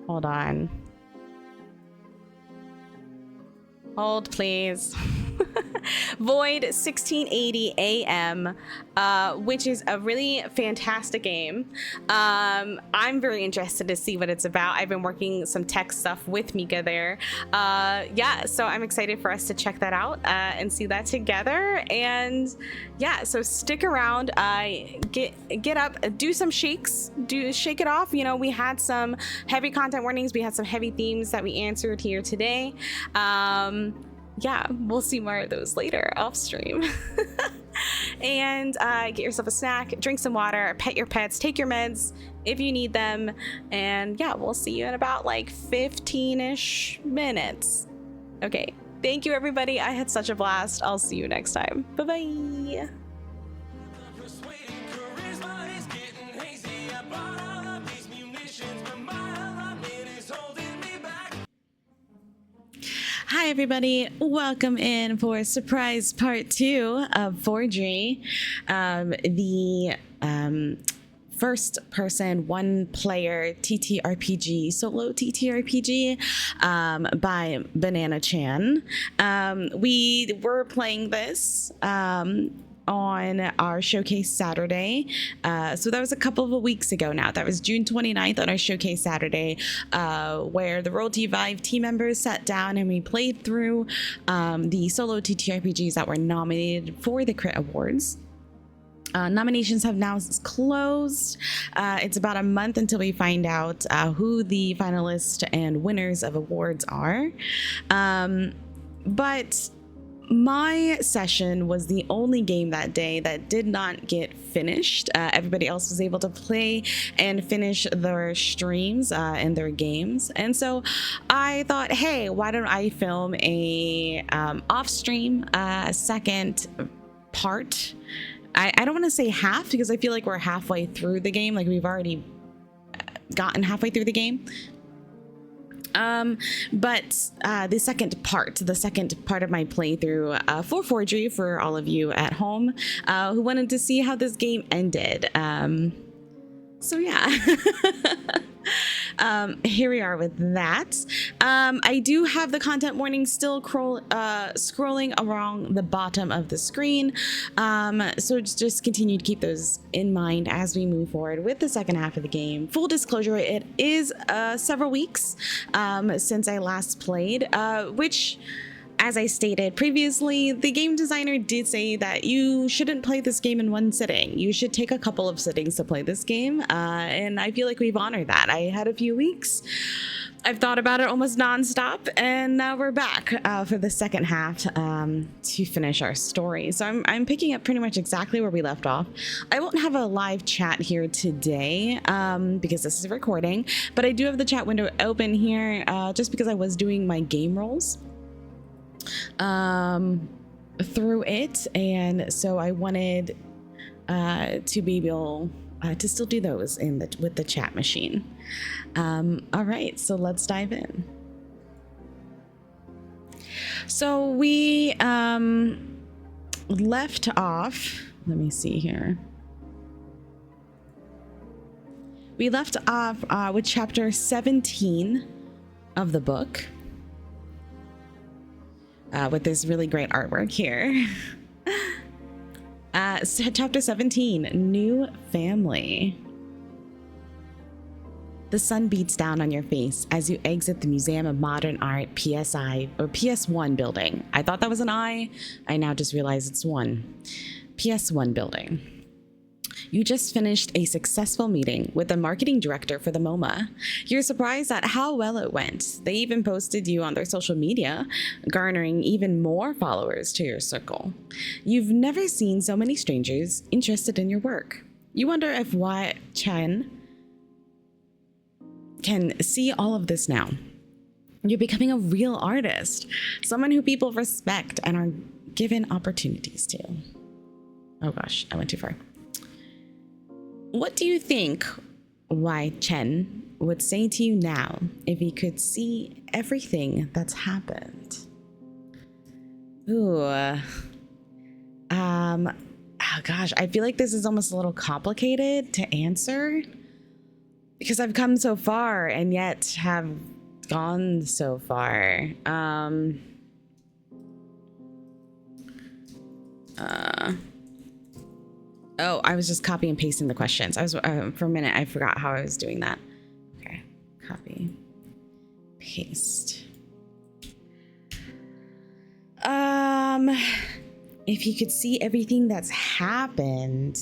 Hold on. Hold, please. Void 1680 AM, which is a really fantastic game. I'm very interested to see what it's about. I've been working some tech stuff with Mika there. Yeah, so I'm excited for us to check that out and see that together. And yeah, so stick around, get up, do some shakes, shake it off. You know, we had some heavy content warnings, we had some heavy themes that we answered here today. Yeah, we'll see more of those later off stream. And get yourself a snack, drink some water, pet your pets, take your meds if you need them. And yeah, we'll see you in about like 15-ish minutes. Okay, thank you everybody. I had such a blast. I'll see you next time. Bye-bye. Hi everybody, welcome in for surprise part 2 of Forgery, the first person one player TTRPG, solo TTRPG by Banana Chan. We were playing this on our showcase Saturday. So that was a couple of weeks ago now. That was June 29th on our showcase Saturday, where the Roll T5 team members sat down and we played through the solo TTRPGs that were nominated for the Crit Awards. Nominations have now closed. It's about a month until we find out who the finalists and winners of awards are. But my session was the only game that day that did not get finished. Everybody else was able to play and finish their streams and their games. And so I thought, hey, why don't I film a off-stream second part? I don't want to say half because I feel like we're halfway through the game. Like we've already gotten halfway through the game. But the second part of my playthrough for Forgery for all of you at home who wanted to see how this game ended. So yeah. Here we are with that. I do have the content warning still scrolling along the bottom of the screen. So just continue to keep those in mind as we move forward with the second half of the game. Full disclosure, it is several weeks since I last played, which, as I stated previously, the game designer did say that you shouldn't play this game in one sitting. You should take a couple of sittings to play this game, and I feel like we've honored that. I had a few weeks. I've thought about it almost nonstop, and now we're back for the second half to finish our story. So I'm picking up pretty much exactly where we left off. I won't have a live chat here today because this is a recording, but I do have the chat window open here just because I was doing my game rolls through it, and so I wanted to be able to still do those with the chat machine. All right, so let's dive in. So we left off, let me see here. We left off with chapter 17 of the book. With this really great artwork here. So chapter 17, New Family. The sun beats down on your face as you exit the Museum of Modern Art PSI or PS1 building. I thought that was an I now just realized it's one. PS1 building. You just finished a successful meeting with the marketing director for the MoMA. You're surprised at how well it went. They even posted you on their social media, garnering even more followers to your circle. You've never seen so many strangers interested in your work. You wonder if why Chen can see all of this now. You're becoming a real artist, someone who people respect and are given opportunities to. Oh gosh, I went too far. What do you think Wai Chen would say to you now if he could see everything that's happened? Ooh. Oh gosh, I feel like this is almost a little complicated to answer because I've come so far and yet have gone so far. Oh, I was just copy and pasting the questions. I was for a minute, I forgot how I was doing that. Okay, copy, paste. If you could see everything that's happened,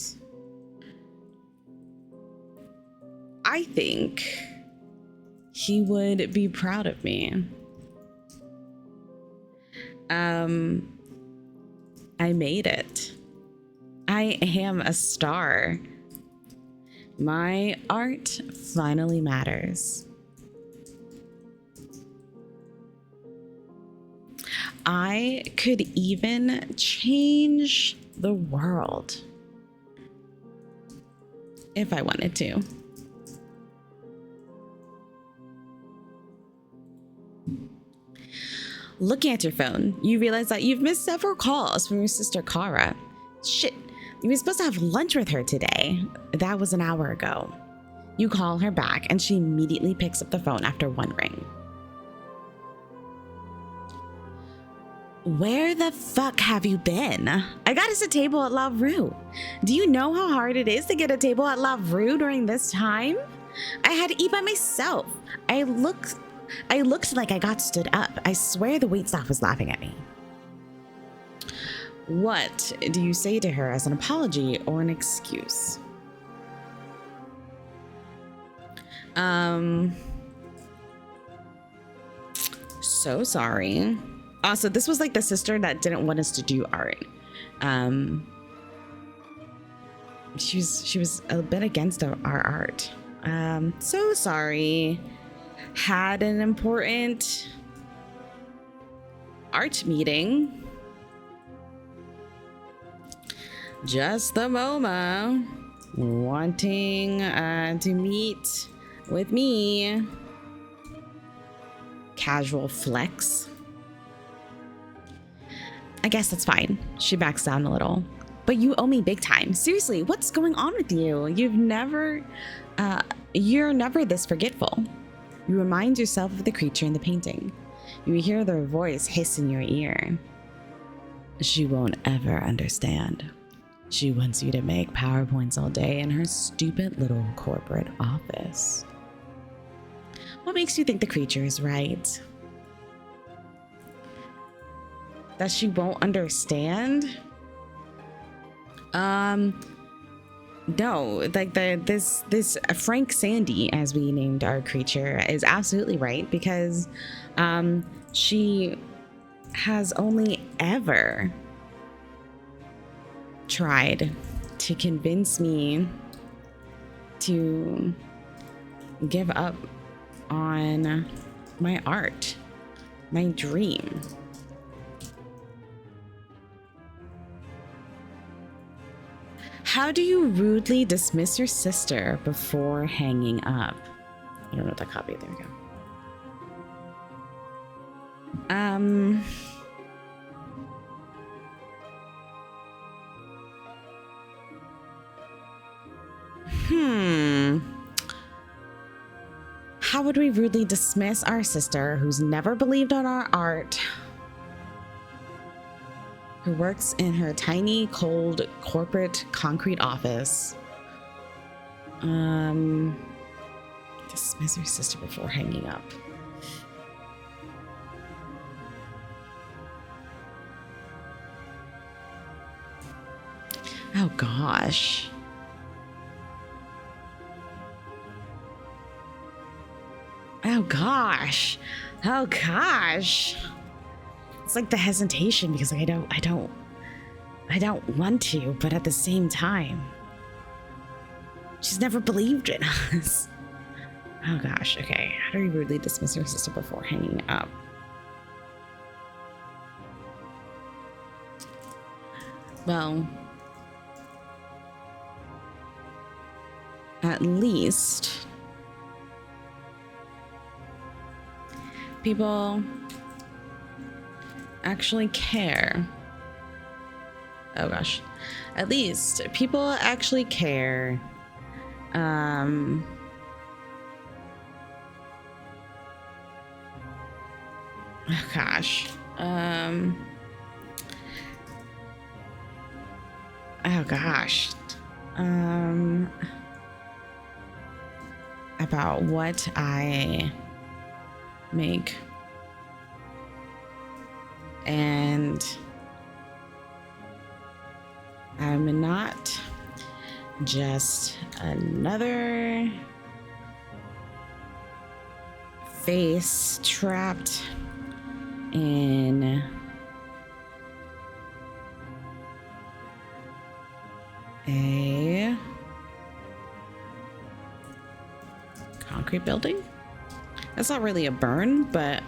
I think he would be proud of me. I made it. I am a star. My art finally matters. I could even change the world if I wanted to. Looking at your phone, you realize that you've missed several calls from your sister Kara. Shit, you were supposed to have lunch with her today. That was an hour ago. You call her back and she immediately picks up the phone after one ring. Where the fuck have you been? I got us a table at La Rue. Do you know how hard it is to get a table at La Rue during this time? I had to eat by myself. I looked like I got stood up. I swear the waitstaff was laughing at me. What do you say to her as an apology or an excuse? So sorry. Also, this was like the sister that didn't want us to do art. She was a bit against our art. So sorry. Had an important art meeting. Just the MoMA wanting to meet with me. Casual flex. I guess that's fine. She backs down a little. But you owe me big time. Seriously, what's going on with you? You're never this forgetful. You remind yourself of the creature in the painting. You hear their voice hiss in your ear. She won't ever understand. She wants you to make PowerPoints all day in her stupid little corporate office. What makes you think the creature is right? That she won't understand? No, like this Frank Sandy, as we named our creature, is absolutely right because she has only ever tried to convince me to give up on my art, my dream. How do you rudely dismiss your sister before hanging up? I don't know what that copy. There we go. How would we rudely dismiss our sister who's never believed on our art, who works in her tiny, cold, corporate concrete office? Dismiss her sister before hanging up. Oh gosh. Oh gosh. Oh gosh. It's like the hesitation because like I don't want to, but at the same time, she's never believed in us. Oh gosh. Okay. How do we rudely dismiss her sister before hanging up? Well, at least people actually care. Oh gosh. At least people actually care. Oh gosh. Oh gosh. About what I make. And I'm not just another face trapped in a concrete building. That's not really a burn, but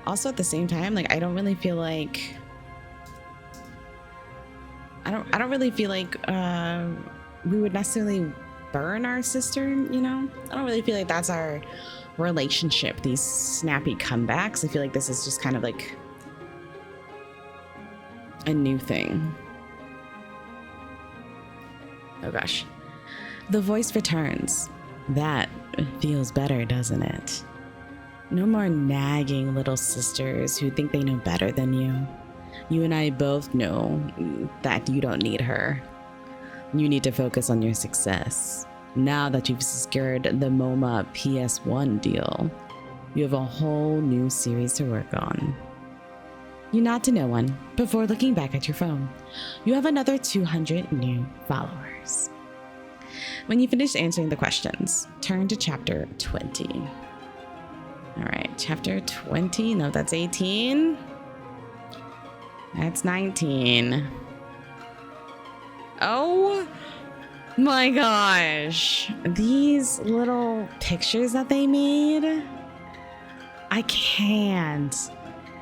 also at the same time, like, I don't really feel like I don't really feel like we would necessarily burn our sister, you know? I don't really feel like that's our relationship, these snappy comebacks. I feel like this is just kind of like a new thing. Oh gosh. The voice returns. That feels better, doesn't it? No more nagging little sisters who think they know better than you. You and I both know that you don't need her. You need to focus on your success. Now that you've secured the MoMA PS1 deal, you have a whole new series to work on. You nod to no one before looking back at your phone. You have another 200 new followers. When you finish answering the questions, turn to chapter 20. All right, chapter 20. No, that's 18. That's 19. Oh my gosh. These little pictures that they made. I can't.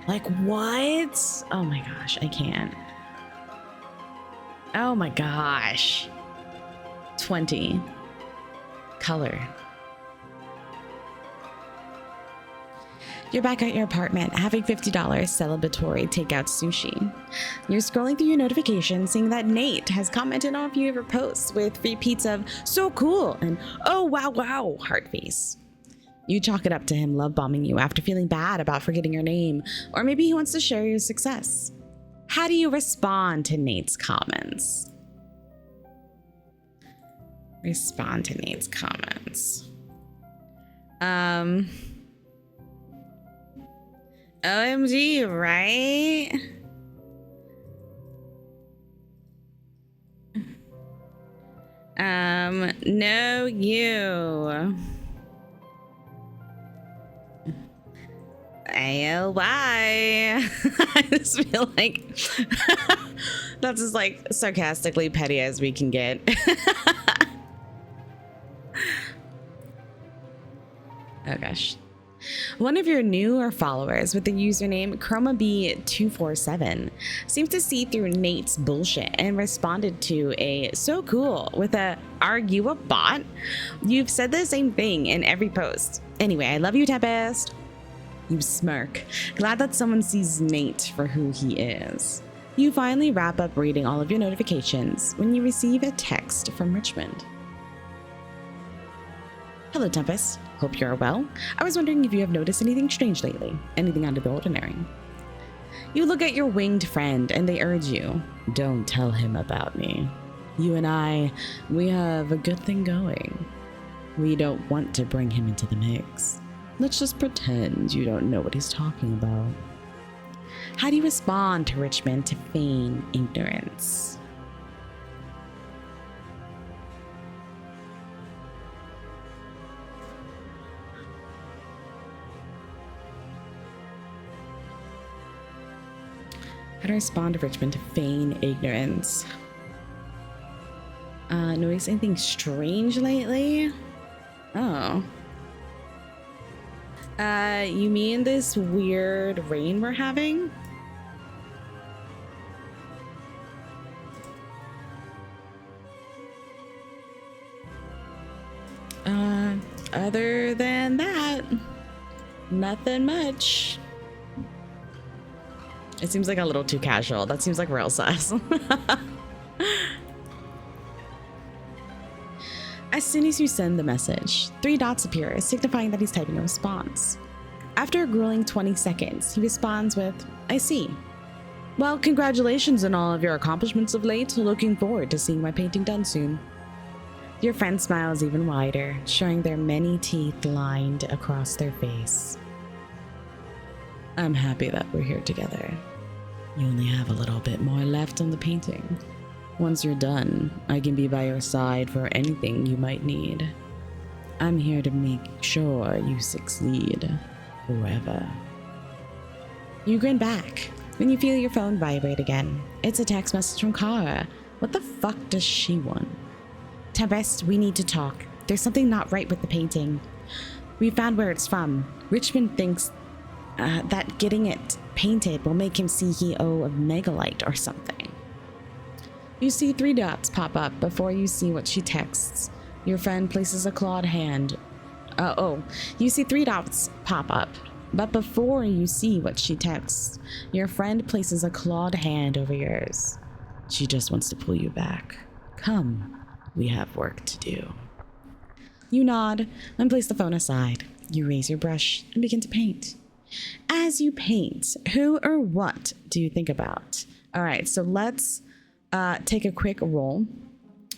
Like, what? Oh my gosh, I can't. Oh my gosh. 20. Color. You're back at your apartment, having $50 celebratory takeout sushi. You're scrolling through your notifications, seeing that Nate has commented on a few of your posts with repeats of "so cool" and "oh wow wow" heart face. You chalk it up to him love bombing you after feeling bad about forgetting your name, or maybe he wants to share your success. How do you respond to Nate's comments? Respond to Nate's comments. OMG, right? No, you. AOY. I just feel like that's as like sarcastically petty as we can get. Oh gosh. One of your newer followers with the username ChromaB247 seems to see through Nate's bullshit and responded to a "so cool" with a "are you a bot? You've said the same thing in every post. Anyway, I love you, Tempest." You smirk, glad that someone sees Nate for who he is. You finally wrap up reading all of your notifications when you receive a text from Richmond. Hello, Tempest. Hope you're well. I was wondering if you have noticed anything strange lately, anything out of the ordinary. You look at your winged friend and they urge you, don't tell him about me. You and I, we have a good thing going. We don't want to bring him into the mix. Let's just pretend you don't know what he's talking about. How do you respond to Richmond to feign ignorance? How to respond to Richmond to feign ignorance? Notice anything strange lately? Oh. You mean this weird rain we're having? Other than that, nothing much. It seems like a little too casual. That seems like real sus. As soon as you send the message, 3 dots appear, signifying that he's typing a response. After a grueling 20 seconds, he responds with, I see. Well, congratulations on all of your accomplishments of late. Looking forward to seeing my painting done soon. Your friend smiles even wider, showing their many teeth lined across their face. I'm happy that we're here together. You only have a little bit more left on the painting. Once you're done, I can be by your side for anything you might need. I'm here to make sure you succeed, forever. You grin back when you feel your phone vibrate again. It's a text message from Kara. What the fuck does she want? Tempest, we need to talk. There's something not right with the painting. We found where it's from. Richmond thinks that getting it painted will make him CEO of Megalite or something. You see 3 dots pop up before you see what she texts. Your friend places a clawed hand. You see 3 dots pop up, but before you see what she texts, your friend places a clawed hand over yours. She just wants to pull you back. Come, we have work to do. You nod and place the phone aside. You raise your brush and begin to paint. As you paint, who or what do you think about? All right, so let's take a quick roll.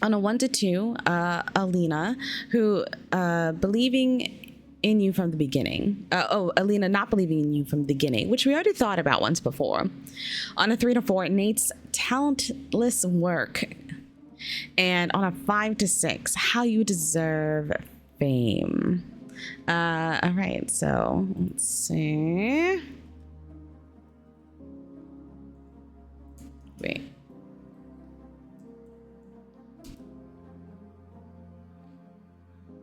On a 1 to 2, Alina, who believing in you from the beginning. Alina not believing in you from the beginning, which we already thought about once before. On a 3 to 4, Nate's talentless work. And on a 5 to 6, how you deserve fame. All right, so let's see. Wait.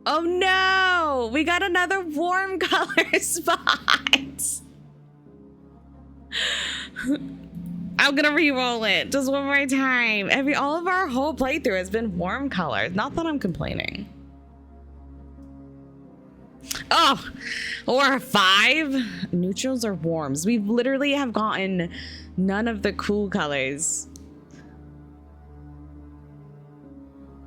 Oh no! We got another warm color spot. I'm gonna re-roll it just one more time. All of our whole playthrough has been warm colors. Not that I'm complaining. Oh, or a 5. Neutrals or warms. We literally have gotten none of the cool colors.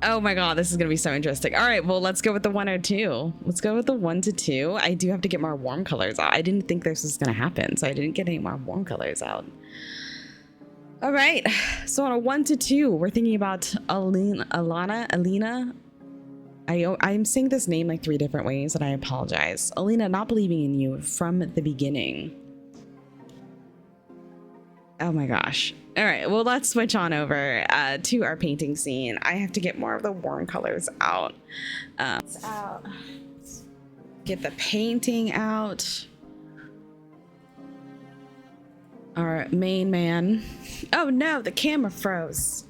Oh my god, this is gonna be so interesting. All right, well, let's go with the 1 or 2. Let's go with the 1 to 2. I do have to get more warm colors out. I didn't think this was gonna happen, so I didn't get any more warm colors out. All right, so on a 1 to 2, we're thinking about Alina. I'm saying this name like 3 different ways, and I apologize. Alina not believing in you from the beginning. Oh my gosh. All right, well, let's switch on over to our painting scene. I have to get more of the warm colors out. Get the painting out. Our main man. Oh no, the camera froze.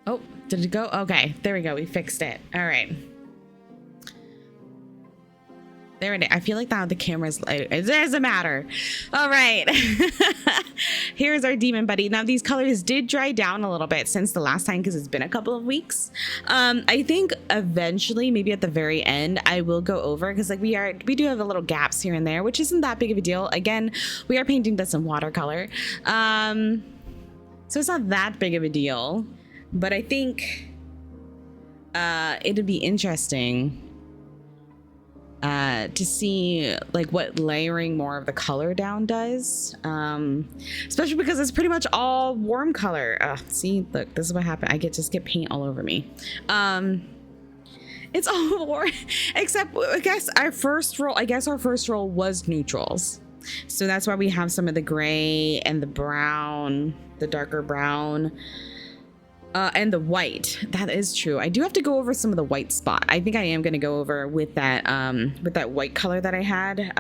Oh, did it go? Okay, there we go. We fixed it. All right. There it is. I feel like now the camera's light. It doesn't matter. All right. Here's our demon buddy. Now these colors did dry down a little bit since the last time because it's been a couple of weeks. I think eventually, maybe at the very end, I will go over because like we do have a little gaps here and there, which isn't that big of a deal. Again, we are painting this in watercolor. So it's not that big of a deal, but I think it'd be interesting to see like what layering more of the color down does, especially because it's pretty much all warm color. See, look, this is what happened. I just get paint all over me. It's all warm except I guess our first roll was neutrals, so that's why we have some of the gray and the brown, the darker brown. And the white. That is true. I do have to go over some of the white spot. I think I am going to go over with that white color that I had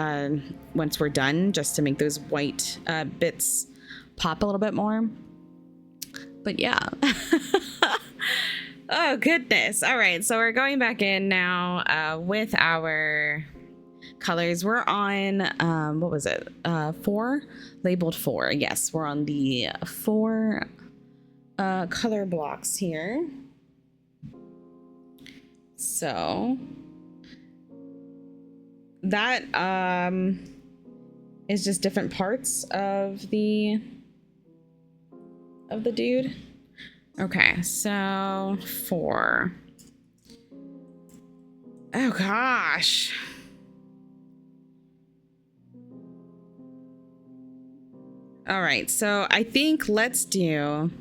once we're done, just to make those white bits pop a little bit more. But yeah. Oh, goodness. All right. So we're going back in now with our colors. We're on, what was it? 4? Labeled 4. Yes, we're on the 4 color blocks here. So that is just different parts of the dude. Okay, so 4. Oh gosh. All right, so I think let's do,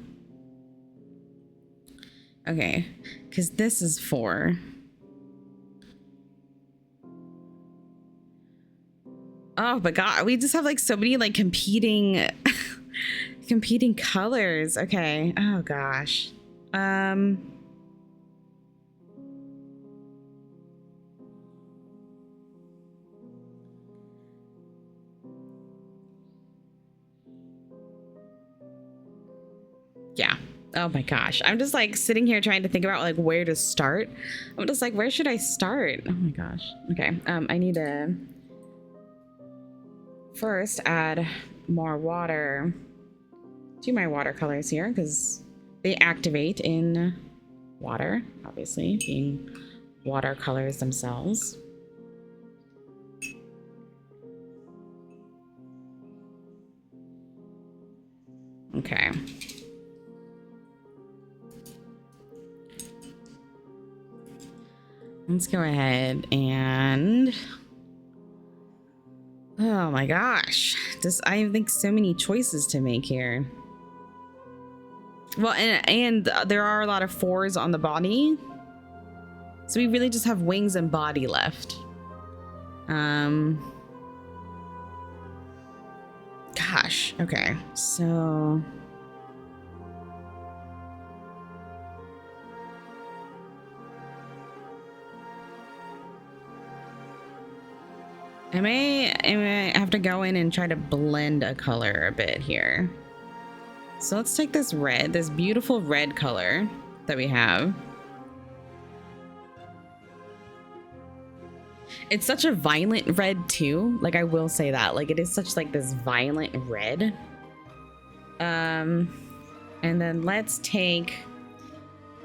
okay, because this is 4. Oh my god, we just have like so many like competing competing colors. Okay. Oh gosh. Yeah. Oh my gosh. I'm just like sitting here trying to think about like where to start. I'm just like, where should I start? Oh my gosh. Okay. I need to first add more water to my watercolors here because they activate in water, obviously, being watercolors themselves. Okay. Let's go ahead and, oh my gosh, I think so many choices to make here. Well, and there are a lot of 4s on the body, so we really just have wings and body left. Gosh. Okay. So. I may have to go in and try to blend a color a bit here. So let's take this red, this beautiful red color that we have. It's such a violent red too. Like, I will say that. Like, it is such like this violent red. And then let's take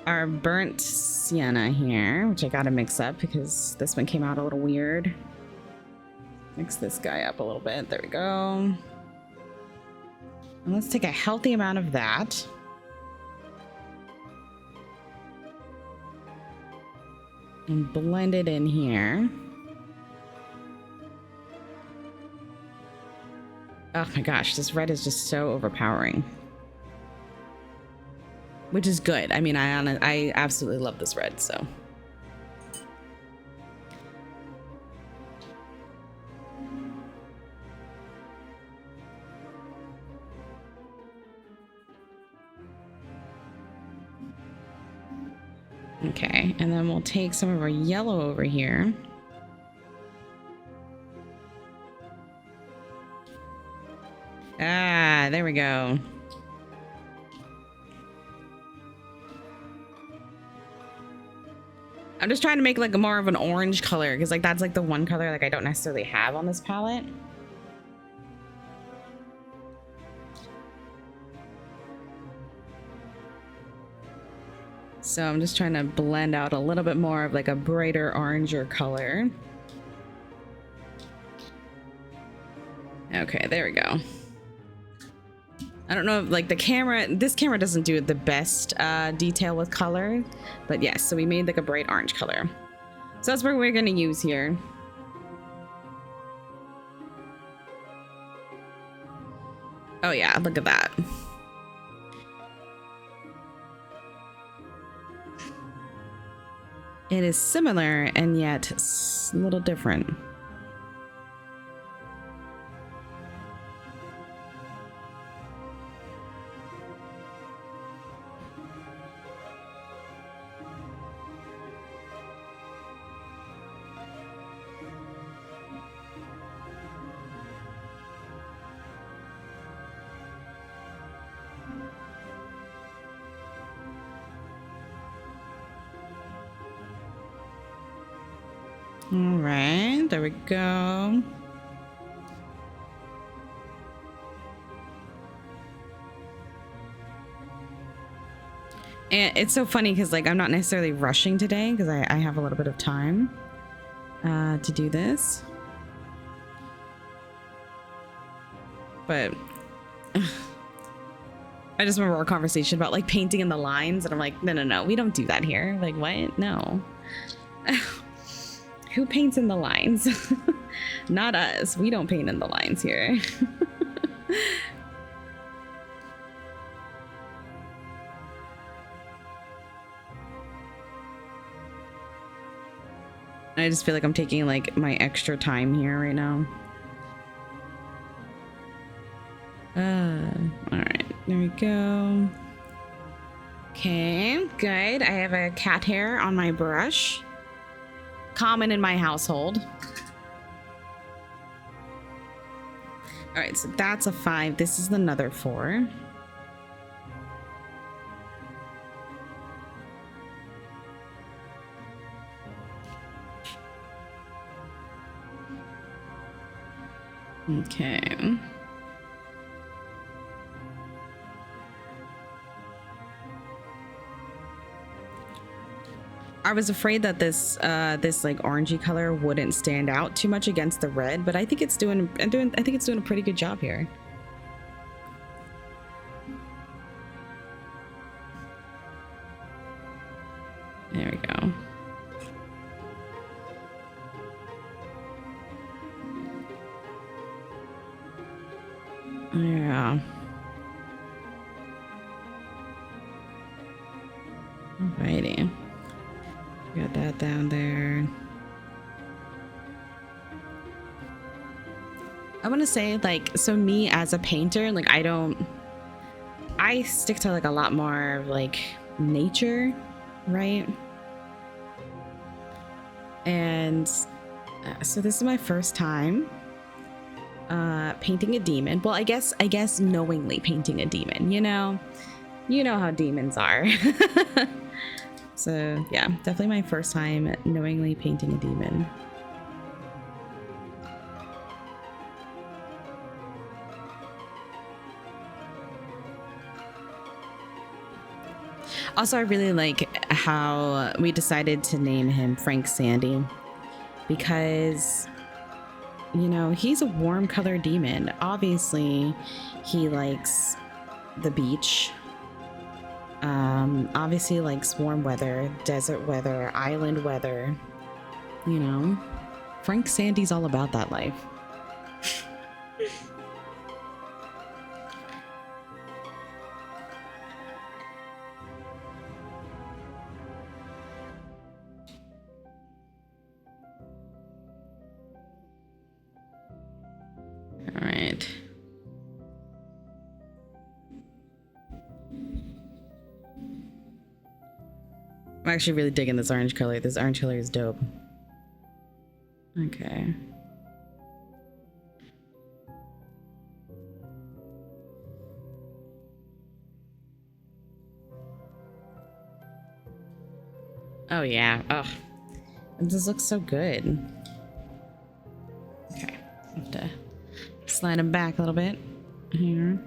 our burnt sienna here, which I gotta mix up because this one came out a little weird. Mix this guy up a little bit. There we go. And let's take a healthy amount of that. And blend it in here. Oh my gosh, this red is just so overpowering. Which is good. I mean, I absolutely love this red, so. Okay, and then we'll take some of our yellow over here. Ah, there we go. I'm just trying to make like a more of an orange color because like that's like the one color like I don't necessarily have on this palette. So I'm just trying to blend out a little bit more of like a brighter oranger color. Okay, there we go. I don't know if like this camera doesn't do the best detail with color, but yes, so we made like a bright orange color. So that's what we're gonna use here. Oh yeah, look at that. It is similar and yet a little different. All right, there we go. And it's so funny because like I'm not necessarily rushing today because I have a little bit of time to do this. But I just remember our conversation about like painting in the lines and I'm like, no, we don't do that here. Like what? No. Who paints in the lines? Not us. We don't paint in the lines here. I just feel like I'm taking like my extra time here right now. All right, there we go. Okay, good. I have a cat hair on my brush. Common in my household. All right, so that's a 5. This is another 4. Okay. I was afraid that this like orangey color wouldn't stand out too much against the red, but I think it's doing I think it's doing a pretty good job here. There we go. Yeah. Alrighty. Got that down there. I want to say like, so me as a painter, like I stick to like a lot more of like nature, right? And so this is my first time painting a demon. Well, I guess knowingly painting a demon, you know how demons are. So yeah, definitely my first time knowingly painting a demon. Also, I really like how we decided to name him Frank Sandy because, you know, he's a warm colored demon. Obviously, he likes the beach. Obviously likes warm weather, desert weather, island weather. You know, Frank Sandy's all about that life. All right. I'm actually really digging this orange color. This orange color is dope. Okay. Oh yeah. Oh, this looks so good. Okay, I have to slide him back a little bit here.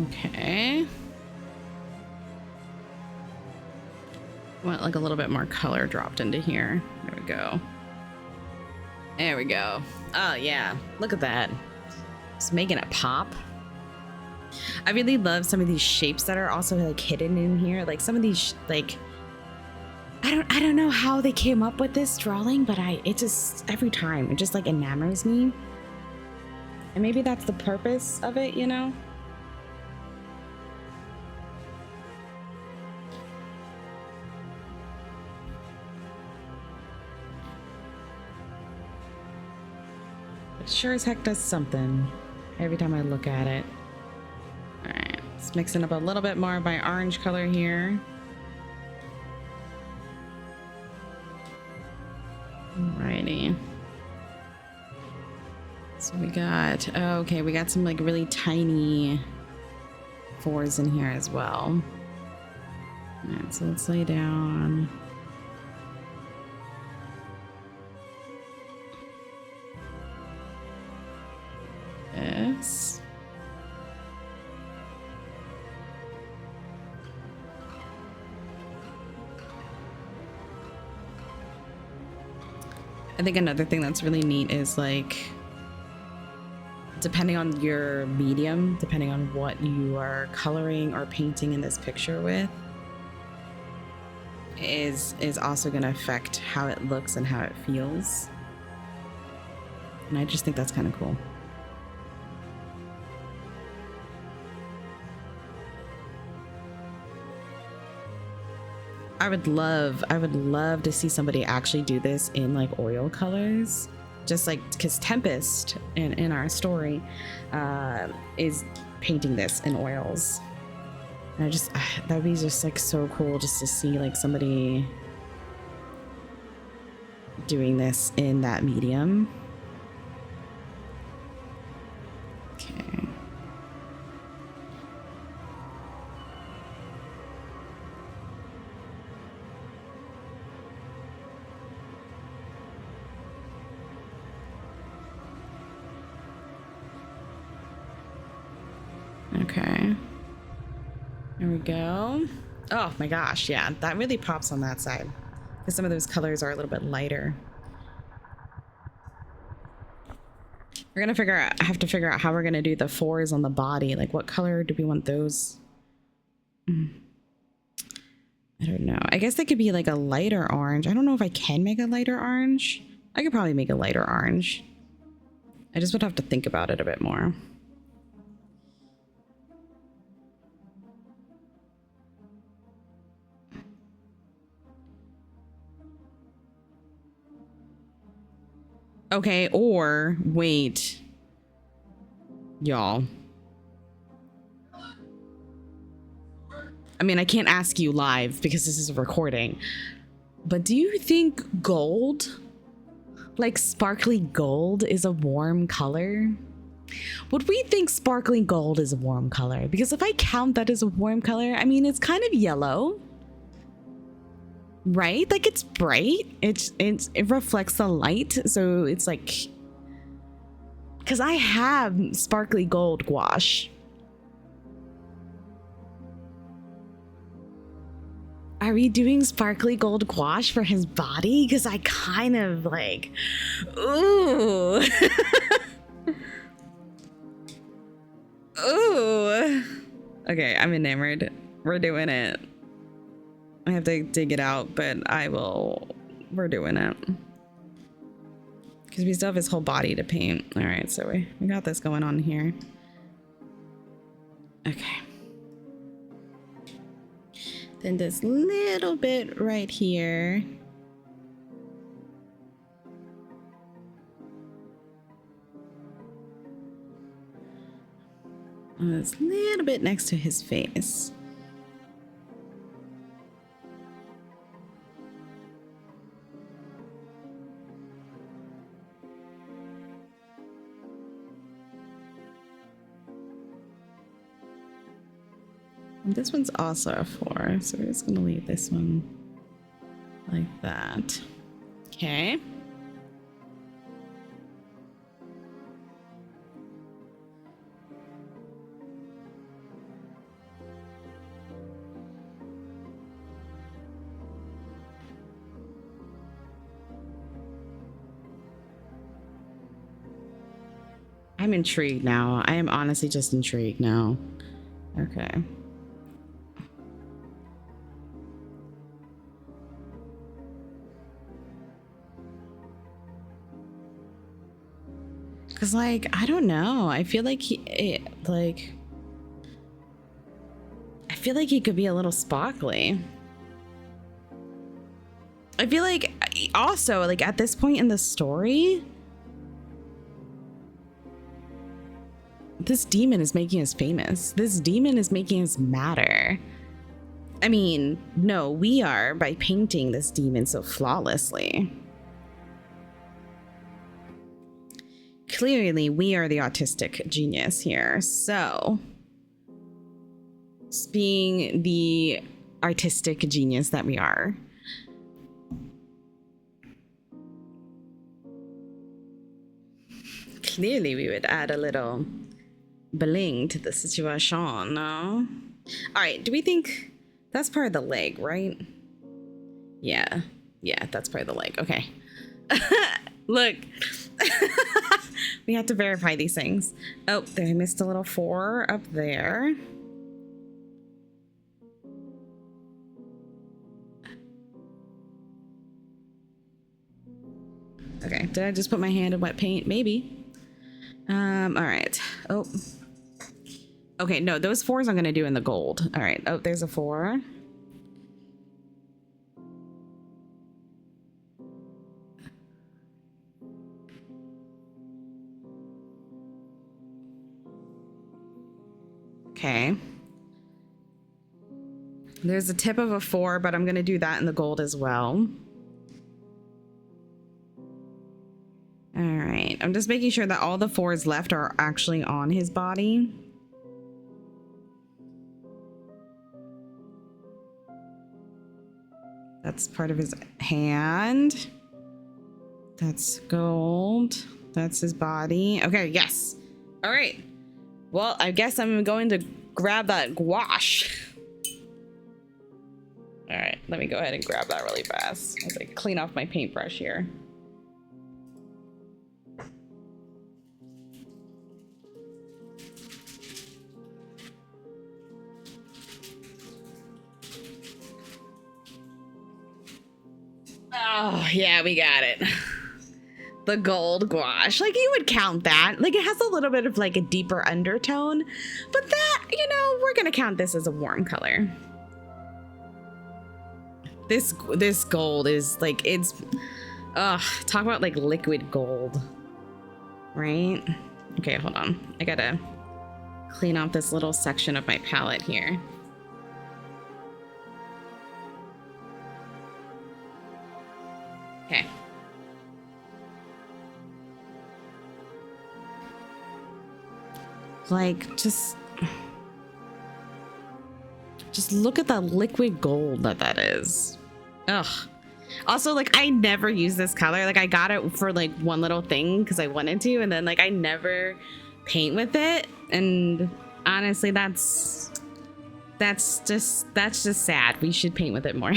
Okay. Want like a little bit more color dropped into here. There we go. There we go. Oh yeah, look at that. Just making it pop. I really love some of these shapes that are also like hidden in here. Like some of these like I don't know how they came up with this drawing, but it just every time it just like enamors me. And maybe that's the purpose of it, you know? It sure as heck does something. every time I look at it. All right, let's mix it up a little bit more of my orange color here. Alrighty. So we got, oh, okay, we got some like really tiny 4s in here as well. All right, so let's lay down. This. I think another thing that's really neat is like, depending on your medium, depending on what you are coloring or painting in this picture with, is also going to affect how it looks and how it feels. And I just think that's kind of cool. I would love to see somebody actually do this in like oil colors, just like, because Tempest in our story is painting this in oils. And I just, that would be just like so cool just to see like somebody doing this in that medium. Okay. Okay. There we go. Oh my gosh, yeah, that really pops on that side. Because some of those colors are a little bit lighter. We're gonna have to figure out how we're gonna do the 4s on the body. Like what color do we want those? I don't know. I guess they could be like a lighter orange. I don't know if I can make a lighter orange. I could probably make a lighter orange. I just would have to think about it a bit more. Okay, or wait, y'all. I mean, I can't ask you live because this is a recording, but do you think gold, like sparkly gold, is a warm color? Would we think sparkly gold is a warm color? Because if I count that as a warm color, I mean, it's kind of yellow. Right? Like it's bright. It reflects the light. So it's like, because I have sparkly gold gouache. Are we doing sparkly gold gouache for his body? Because I kind of like, ooh. Ooh. Okay, I'm enamored. We're doing it. I have to dig it out, but we're doing it. Because we still have his whole body to paint. All right, so we got this going on here. Okay. Then this little bit right here. And this little bit next to his face. This one's also a 4, so we're just gonna leave this one like that. Okay. I'm intrigued now. I am honestly just intrigued now. Okay. Cause like, I don't know. I feel like I feel like he could be a little sparkly. I feel like also like at this point in the story, This demon is making us famous. This demon is making us matter. I mean, no, we are by painting this demon so flawlessly. Clearly, we are the autistic genius here. So, being the artistic genius that we are, clearly we would add a little bling to the situation, no? All right, do we think that's part of the leg, right? Yeah, that's part of the leg. Okay. Look. We have to verify these things. Oh, I missed a little 4 up there. Okay, did I just put my hand in wet paint? Maybe. All right. Oh. Okay, no, those 4s I'm gonna do in the gold. All right. Oh, there's a 4. Okay. There's a tip of a 4, but I'm gonna do that in the gold as well. All right, I'm just making sure that all the 4s left are actually on his body. That's part of his hand. That's gold. That's his body. Okay, yes. All right. Well, I guess I'm going to grab that gouache. All right, let me go ahead and grab that really fast as I clean off my paintbrush here. Oh, yeah, we got it. The gold gouache. Like, you would count that. Like, it has a little bit of, like, a deeper undertone. But that, you know, we're going to count this as a warm color. This gold is, like, it's... Ugh, talk about, like, liquid gold. Right? Okay, hold on. I gotta clean off this little section of my palette here. Okay. Like, just look at the liquid gold that is. Ugh. Also, like, I never use this color. Like, I got it for, like, one little thing because I wanted to, and then, like, I never paint with it. And honestly, that's just sad. We should paint with it more.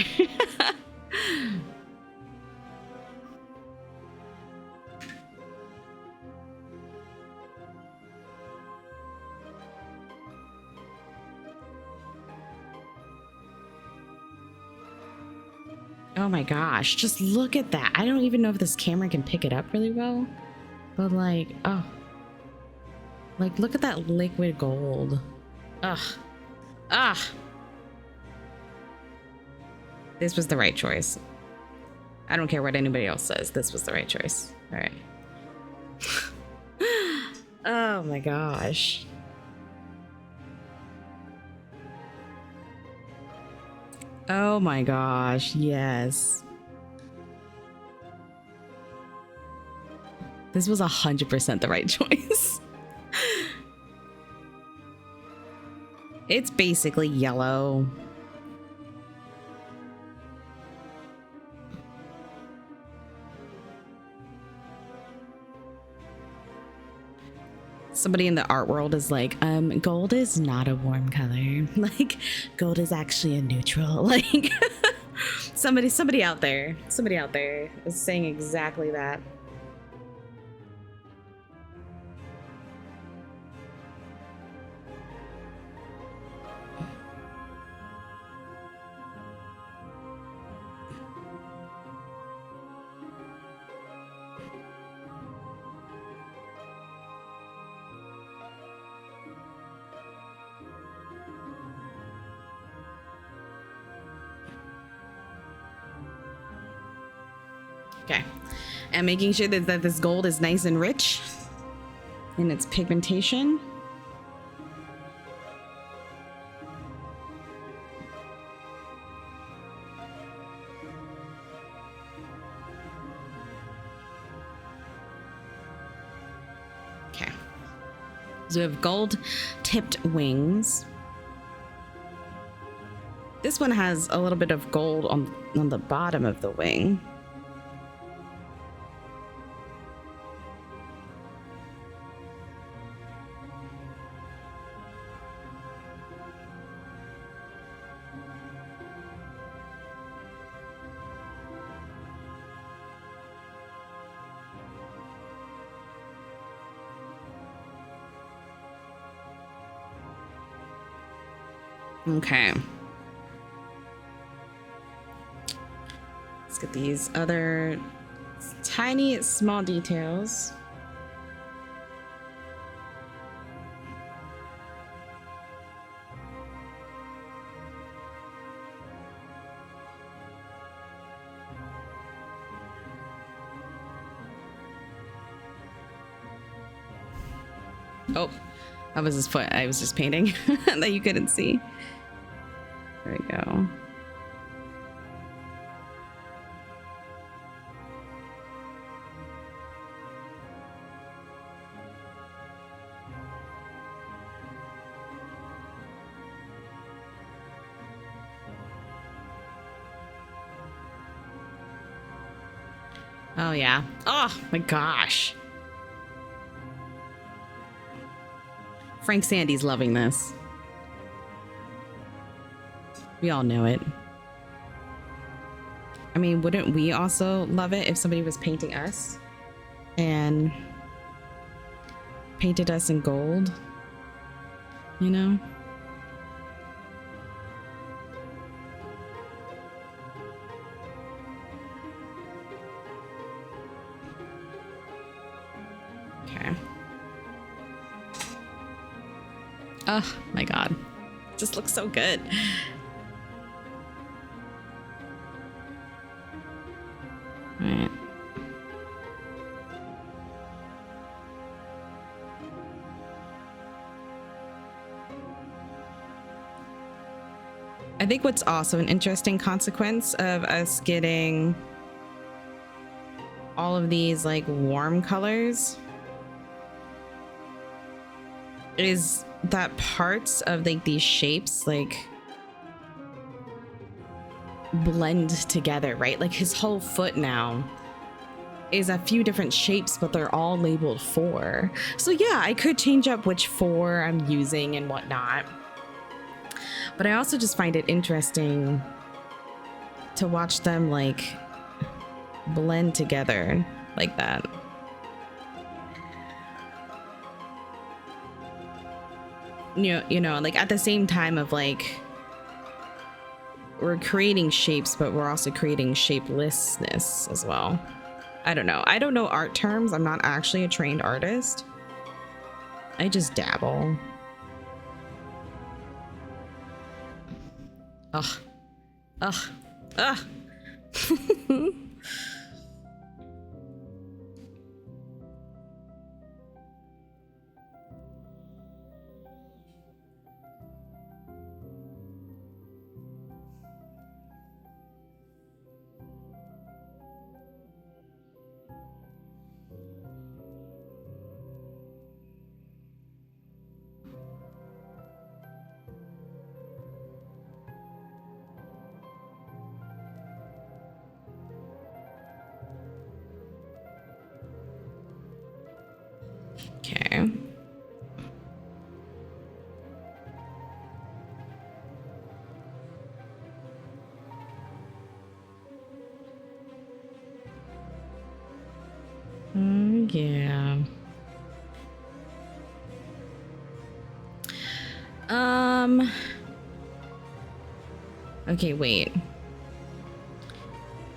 Oh my gosh, just look at that. I don't even know if this camera can pick it up really well, but like, oh, like, look at that liquid gold. Ugh. Ah. This was the right choice. I don't care what anybody else says. This was the right choice. All right. Oh my gosh. Oh my gosh, yes. This was 100% the right choice. It's basically yellow. Somebody in the art world is like, gold is not a warm color. Like, gold is actually a neutral. Like, somebody out there is saying exactly that. Okay, and making sure that this gold is nice and rich in its pigmentation. So we have gold tipped wings. This one has a little bit of gold on the bottom of the wing. Okay. Let's get these other tiny, small details. Oh, that was his foot. I was just painting that you couldn't see. There we go. Oh, yeah. Oh, my gosh. Frank Sandy's loving this. We all know it. I mean, wouldn't we also love it if somebody was painting us and painted us in gold? You know? Okay. Oh my God. It just looks so good. All right. I think what's also an interesting consequence of us getting all of these like warm colors is that parts of like these shapes like blend together, right? Like his whole foot now is a few different shapes, but they're all labeled 4. So yeah, I could change up which 4 I'm using and whatnot. But I also just find it interesting to watch them like blend together like that. You know, like at the same time of like we're creating shapes, but we're also creating shapelessness as well. I don't know. I don't know art terms. I'm not actually a trained artist. I just dabble. Ugh. Ugh. Ugh. Okay. Yeah. Okay, wait.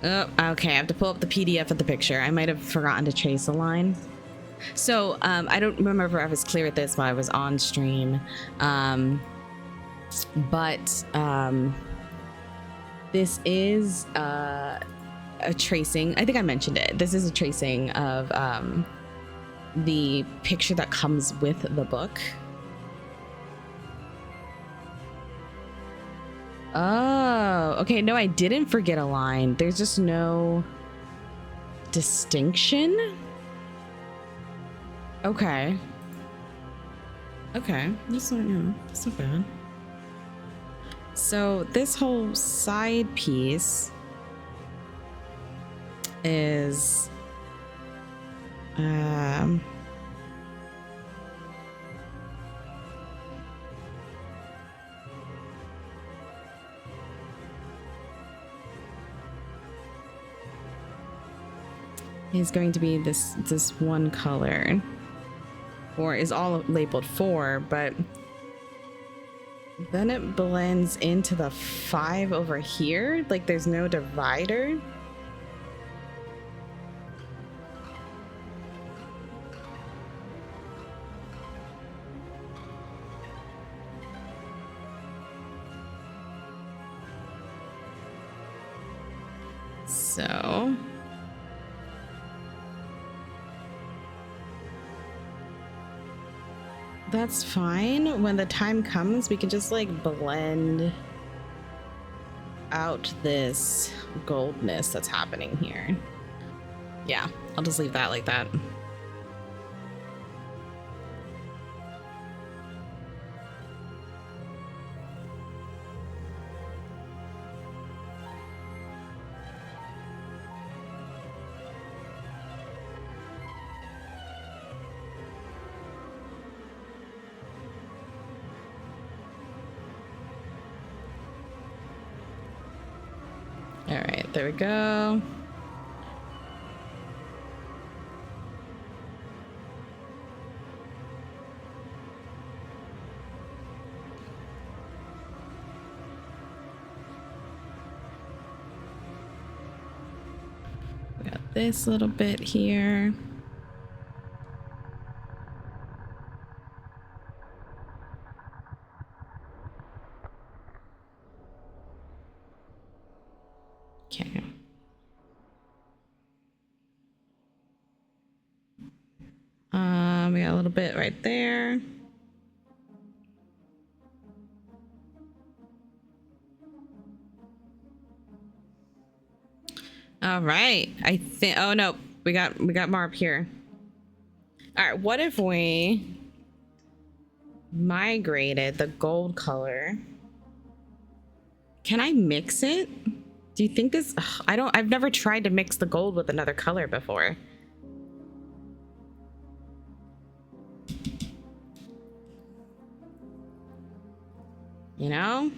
Oh, okay, I have to pull up the PDF of the picture. I might have forgotten to trace a line. So, I don't remember if I was clear with this while I was on stream. This is a tracing. I think I mentioned it. This is a tracing of the picture that comes with the book. Oh, okay. No, I didn't forget a line. There's just no distinction. Okay. Okay, that's not, that's not bad. So this whole side piece is is going to be this one color, or is all labeled 4, but then it blends into the 5 over here, like there's no divider. So that's fine. When the time comes, we can just like blend out this goldness that's happening here. Yeah, I'll just leave that like that. All right, there we go. We got this little bit here. Okay. We got a little bit right there. All right. I think, oh no, we got more up here. All right, what if we migrated the gold color? Can I mix it? Do you think this, ugh, I've never tried to mix the gold with another color before. You know?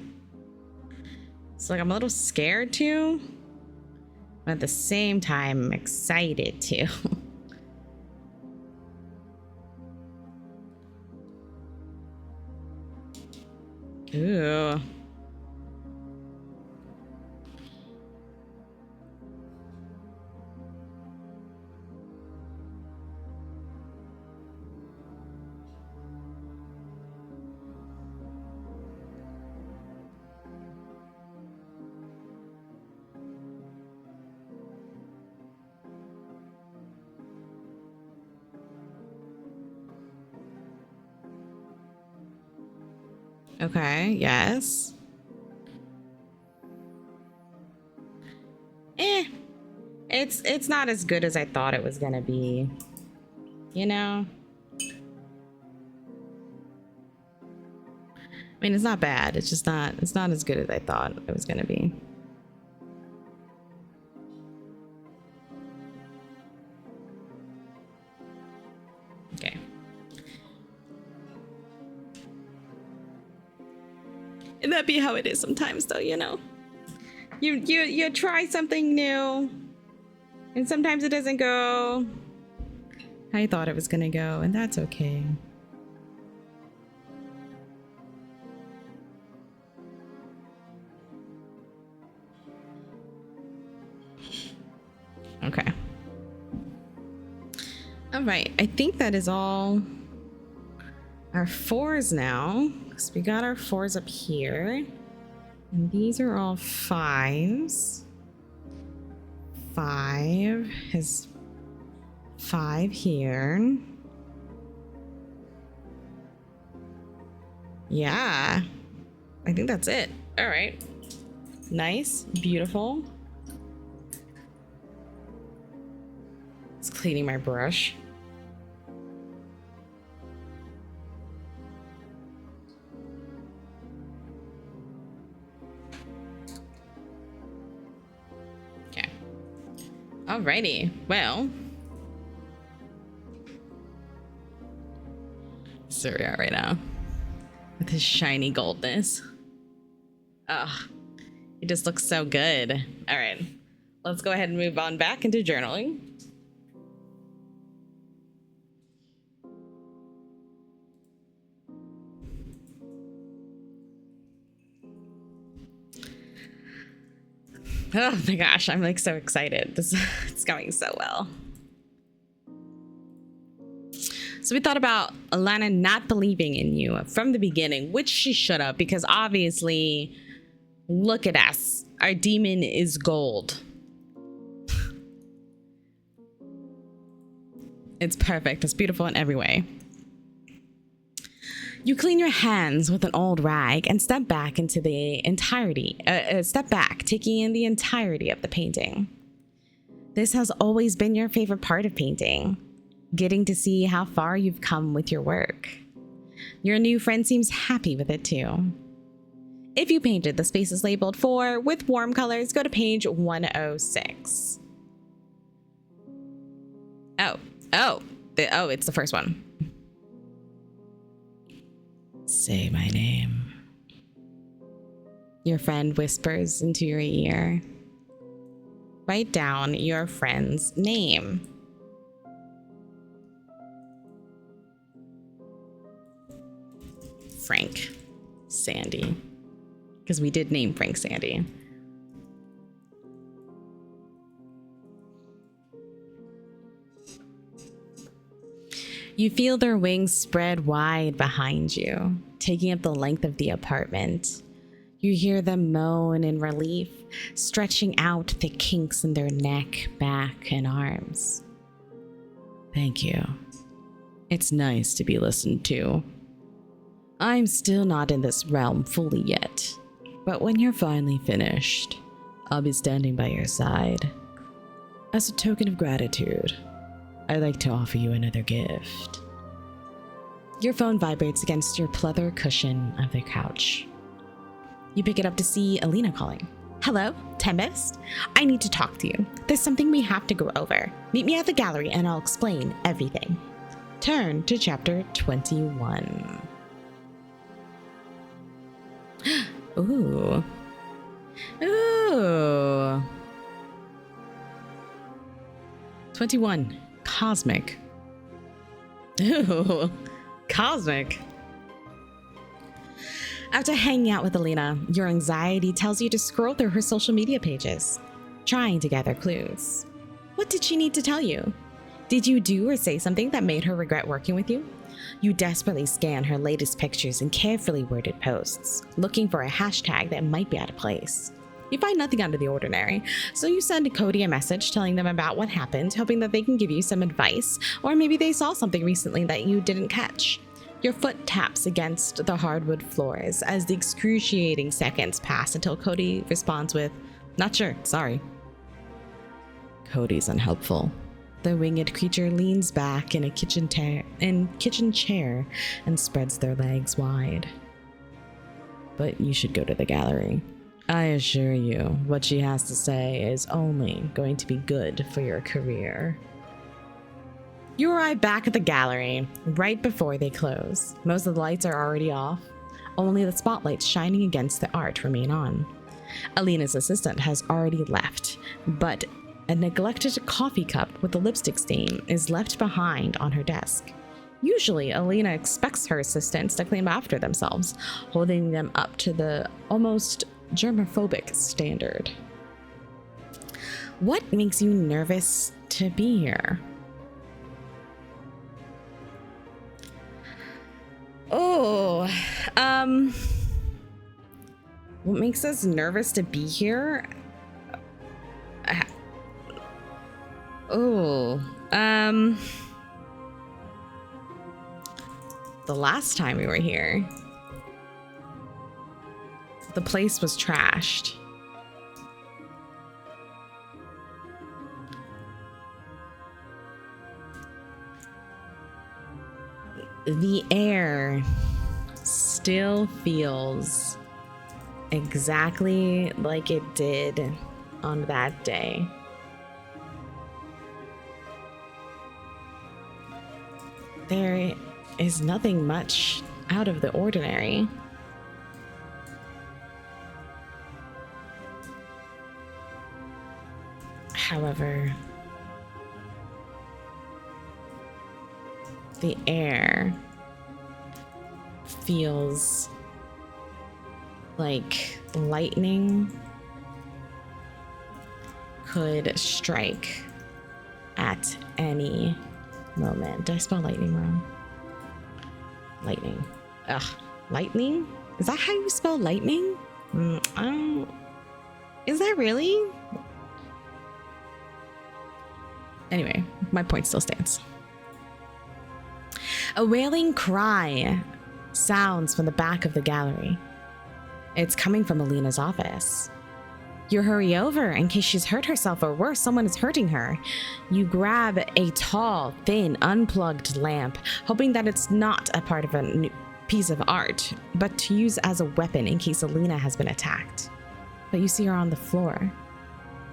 It's like I'm a little scared to, but at the same time, I'm excited to. Ooh. Okay, yes. It's not as good as I thought it was gonna be. You know? I mean, it's not bad. It's just not, it's not as good as I thought it was gonna be. Okay. And that be how it is sometimes though, you know? You try something new and sometimes it doesn't go how you thought it was gonna go, and that's okay. Okay. All right, I think that is all our 4s now, because we got our 4s up here. And these are all 5s. 5 has 5 here. Yeah, I think that's it. All right. Nice, beautiful. Just cleaning my brush. Alrighty, well. So we are right now. With his shiny goldness. Ugh. He just looks so good. Alright. Let's go ahead and move on back into journaling. Oh my gosh, I'm like so excited. It's going so well. So we thought about Alana not believing in you from the beginning, which she should have, because obviously, look at us. Our demon is gold. It's perfect. It's beautiful in every way. You clean your hands with an old rag and step back, taking in the entirety of the painting. This has always been your favorite part of painting, getting to see how far you've come with your work. Your new friend seems happy with it too. If you painted the spaces labeled 4 with warm colors, go to page 106. It's the first one. Say my name. Your friend whispers into your ear. Write down your friend's name. Frank Sandy. Because we did name Frank Sandy. You feel their wings spread wide behind you, taking up the length of the apartment. You hear them moan in relief, stretching out the kinks in their neck, back, and arms. Thank you. It's nice to be listened to. I'm still not in this realm fully yet, but when you're finally finished, I'll be standing by your side. As a token of gratitude, I'd like to offer you another gift. Your phone vibrates against your pleather cushion of the couch. You pick it up to see Alina calling. Hello, Tempest? I need to talk to you. There's something we have to go over. Meet me at the gallery and I'll explain everything. Turn to chapter 21. Ooh. Ooh. 21. Cosmic. Ooh. Cosmic. After hanging out with Alina, your anxiety tells you to scroll through her social media pages, trying to gather clues. What did she need to tell you? Did you do or say something that made her regret working with you? You desperately scan her latest pictures and carefully worded posts, looking for a hashtag that might be out of place. You find nothing out of the ordinary, so you send Cody a message telling them about what happened, hoping that they can give you some advice, or maybe they saw something recently that you didn't catch. Your foot taps against the hardwood floors as the excruciating seconds pass until Cody responds with, "Not sure, sorry." Cody's unhelpful. The winged creature leans back in a kitchen chair and spreads their legs wide. But you should go to the gallery. I assure you, what she has to say is only going to be good for your career. You arrive back at the gallery right before they close. Most of the lights are already off. Only the spotlights shining against the art remain on. Alina's assistant has already left, but a neglected coffee cup with a lipstick stain is left behind on her desk. Usually, Alina expects her assistants to clean after themselves, holding them up to the almost germophobic standard. What makes you nervous to be here? What makes us nervous to be here? The last time we were here, the place was trashed. The air still feels exactly like it did on that day. There is nothing much out of the ordinary. However, the air feels like lightning could strike at any moment. Did I spell lightning wrong? Lightning. Ugh. Lightning? Is that how you spell lightning? Is that really? Anyway, my point still stands. A wailing cry sounds from the back of the gallery. It's coming from Alina's office. You hurry over in case she's hurt herself, or worse, someone is hurting her. You grab a tall, thin, unplugged lamp, hoping that it's not a part of a piece of art, but to use as a weapon in case Alina has been attacked. But you see her on the floor.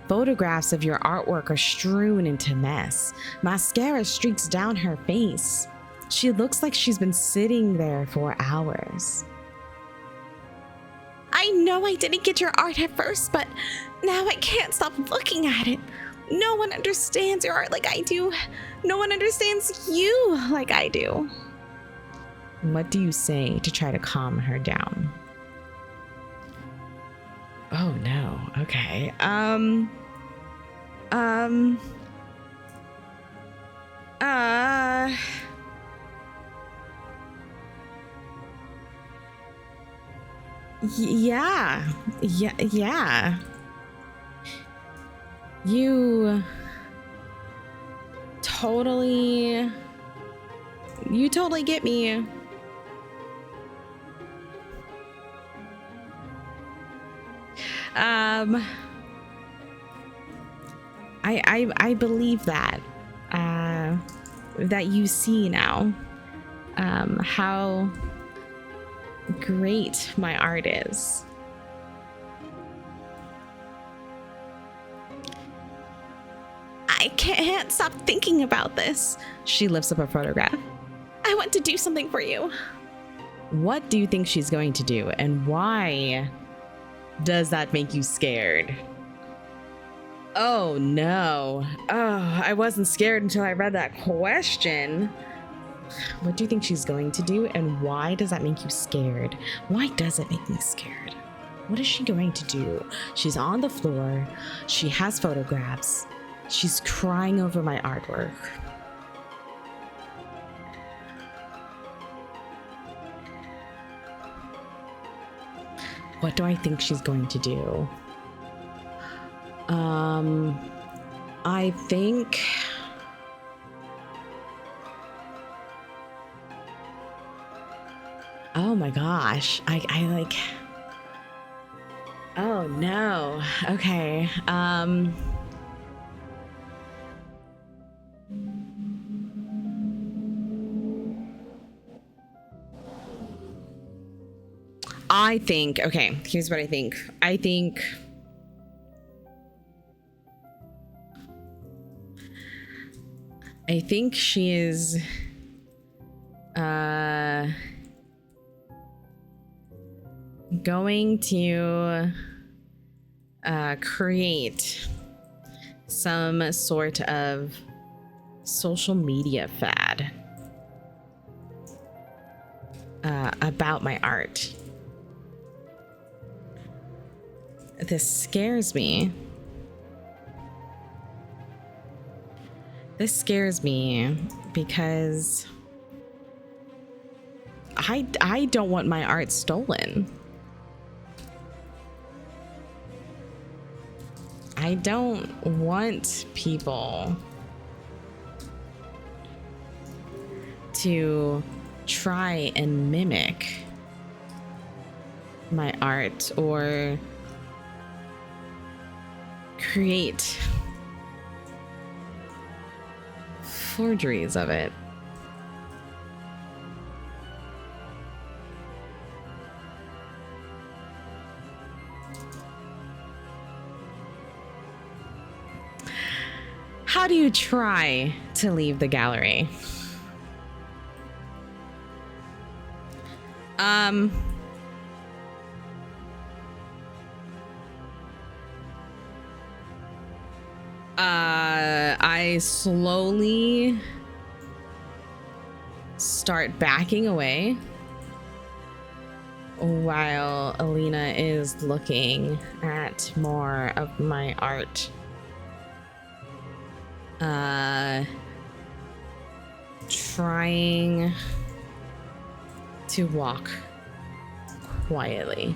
Photographs of your artwork are strewn into mess. Mascara streaks down her face. She looks like she's been sitting there for hours. I know I didn't get your art at first, but now I can't stop looking at it. No one understands your art like I do. No one understands you like I do. What do you say to try to calm her down? Oh no. Okay. Yeah. You totally get me. I believe that that you see now how great my art is. I can't stop thinking about this. She lifts up a photograph. I want to do something for you. What do you think she's going to do, and why does that make you scared? Oh no. Oh, I wasn't scared until I read that question. What do you think she's going to do, and why does that make you scared? Why does it make me scared? What is she going to do? She's on the floor. She has photographs. She's crying over my artwork. What do I think she's going to do? I think oh my gosh. I like oh no. Okay. I think, okay, here's what I think. I think she is going to create some sort of social media fad about my art. This scares me. This scares me because I don't want my art stolen. I don't want people to try and mimic my art or create forgeries of it. How do you try to leave the gallery? I slowly start backing away while Alina is looking at more of my art. Trying to walk quietly.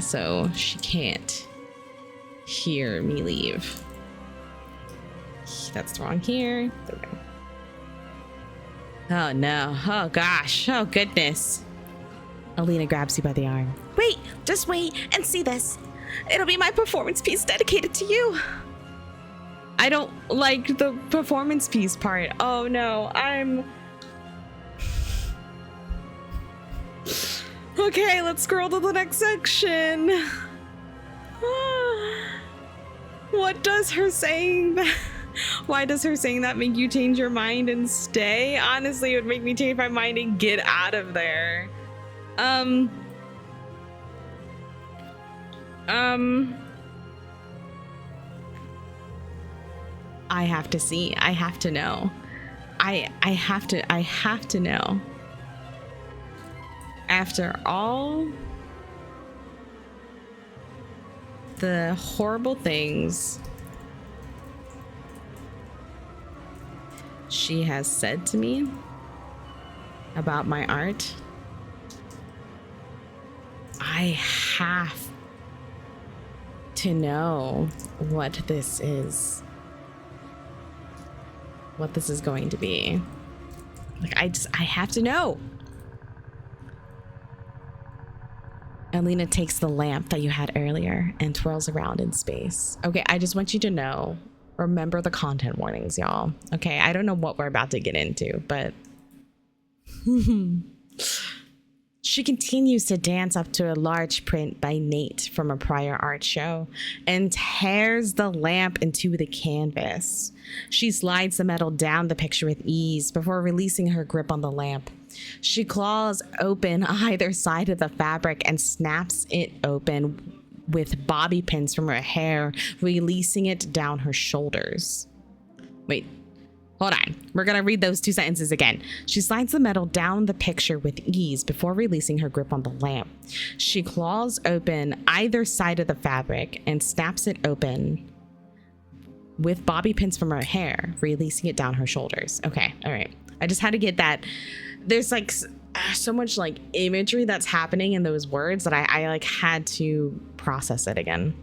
So she can't hear me leave. That's wrong here. Okay. Oh no. Oh gosh. Oh goodness. Alina grabs you by the arm. Wait, just wait and see this. It'll be my performance piece dedicated to you. I don't like the performance piece part. Oh no, Okay, let's scroll to the next section. What does her saying that? Why does her saying that make you change your mind and stay? Honestly, it would make me change my mind and get out of there. I have to see. I have to know. I have to know. After all the horrible things she has said to me about my art, I have to know what this is. What this is going to be. Like, I have to know. Alina takes the lamp that you had earlier and twirls around in space. Okay, I just want you to know, remember the content warnings, y'all. Okay, I don't know what we're about to get into, but she continues to dance up to a large print by Nate from a prior art show and tears the lamp into the canvas. She slides the metal down the picture with ease before releasing her grip on the lamp. She claws open either side of the fabric and snaps it open with bobby pins from her hair, releasing it down her shoulders. Wait, hold on. We're gonna read those two sentences again. She slides the metal down the picture with ease before releasing her grip on the lamp. She claws open either side of the fabric and snaps it open with bobby pins from her hair, releasing it down her shoulders. Okay, all right. I just had to get that. There's like so much like imagery that's happening in those words that I like had to process it again.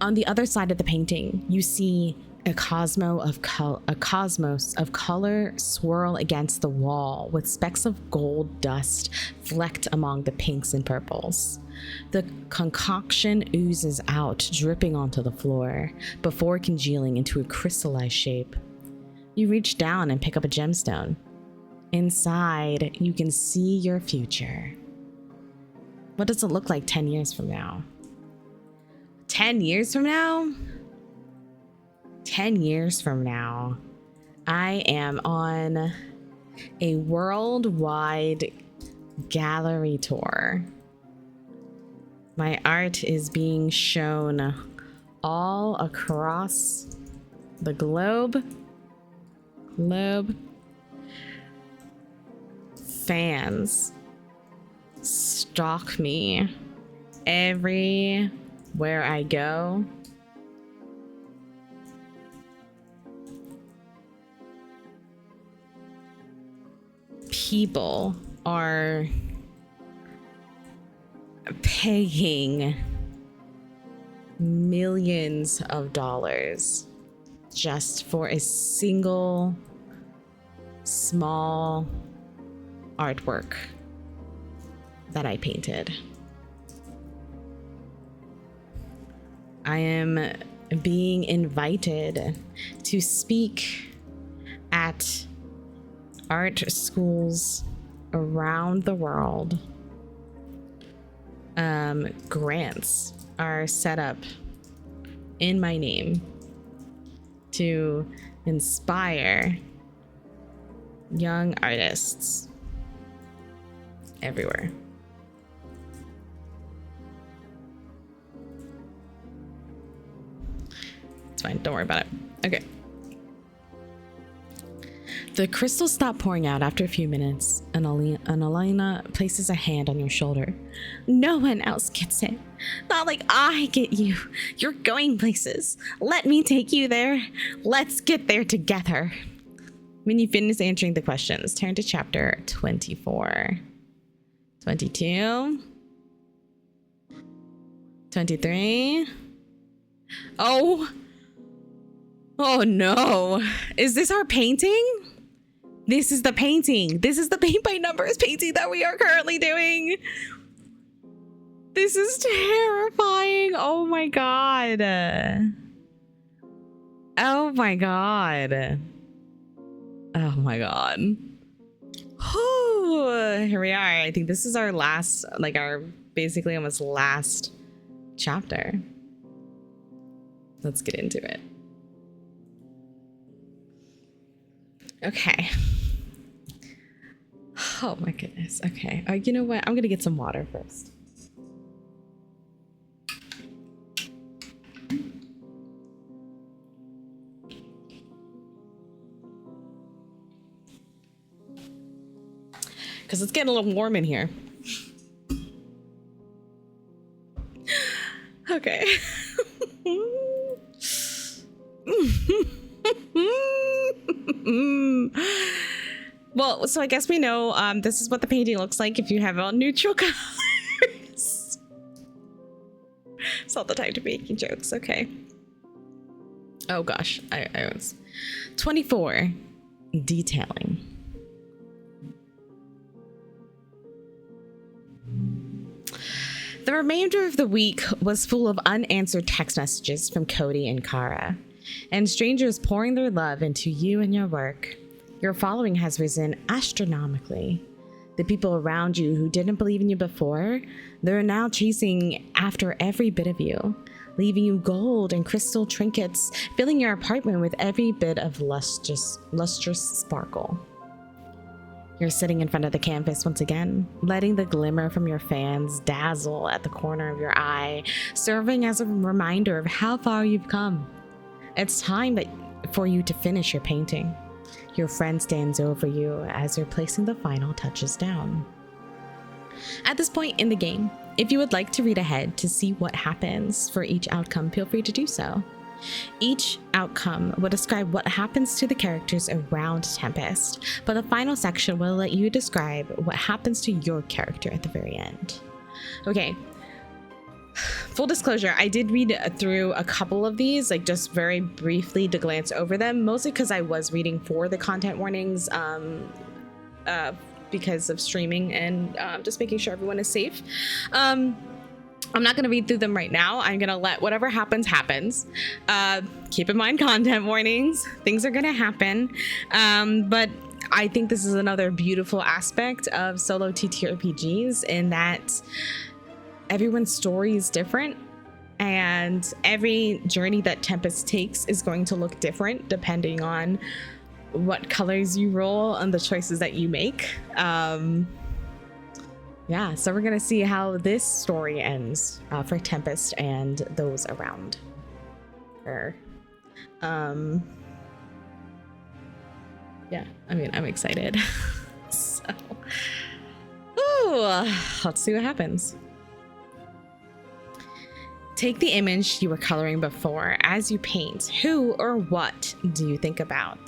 On the other side of the painting, you see a cosmos of color swirl against the wall with specks of gold dust flecked among the pinks and purples. The concoction oozes out, dripping onto the floor before congealing into a crystallized shape. You reach down and pick up a gemstone. Inside, you can see your future. What does it look like 10 years from now? 10 years from now? 10 years from now, I am on a worldwide gallery tour. My art is being shown all across the globe. Fans stalk me everywhere I go. People are paying millions of dollars just for a single small artwork that I painted. I am being invited to speak at art schools around the world. Grants are set up in my name to inspire Young artists. Everywhere. It's fine. Don't worry about it. Okay. The crystals stop pouring out after a few minutes, and Alina places a hand on your shoulder. No one else gets it. Not like I get you. You're going places. Let me take you there. Let's get there together. When you finish answering the questions, turn to chapter 24. 22. 23. Oh. Oh no. Is this our painting? This is the painting. This is the paint by numbers painting that we are currently doing. This is terrifying. Oh my god. Oh my god. Oh my god. Whew. Here we are. I think this is our last, like our basically almost last chapter. Let's get into it. Okay. Oh my goodness. Okay. You know what? I'm gonna get some water first. Because it's getting a little warm in here. Okay. Well, so I guess we know this is what the painting looks like if you have all neutral colors. It's not the time to be making jokes. Okay. Oh gosh, I was 24. Detailing. The remainder of the week was full of unanswered text messages from Cody and Kara, and strangers pouring their love into you and your work. Your following has risen astronomically. The people around you who didn't believe in you before, they're now chasing after every bit of you, leaving you gold and crystal trinkets, filling your apartment with every bit of lustrous sparkle. You're sitting in front of the canvas once again, letting the glimmer from your fans dazzle at the corner of your eye, serving as a reminder of how far you've come. It's time for you to finish your painting. Your friend stands over you as you're placing the final touches down. At this point in the game, if you would like to read ahead to see what happens for each outcome, feel free to do so. Each outcome will describe what happens to the characters around Tempest, but the final section will let you describe what happens to your character at the very end. Okay. Full disclosure, I did read through a couple of these, like just very briefly to glance over them, mostly because I was reading for the content warnings because of streaming and just making sure everyone is safe. I'm not going to read through them right now. I'm going to let whatever happens. Keep in mind content warnings. Things are going to happen. But I think this is another beautiful aspect of solo TTRPGs in that everyone's story is different, and every journey that Tempest takes is going to look different depending on what colors you roll and the choices that you make. Yeah, so we're gonna see how this story ends for Tempest and those around her. Yeah, I mean, I'm excited. So, ooh, let's see what happens. Take the image you were coloring before. As you paint, who or what do you think about?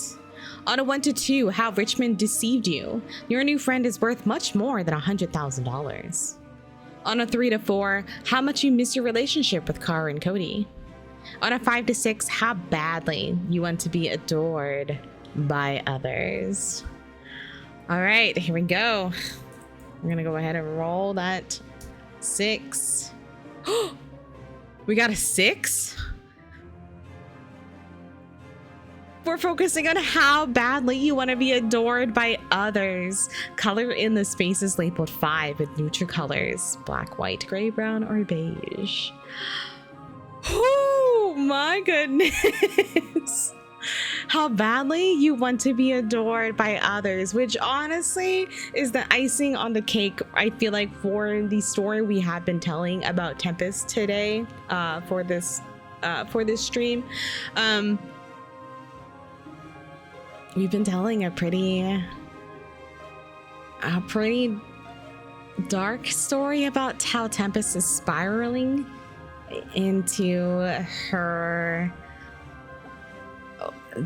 On a 1 to 2, how Richmond deceived you. Your new friend is worth much more than $100,000. On a 3 to 4, how much you miss your relationship with Kara and Cody. On a 5 to 6, how badly you want to be adored by others. All right, here we go. We're gonna go ahead and roll that 6. We got a 6? We're focusing on how badly you want to be adored by others. Color in the spaces labeled 5 with neutral colors: black, white, gray, brown, or beige. Oh my goodness. how badly you want to be adored by others, which honestly is the icing on the cake, I feel like, for the story we have been telling about Tempest today, for this stream. We've been telling a pretty dark story about how Tempest is spiraling into her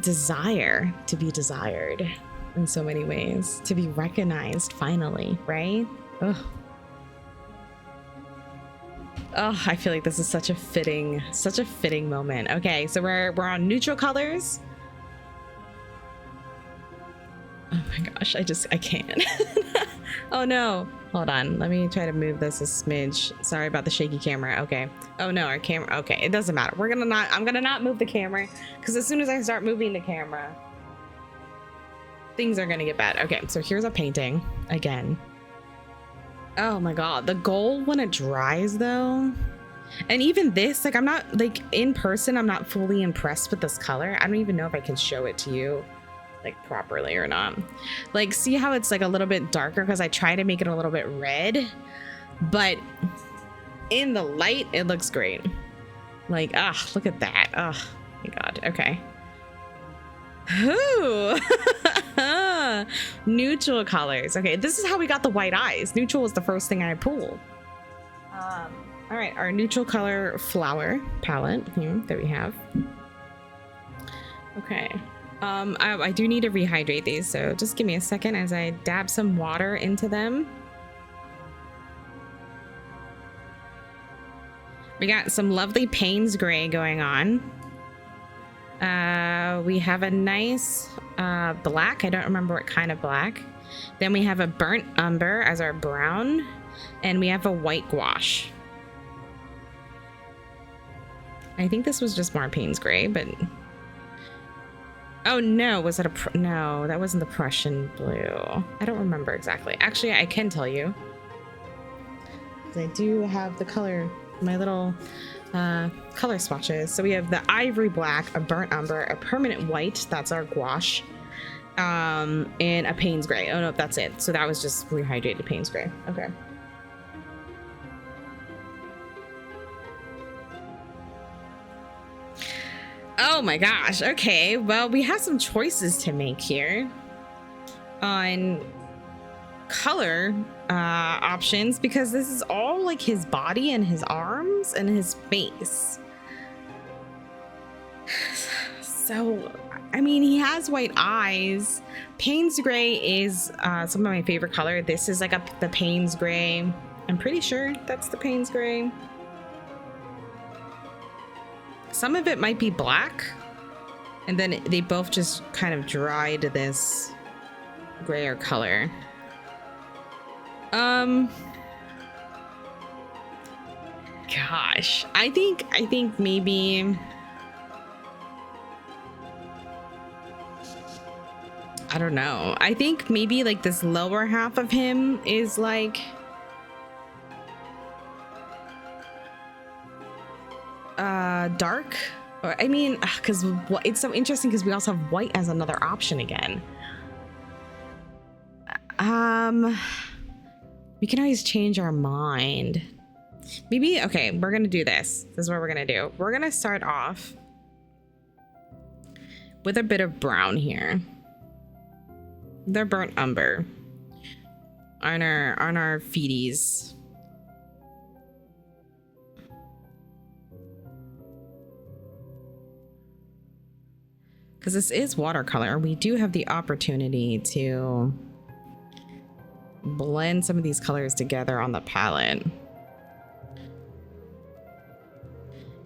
desire to be desired in so many ways, to be recognized finally, right? Ugh. Oh, I feel like this is such a fitting moment. Okay, so we're on neutral colors. Oh my gosh, I can't. Oh no. Hold on, let me try to move this a smidge. Sorry about the shaky camera. Okay. Oh no, our camera. Okay, it doesn't matter. I'm gonna not move the camera, because as soon as I start moving the camera, things are gonna get bad. Okay, so here's a painting again. Oh my god, the gold when it dries though. And even this, like, I'm not, like, in person, I'm not fully impressed with this color. I don't even know if I can show it to you, like, properly or not. Like, see how it's like a little bit darker because I try to make it a little bit red, but in the light it looks great. Like, look at that. Oh my god. Okay. Ooh. Neutral colors. Okay, this is how we got the white eyes. Neutral was the first thing I pulled. All right, our neutral color flower palette here that we have. Okay. I do need to rehydrate these, so just give me a second as I dab some water into them. We got some lovely Payne's gray going on. We have a nice black. I don't remember what kind of black. Then we have a burnt umber as our brown, and we have a white gouache. I think this was just more Payne's gray, but oh no, was it no, that wasn't the Prussian blue. I don't remember exactly. Actually, I can tell you, because I do have the color, my little color swatches. So we have the ivory black, a burnt umber, a permanent white, that's our gouache, and a Payne's gray. Oh no, that's it. So that was just rehydrated Payne's gray. Okay. Oh my gosh. Okay, well, we have some choices to make here on color options, because this is all like his body and his arms and his face. So, I mean, he has white eyes. Payne's gray is some of my favorite color. This is like the Payne's gray. I'm pretty sure that's the Payne's gray. Some of it might be black, and then they both just kind of dry to this grayer color. Gosh, I think maybe, I don't know. I think maybe like this lower half of him is like dark, or I mean, because it's so interesting because we also have white as another option again. We can always change our mind. Maybe, okay, we're gonna do this. This is what we're gonna do. We're gonna start off with a bit of brown here. They're burnt umber on our feeties. Because this is watercolor, we do have the opportunity to blend some of these colors together on the palette.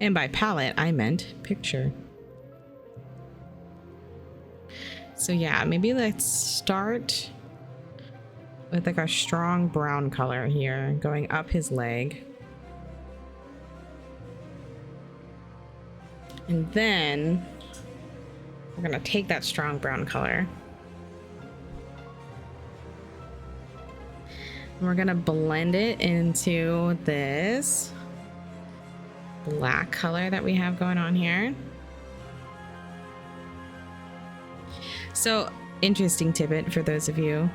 And by palette, I meant picture. So yeah, maybe let's start with like our strong brown color here, going up his leg. And then we're gonna take that strong brown color. And we're gonna blend it into this black color that we have going on here. So, interesting tidbit for those of you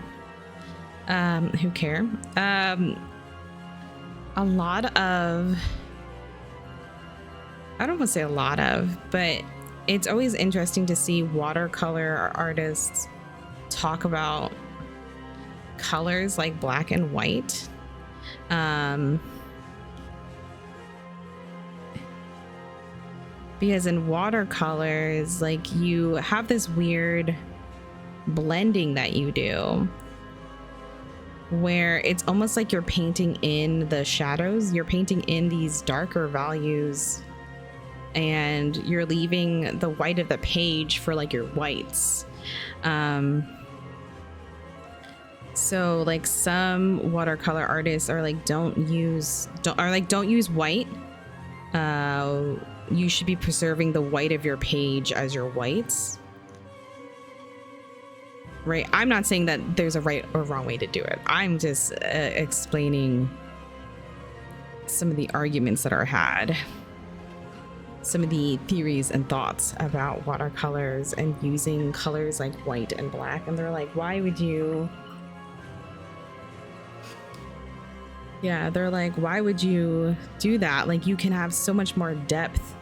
who care. A lot of, I don't want to say a lot of, but it's always interesting to see watercolor artists talk about colors like black and white. Because in watercolors, like, you have this weird blending that you do where it's almost like you're painting in the shadows, you're painting in these darker values, and you're leaving the white of the page for like your whites. So like some watercolor artists are like, don't use white. You should be preserving the white of your page as your whites. Right? I'm not saying that there's a right or wrong way to do it. I'm just explaining some of the arguments that are had, some of the theories and thoughts about watercolors and using colors like white and black. And they're like, why would you? Yeah, they're like, why would you do that? Like, you can have so much more depth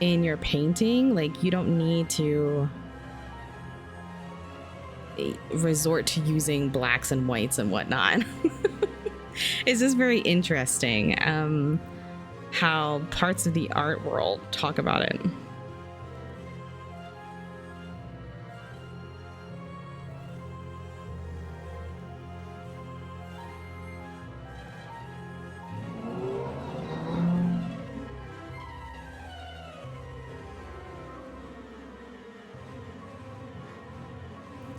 in your painting. Like, you don't need to resort to using blacks and whites and whatnot. It's just very interesting how parts of the art world talk about it.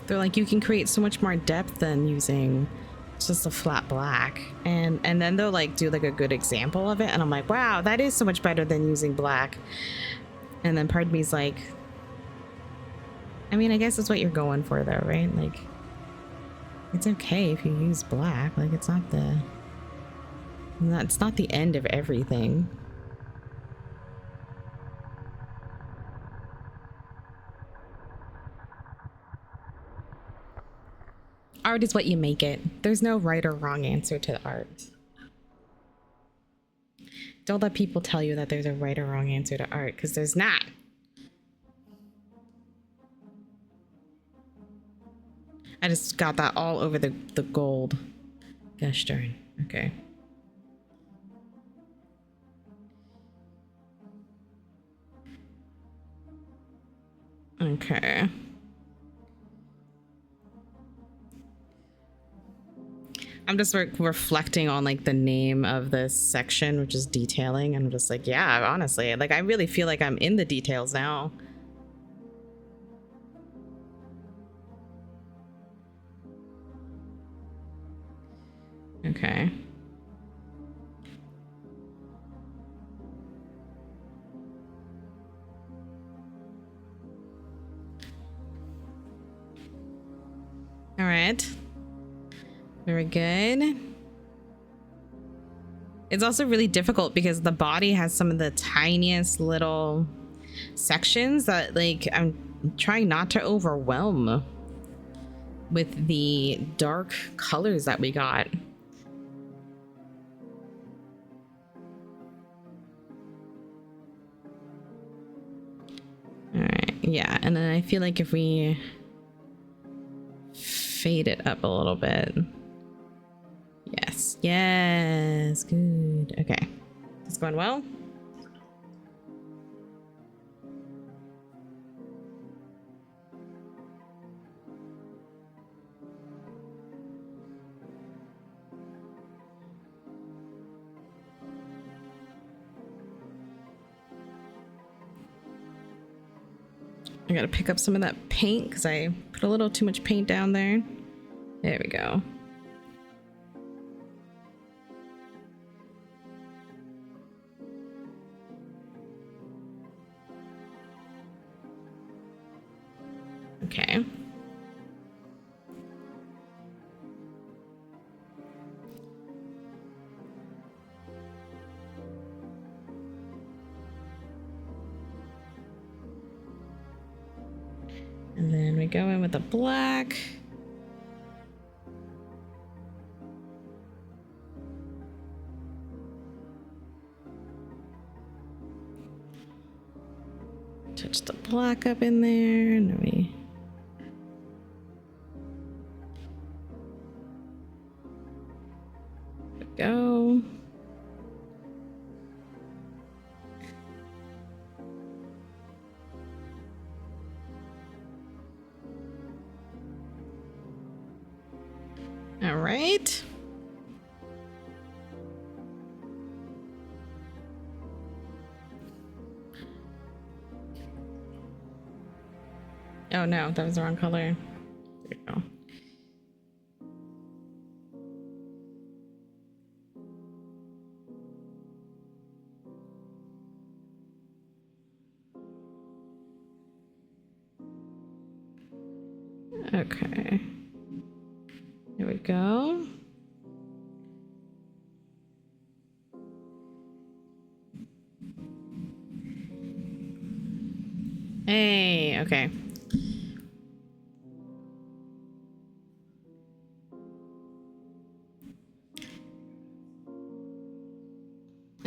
They're like, you can create so much more depth than using just a flat black. And then they'll like do like a good example of it. And I'm like, wow, that is so much better than using black. And then part of me's like, I mean, I guess that's what you're going for though, right? Like, it's okay if you use black. Like, it's not the end of everything. Art is what you make it. There's no right or wrong answer to art. Don't let people tell you that there's a right or wrong answer to art, because there's not. I just got that all over the gold. Gosh darn. Okay. Okay. I'm just reflecting on like the name of this section, which is detailing. I'm just like, yeah, honestly, like I really feel like I'm in the details now. Okay. All right. Very good. It's also really difficult because the body has some of the tiniest little sections that like I'm trying not to overwhelm with the dark colors that we got. All right, yeah, and then I feel like if we fade it up a little bit. Yes, good. Okay, it's going well. I gotta pick up some of that paint because I put a little too much paint down there. There we go. Okay. And then we gonna go in with the black. Touch the black up in there. And we go. All right. Oh no, that was the wrong color. There we go. Okay. There we go. Hey, okay.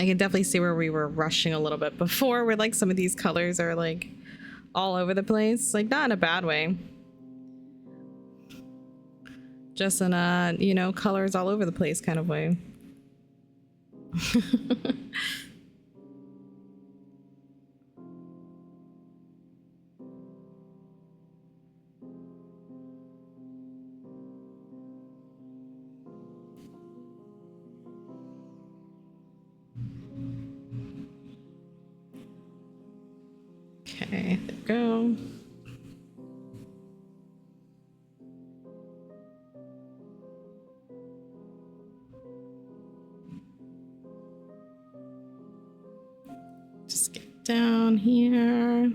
I can definitely see where we were rushing a little bit before, where like some of these colors are like all over the place, like not in a bad way. Just in a, you know, colors all over the place kind of way. Okay, there we go. Just get down here.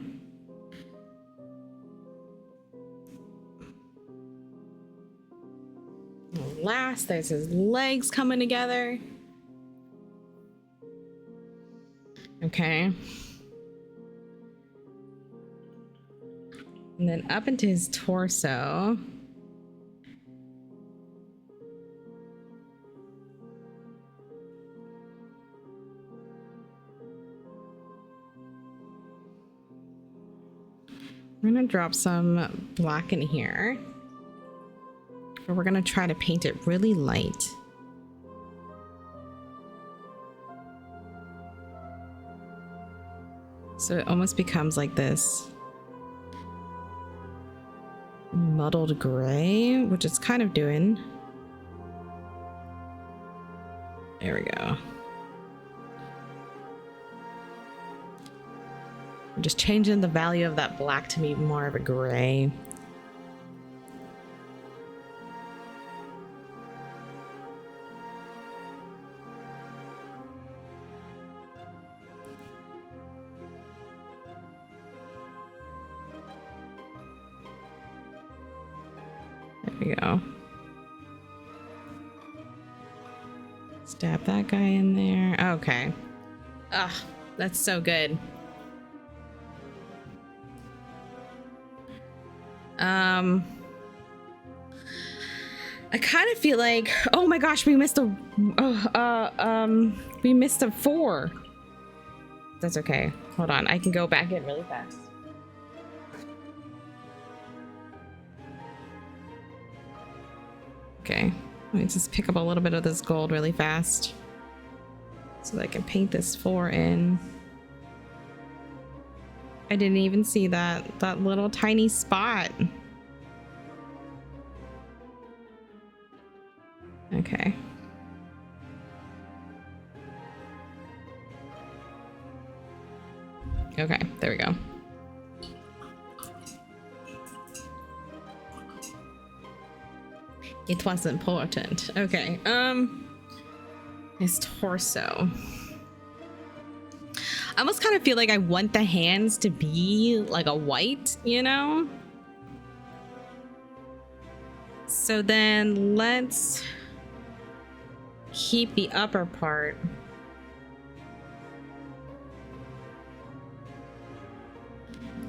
Last, there's his legs coming together. Okay. And then up into his torso. We're gonna drop some black in here. But we're gonna try to paint it really light. So it almost becomes like this muddled gray, which it's kind of doing. There we go. I'm just changing the value of that black to be more of a gray. There we go. Stab that guy in there. Okay. Ugh, that's so good. I kind of feel like, oh my gosh, we missed a we missed a 4. That's okay. Hold on, I can go back in really fast. Okay, let me just pick up a little bit of this gold really fast so that I can paint this 4 in. I didn't even see that little tiny spot. Okay. Okay, there we go. It was important. Okay, his torso. I almost kind of feel like I want the hands to be like a white, you know? So then let's keep the upper part.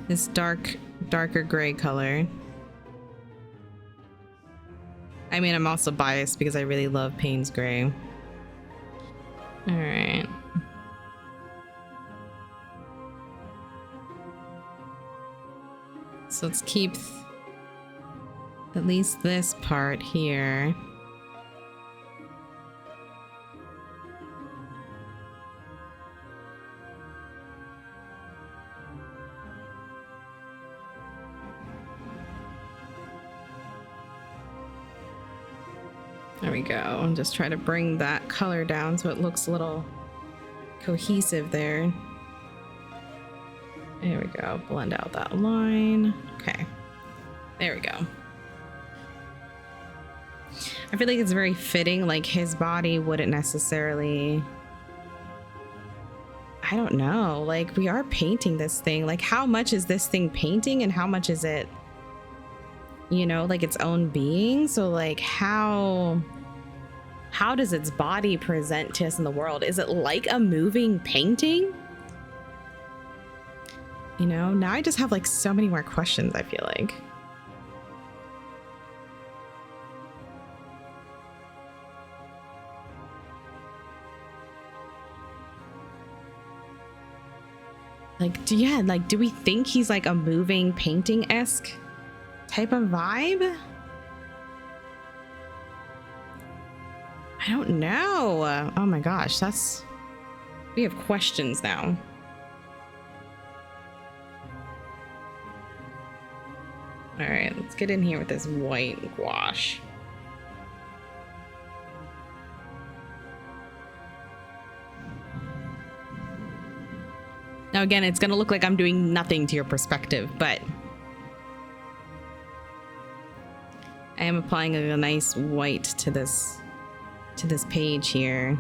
This darker gray color. I mean, I'm also biased because I really love Payne's Gray. All right. So let's keep at least this part here. There we go. Just try to bring that color down so it looks a little cohesive there. There we go. Blend out that line. Okay. There we go. I feel like it's very fitting. Like his body wouldn't necessarily... I don't know. Like we are painting this thing. Like how much is this thing painting and how much is it, you know, like its own being? So like how does its body present to us in the world? Is it like a moving painting? You know, now I just have like so many more questions, I feel like. Like, do we think he's like a moving painting-esque type of vibe? I don't know. Oh my gosh, we have questions now. All right, let's get in here with this white gouache. Now again, it's gonna look like I'm doing nothing to your perspective, but I am applying a nice white to this page here.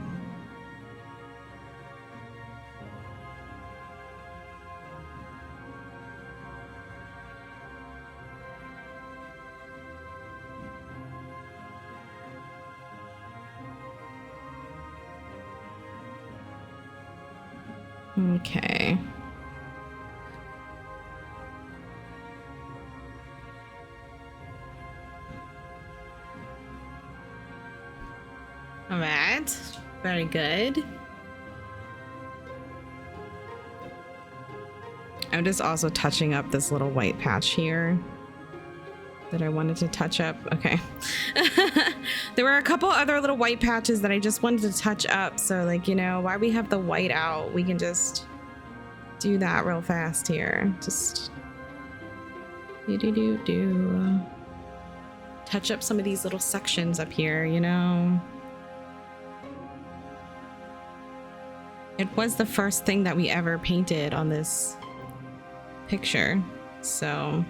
Okay. All right. Very good. I'm just also touching up this little white patch here that I wanted to touch up. Okay. There were a couple other little white patches that I just wanted to touch up. So like, you know, while we have the white out, we can just do that real fast here. Just touch up some of these little sections up here, you know. It was the first thing that we ever painted on this picture, so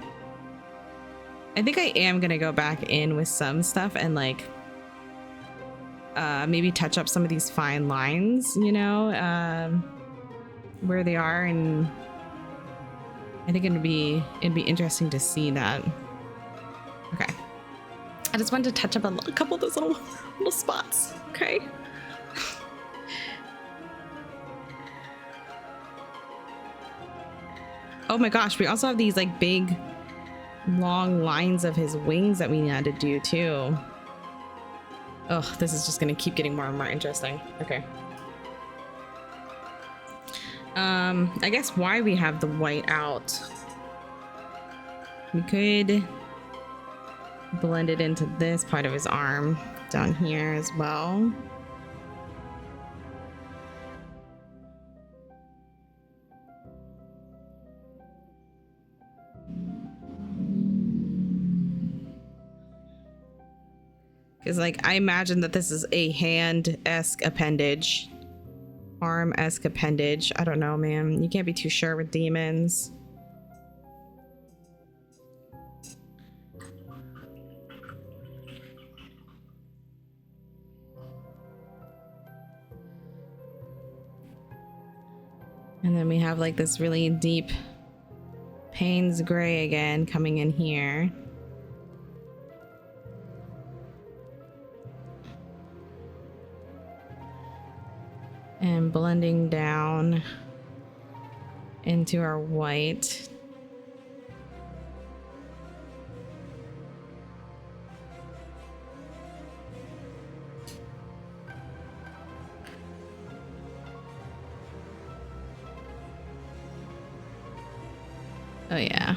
I think I am gonna go back in with some stuff and like maybe touch up some of these fine lines, you know, where they are, and I think it'd be interesting to see that. Okay, I just wanted to touch up a couple of those little spots. Okay. Oh my gosh, we also have these like big long lines of his wings that we had to do too. Oh, this is just gonna keep getting more and more interesting. Okay. I guess why we have the white out, we could blend it into this part of his arm down here as well. Because like I imagine that this is a hand-esque appendage, arm-esque appendage. I don't know, man. You can't be too sure with demons. And then we have like this really deep Payne's Gray again coming in here. And blending down into our white. Oh yeah.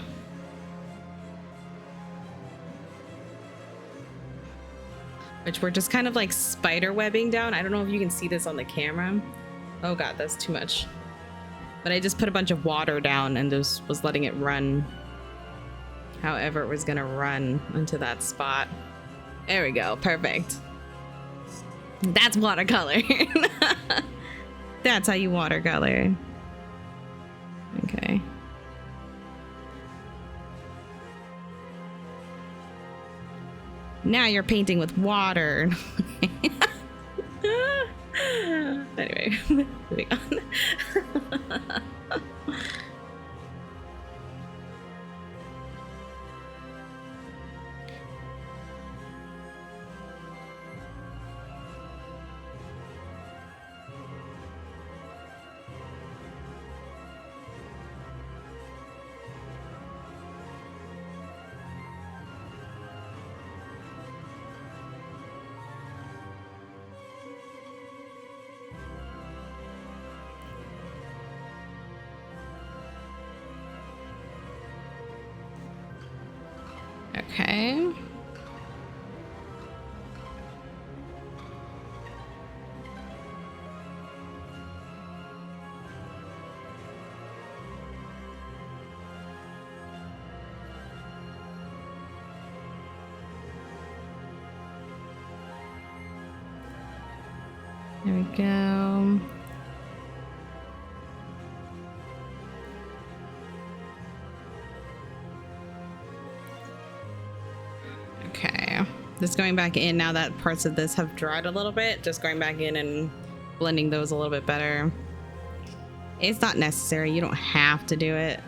Which we're just kind of like spider webbing down. I don't know if you can see this on the camera. Oh god, that's too much. But I just put a bunch of water down and just was letting it run however it was gonna run into that spot. There we go, perfect. That's watercolor. That's how you watercolor. Okay. Now you're painting with water. Anyway, moving on. Okay. There we go. Okay, just going back in now that parts of this have dried a little bit, just going back in and blending those a little bit better. It's not necessary, you don't have to do it.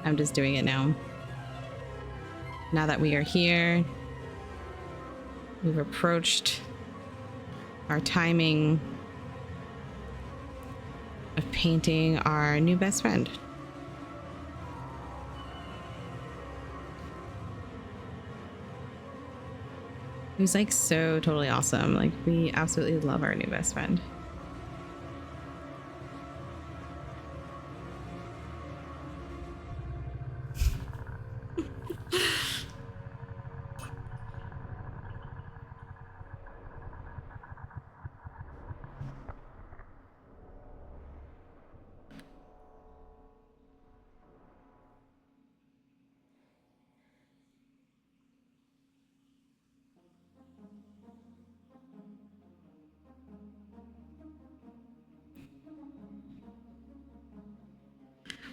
I'm just doing it now. Now that we are here, we've approached our timing of painting our new best friend. Who's like so totally awesome. Like we absolutely love our new best friend.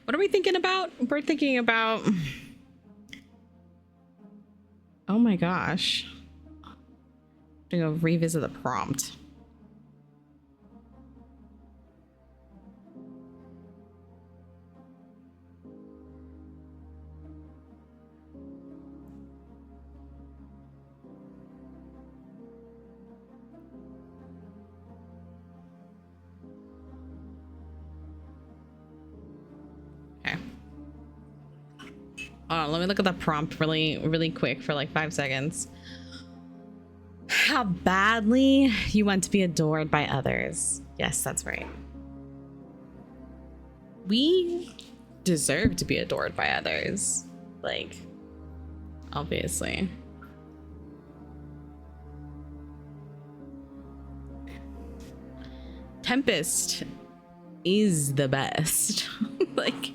What are we thinking about? We're thinking about... Oh my gosh. I'm gonna go revisit the prompt. Let me look at the prompt really quick for like 5 seconds. How badly you want to be adored by others. Yes, that's right. We deserve to be adored by others. Like, obviously. Tempest is the best. Like,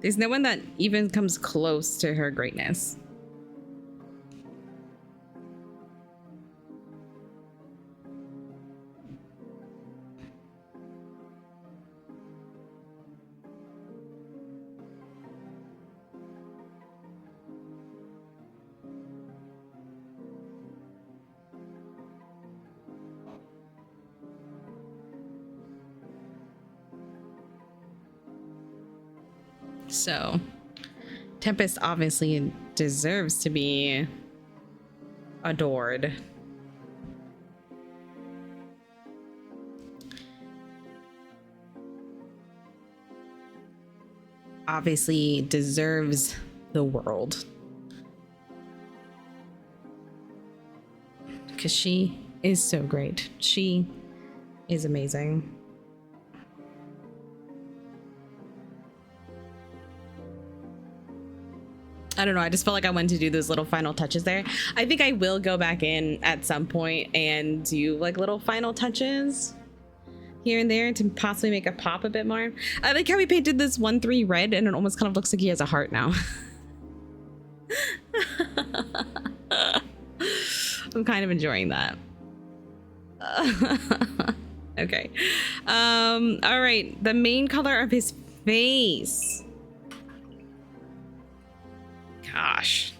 there's no one that even comes close to her greatness. So, Tempest obviously deserves to be adored. Obviously deserves the world. Because she is so great. She is amazing. I don't know. I just felt like I wanted to do those little final touches there. I think I will go back in at some point and do like little final touches here and there to possibly make it pop a bit more. I like how we painted this 1-3 red and it almost kind of looks like he has a heart now. I'm kind of enjoying that. Okay. All right. The main color of his face. Gosh.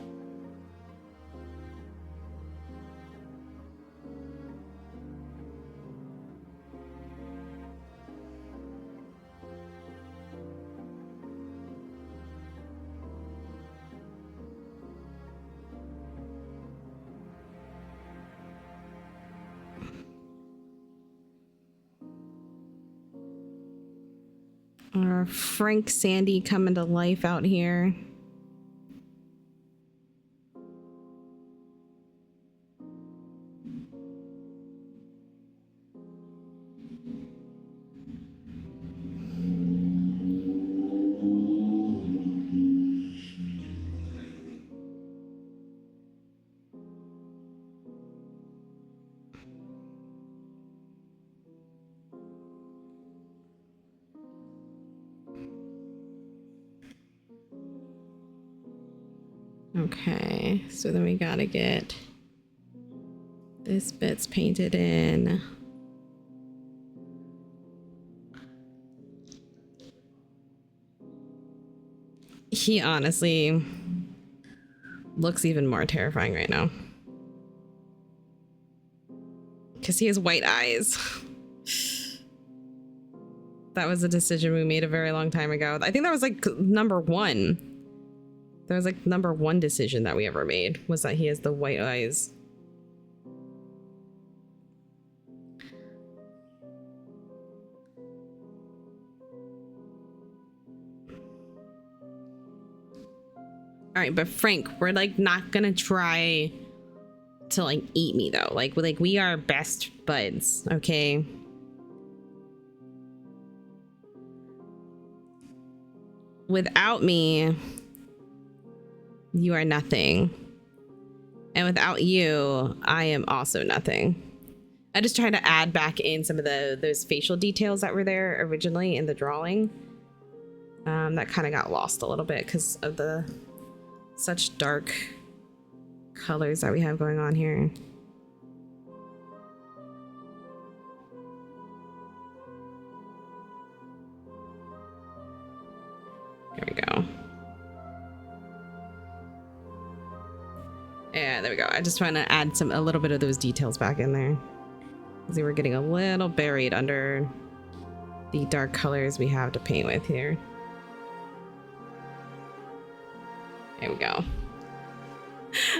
Our Frank Sandy coming to life out here. Okay, so then we gotta get this bit's painted in. He honestly looks even more terrifying right now. Because he has white eyes. That was a decision we made a very long time ago. I think that was like number one. That was like number one decision that we ever made, was that he has the white eyes. All right, but Frank, we're like not gonna try to like eat me though. Like we are best buds, okay? Without me, you are nothing. And without you, I am also nothing. I just tried to add back in some of those facial details that were there originally in the drawing. That kind of got lost a little bit because of the such dark colors that we have going on here. Here we go. Yeah, there we go. I just trying to add a little bit of those details back in there, because they were getting a little buried under the dark colors we have to paint with here. There we go.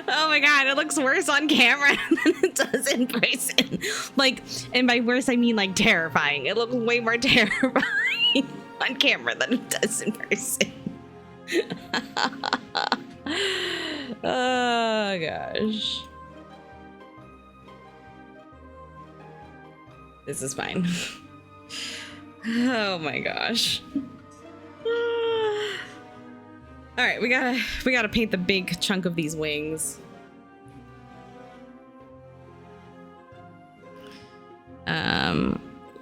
Oh my god, it looks worse on camera than it does in person. Like, and by worse I mean like terrifying. It looks way more terrifying on camera than it does in person. Oh gosh. This is fine. Oh my gosh. All right, we gotta paint the big chunk of these wings.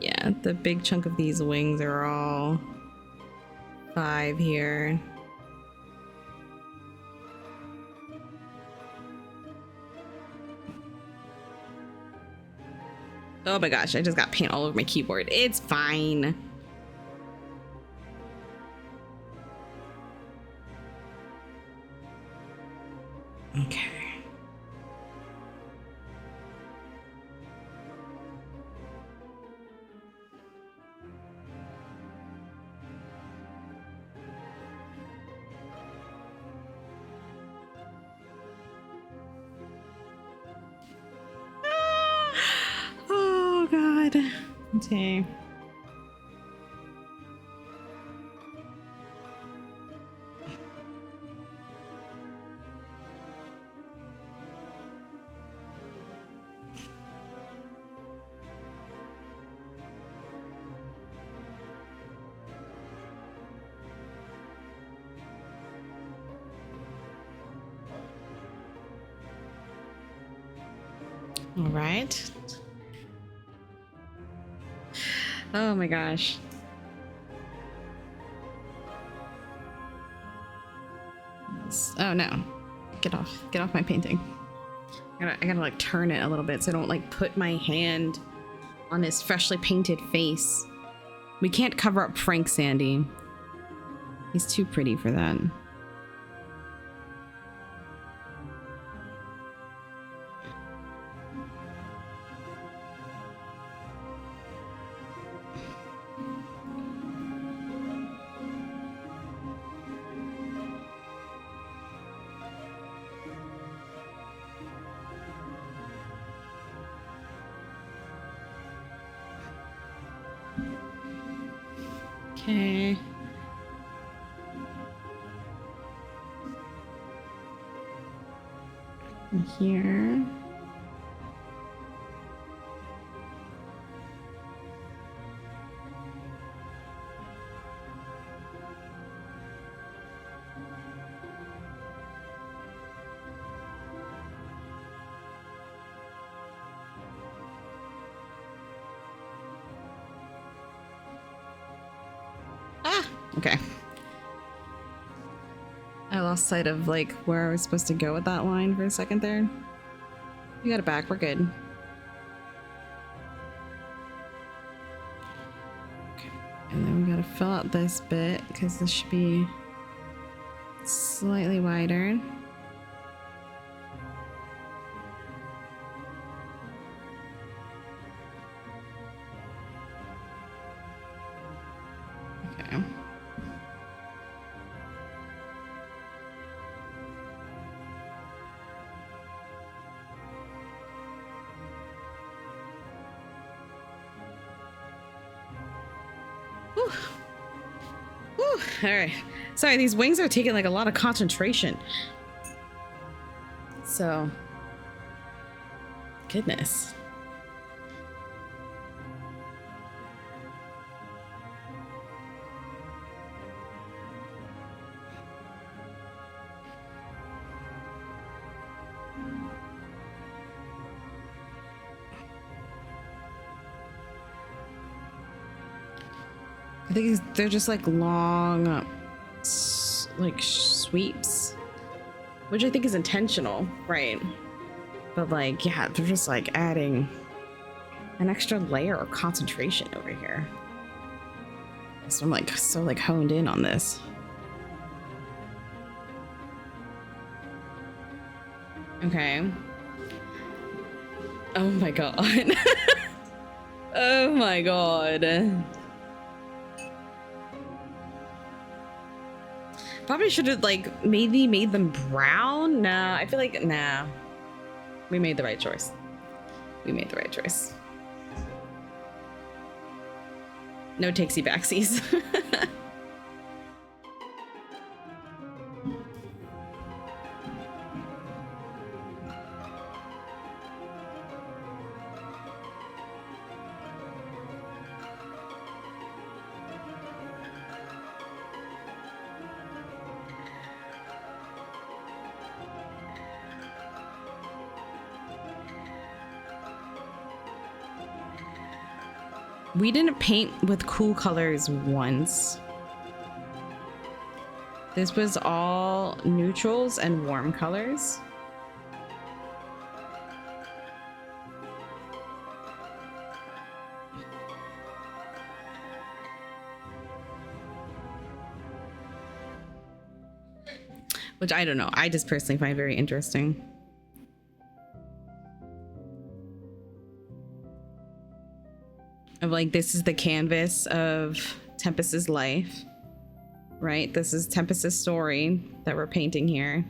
Yeah, the big chunk of these wings are all 5 here. Oh my gosh, I just got paint all over my keyboard. It's fine. Okay. Oh God. Okay. All right. Oh my gosh. Oh no. Get off my painting. I gotta like turn it a little bit so I don't like put my hand on his freshly painted face. We can't cover up Frank, Sandy. He's too pretty for that. Okay. And here. Okay. I lost sight of like where I was supposed to go with that line for a second there. We got it back. We're good. Okay. And then we gotta fill out this bit because this should be slightly wider. Okay. Whew. Whew. All right. Sorry, these wings are taking like a lot of concentration. So, goodness. I think they're just like long, like sweeps, which I think is intentional, right? But like, yeah, they're just like adding an extra layer of concentration over here. So I'm like so like honed in on this. Okay. Oh my god. Oh my god. Probably should have like maybe made them brown. Nah, I feel like nah. We made the right choice. We made the right choice. No takesy backsies. We didn't paint with cool colors once. This was all neutrals and warm colors. Which I don't know. I just personally find very interesting. Of like, this is the canvas of Tempest's life, right? This is Tempest's story that we're painting here.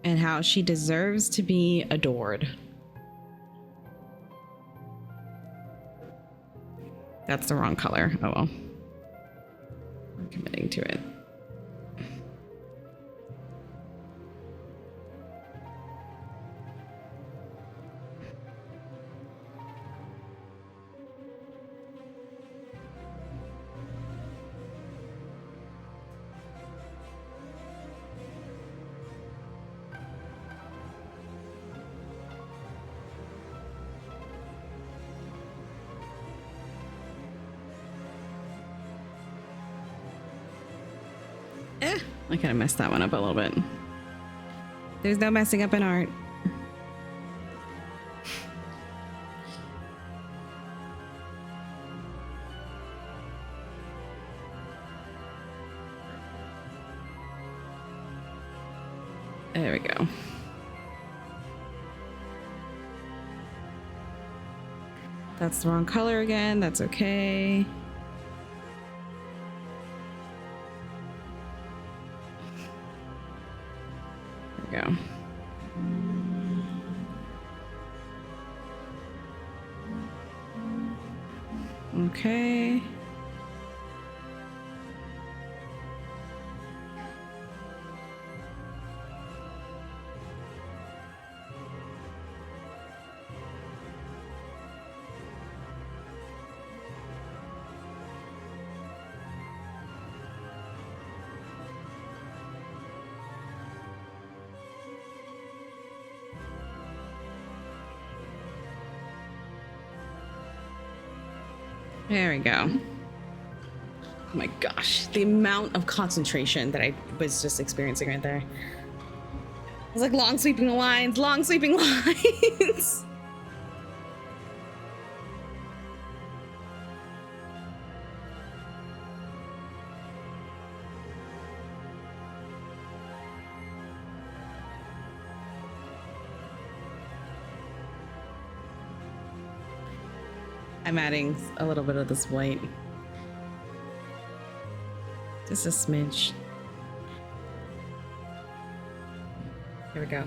And how she deserves to be adored. That's the wrong color. Oh well. We're committing to it. I kind of messed that one up a little bit. There's no messing up in art. There we go. That's the wrong color again. That's okay. There we go. Okay. There we go. Oh my gosh, the amount of concentration that I was just experiencing right there. It was like long sweeping lines, long sweeping lines. I'm adding a little bit of this white. Just a smidge. Here we go.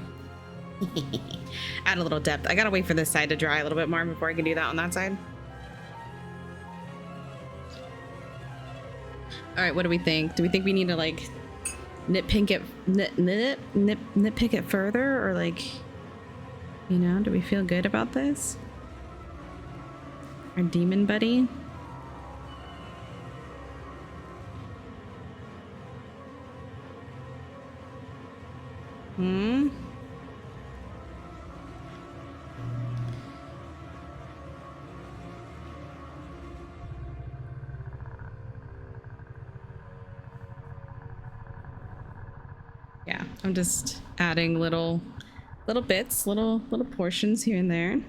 Add a little depth. I gotta wait for this side to dry a little bit more before I can do that on that side. All right, what do we think? Do we think we need to like nitpick it further, or like, you know, do we feel good about this? Our demon buddy. Yeah, I'm just adding little bits, little portions here and there.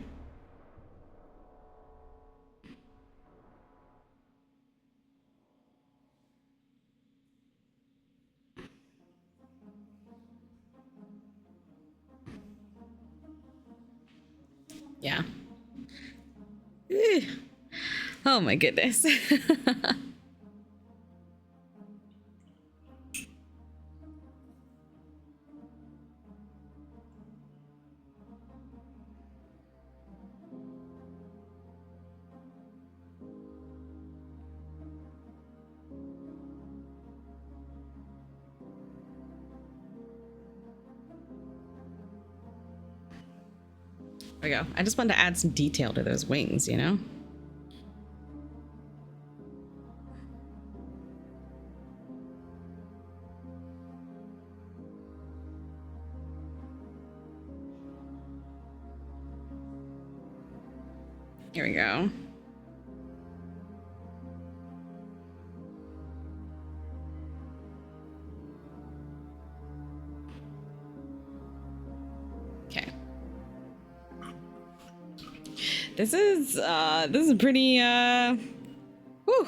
Yeah. Oh my goodness. There we go. I just wanted to add some detail to those wings, you know? Here we go. Okay. This is pretty whew.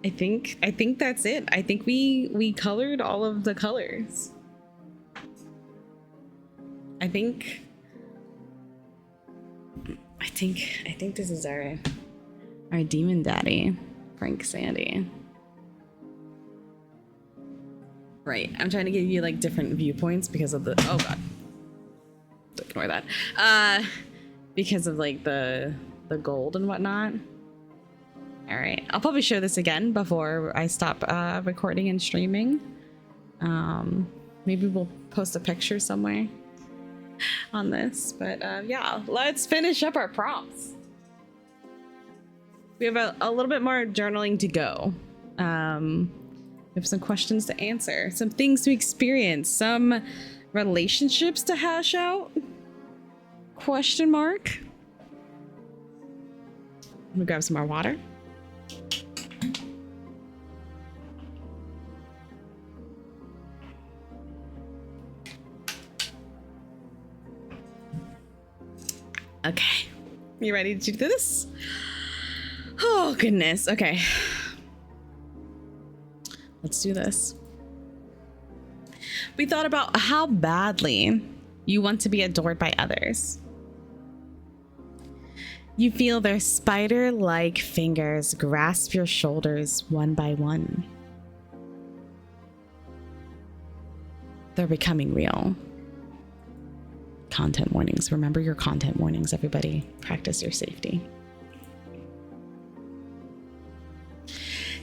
I think that's it. I think we colored all of the colors. I think this is our demon daddy, Frank Sandy. Right. I'm trying to give you like different viewpoints because of the oh god. Ignore that. Because of like the gold and whatnot. All right, I'll probably show this again before I stop recording and streaming. Maybe we'll post a picture somewhere on this, but yeah, let's finish up our prompts. We have a little bit more journaling to go. We have some questions to answer, some things to experience, some relationships to hash out. Question mark. Let me grab some more water. Okay. You ready to do this? Oh, goodness. Okay. Let's do this. We thought about how badly you want to be adored by others. You feel their spider-like fingers grasp your shoulders one by one. They're becoming real. Content warnings. Remember your content warnings, everybody. Practice your safety.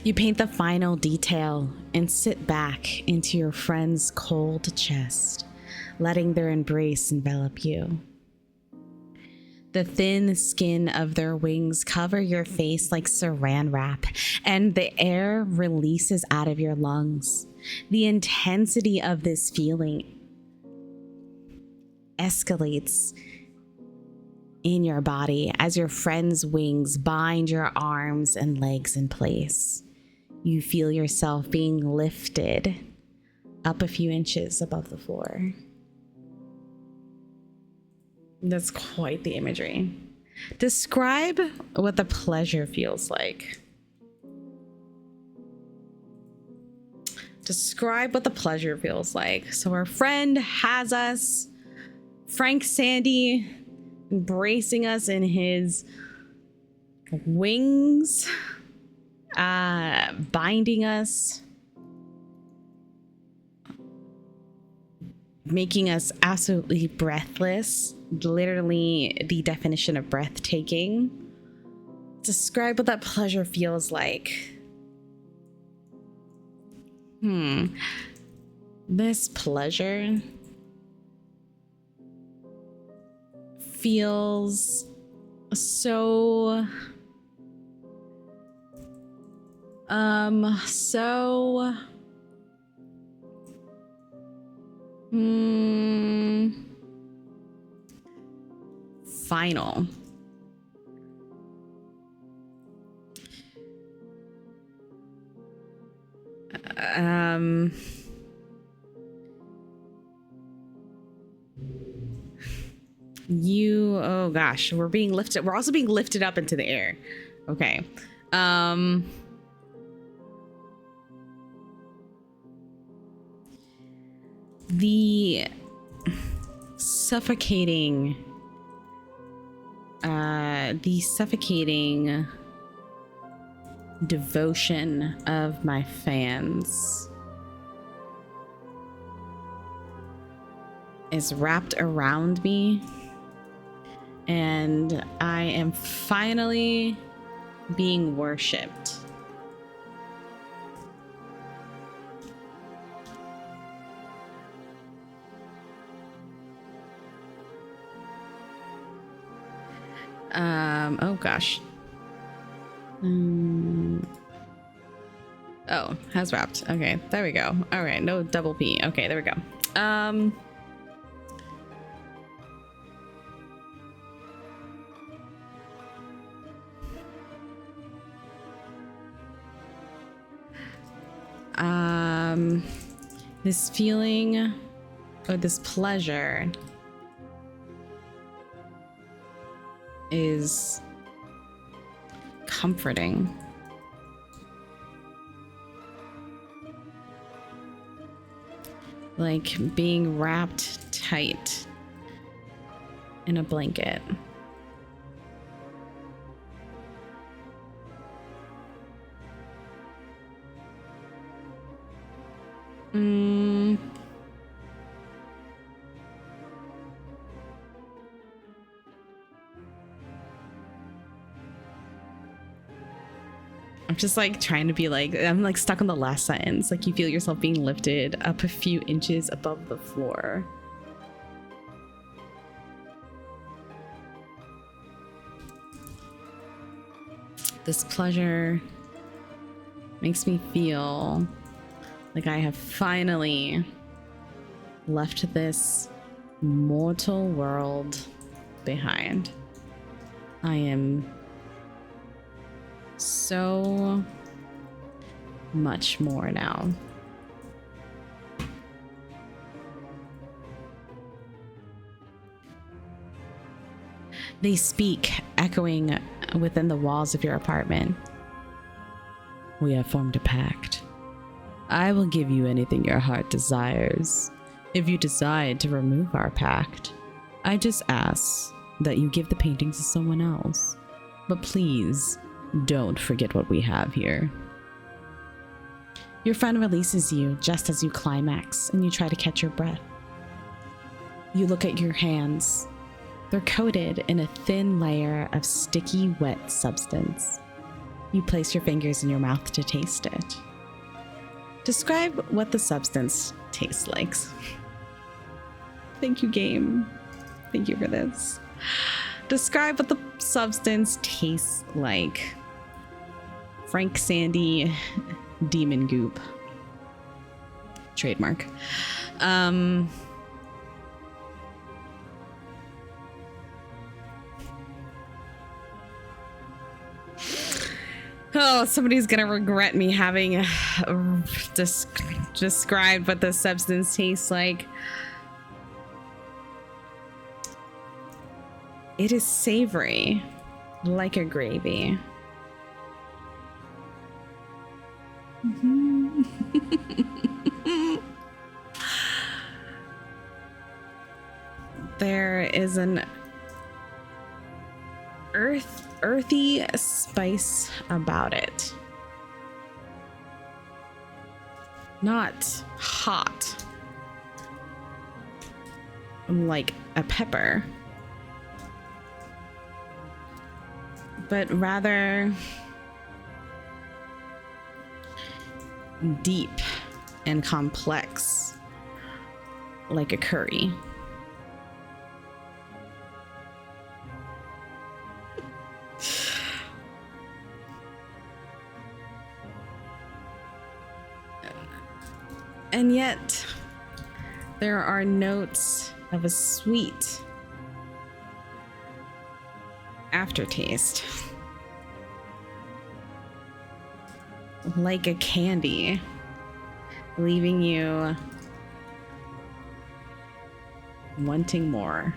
You paint the final detail and sit back into your friend's cold chest, letting their embrace envelop you. The thin skin of their wings cover your face like saran wrap, and the air releases out of your lungs. The intensity of this feeling escalates in your body as your friend's wings bind your arms and legs in place. You feel yourself being lifted up a few inches above the floor. That's quite the imagery. Describe what the pleasure feels like. Describe what the pleasure feels like. So our friend has us, Frank Sandy, embracing us in his wings, binding us, making us absolutely breathless, literally the definition of breathtaking. Describe what that pleasure feels like. This pleasure feels so final. Oh gosh, we're being lifted. We're also being lifted up into the air. Okay. The suffocating devotion of my fans is wrapped around me, and I am finally being worshipped. Oh gosh. Oh, has wrapped. Okay, there we go. All right, no double P. Okay, there we go. This feeling, or this pleasure, is comforting. Like being wrapped tight in a blanket. I'm just like trying to be like, I'm like stuck on the last sentence. Like you feel yourself being lifted up a few inches above the floor. This pleasure makes me feel like I have finally left this mortal world behind. I am so much more now. They speak, echoing within the walls of your apartment. We have formed a pact. I will give you anything your heart desires. If you decide to remove our pact, I just ask that you give the paintings to someone else. But please, don't forget what we have here. Your friend releases you just as you climax and you try to catch your breath. You look at your hands. They're coated in a thin layer of sticky, wet substance. You place your fingers in your mouth to taste it. Describe what the substance tastes like. Thank you, game. Thank you for this. Describe what the substance tastes like. Frank Sandy Demon Goop. Trademark. Oh, somebody's gonna regret me having described what the substance tastes like. It is savory, like a gravy. There is an earthy spice about it. Not hot, like a pepper, but rather deep and complex, like a curry. And yet, there are notes of a sweet aftertaste. Like a candy, leaving you wanting more.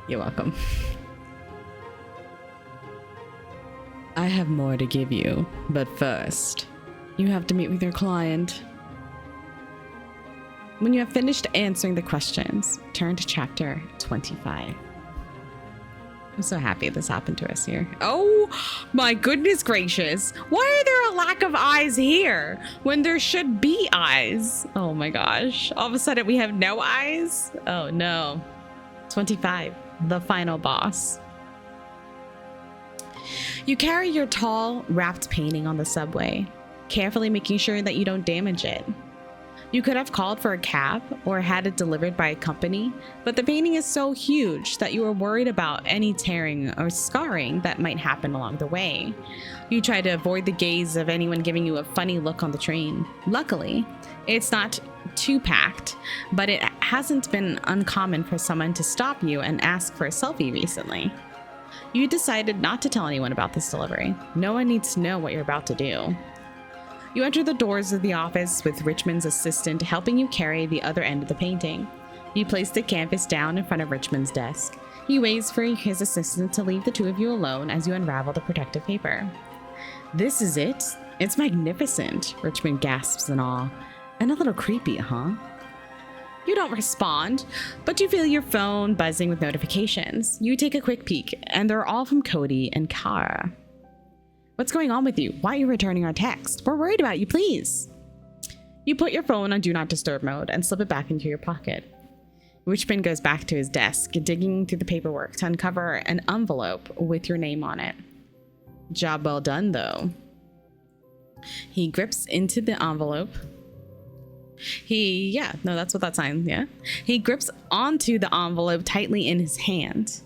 You're welcome. I have more to give you, but first, you have to meet with your client. When you have finished answering the questions, turn to chapter 25. I'm so happy this happened to us here. Oh my goodness gracious. Why are there a lack of eyes here when there should be eyes? Oh my gosh. All of a sudden we have no eyes? Oh no. 25, the final boss. You carry your tall, wrapped painting on the subway, carefully making sure that you don't damage it. You could have called for a cab or had it delivered by a company, but the painting is so huge that you are worried about any tearing or scarring that might happen along the way. You try to avoid the gaze of anyone giving you a funny look on the train. Luckily, it's not too packed, but it hasn't been uncommon for someone to stop you and ask for a selfie recently. You decided not to tell anyone about this delivery. No one needs to know what you're about to do. You enter the doors of the office with Richmond's assistant helping you carry the other end of the painting. You place the canvas down in front of Richmond's desk. He waits for his assistant to leave the two of you alone as you unravel the protective paper. This is it? It's magnificent, Richmond gasps in awe. And a little creepy, huh? You don't respond, but you feel your phone buzzing with notifications. You take a quick peek, and they're all from Cody and Kara. What's going on with you? Why are you returning our text? We're worried about you, please. You put your phone on Do Not Disturb mode and slip it back into your pocket. Richmond goes back to his desk, digging through the paperwork to uncover an envelope with your name on it. Job well done, though. He grips into the envelope. That's what that sign, yeah. He grips onto the envelope tightly in his hand.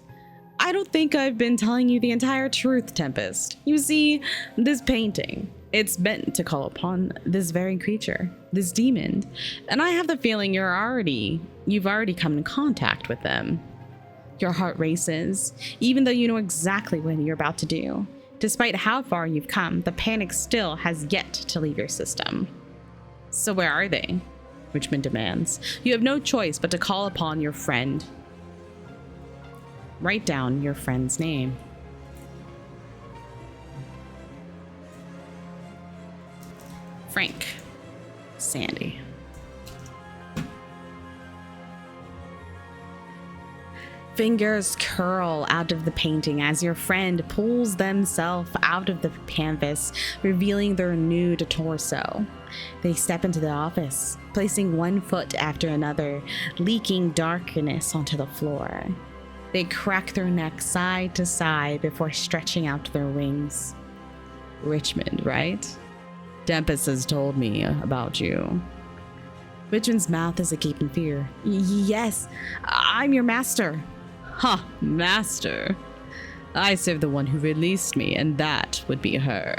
I don't think I've been telling you the entire truth, Tempest. You see, this painting, it's meant to call upon this very creature, this demon, and I have the feeling you've already come in contact with them. Your heart races, even though you know exactly what you're about to do. Despite how far you've come, the panic still has yet to leave your system. So where are they? Richmond demands. You have no choice but to call upon your friend. Write down your friend's name. Frank. Sandy. Fingers curl out of the painting as your friend pulls themselves out of the canvas, revealing their nude torso. They step into the office, placing one foot after another, leaking darkness onto the floor. They crack their necks side to side before stretching out their wings. Richmond, right? Tempest has told me about you. Richmond's mouth is agape in fear. Yes, I'm your master. Huh, master. I serve the one who released me, and that would be her.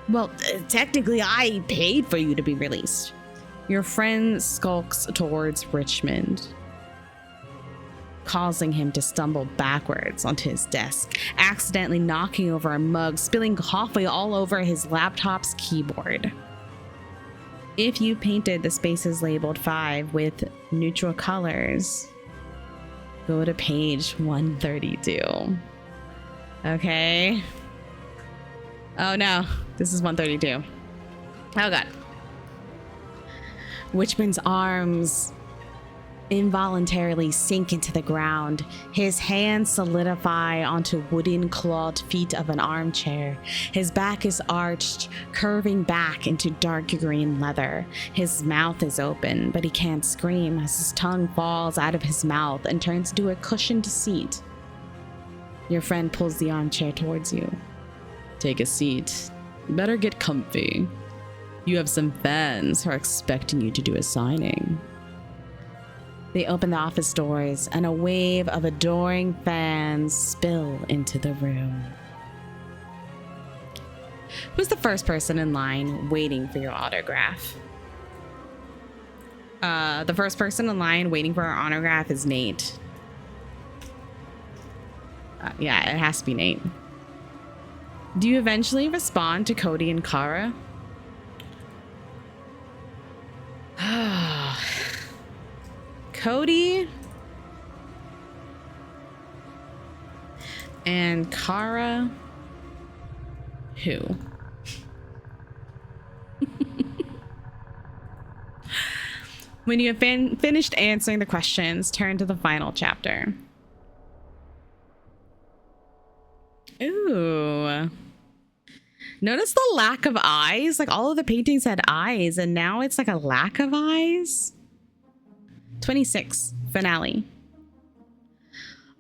Well, technically, I paid for you to be released. Your friend skulks towards Richmond, causing him to stumble backwards onto his desk, accidentally knocking over a mug, spilling coffee all over his laptop's keyboard. If you painted the spaces labeled 5 with neutral colors, go to page 132. Okay. Oh no, this is 132. Oh god. Richmond's arms involuntarily sink into the ground. His hands solidify onto wooden clawed feet of an armchair. His back is arched, curving back into dark green leather. His mouth is open, but he can't scream as his tongue falls out of his mouth and turns into a cushioned seat. Your friend pulls the armchair towards you. Take a seat. Better get comfy. You have some fans who are expecting you to do a signing. They open the office doors, and a wave of adoring fans spill into the room. Who's the first person in line waiting for your autograph? The first person in line waiting for our autograph is Nate. Yeah, it has to be Nate. Do you eventually respond to Cody and Kara? Cody and Kara. Who? When you have finished answering the questions, turn to the final chapter. Ooh. Notice the lack of eyes? Like all of the paintings had eyes, and now it's like a lack of eyes. 26, finale.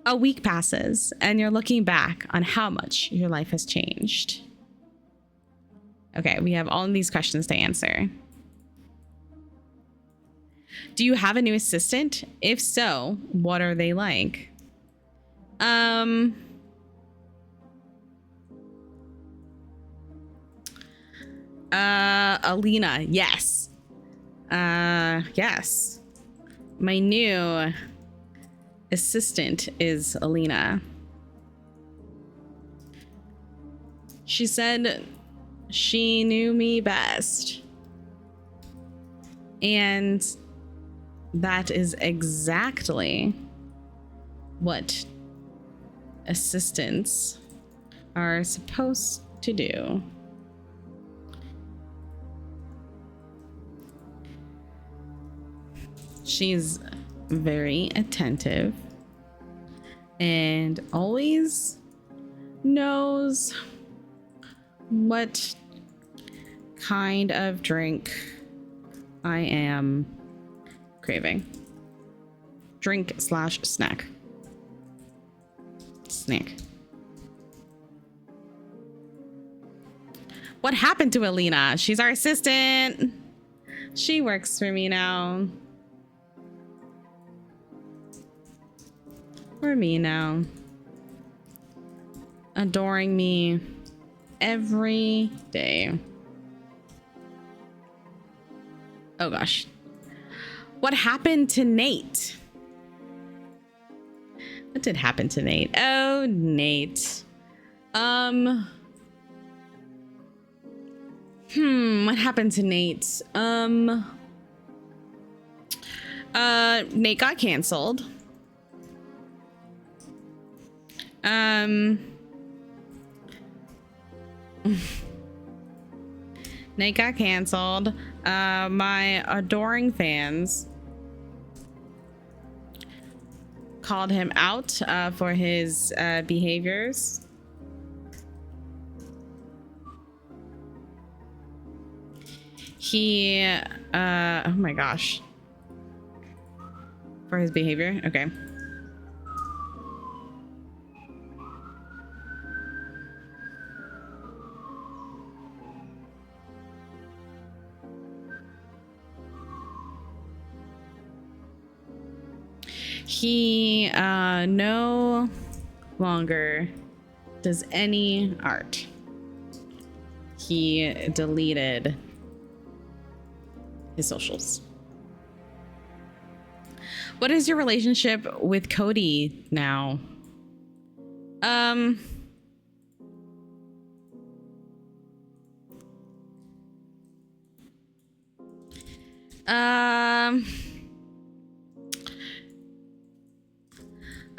A week passes, and you're looking back on how much your life has changed. Okay, we have all of these questions to answer. Do you have a new assistant? If so, what are they like? Alina, yes. Yes. My new assistant is Alina. She said she knew me best. And that is exactly what assistants are supposed to do. She's very attentive and always knows what kind of drink I am craving. Drink / snack. Snack. What happened to Alina? She's our assistant. She works for me now. For me now. Adoring me every day. Oh gosh. What happened to Nate? What did happen to Nate? Oh, Nate. What happened to Nate? Nate got canceled. Nate got canceled. My adoring fans called him out for his behaviors. He, oh my gosh. For his behavior? Okay. He no longer does any art. He deleted his socials. What is your relationship with Cody now?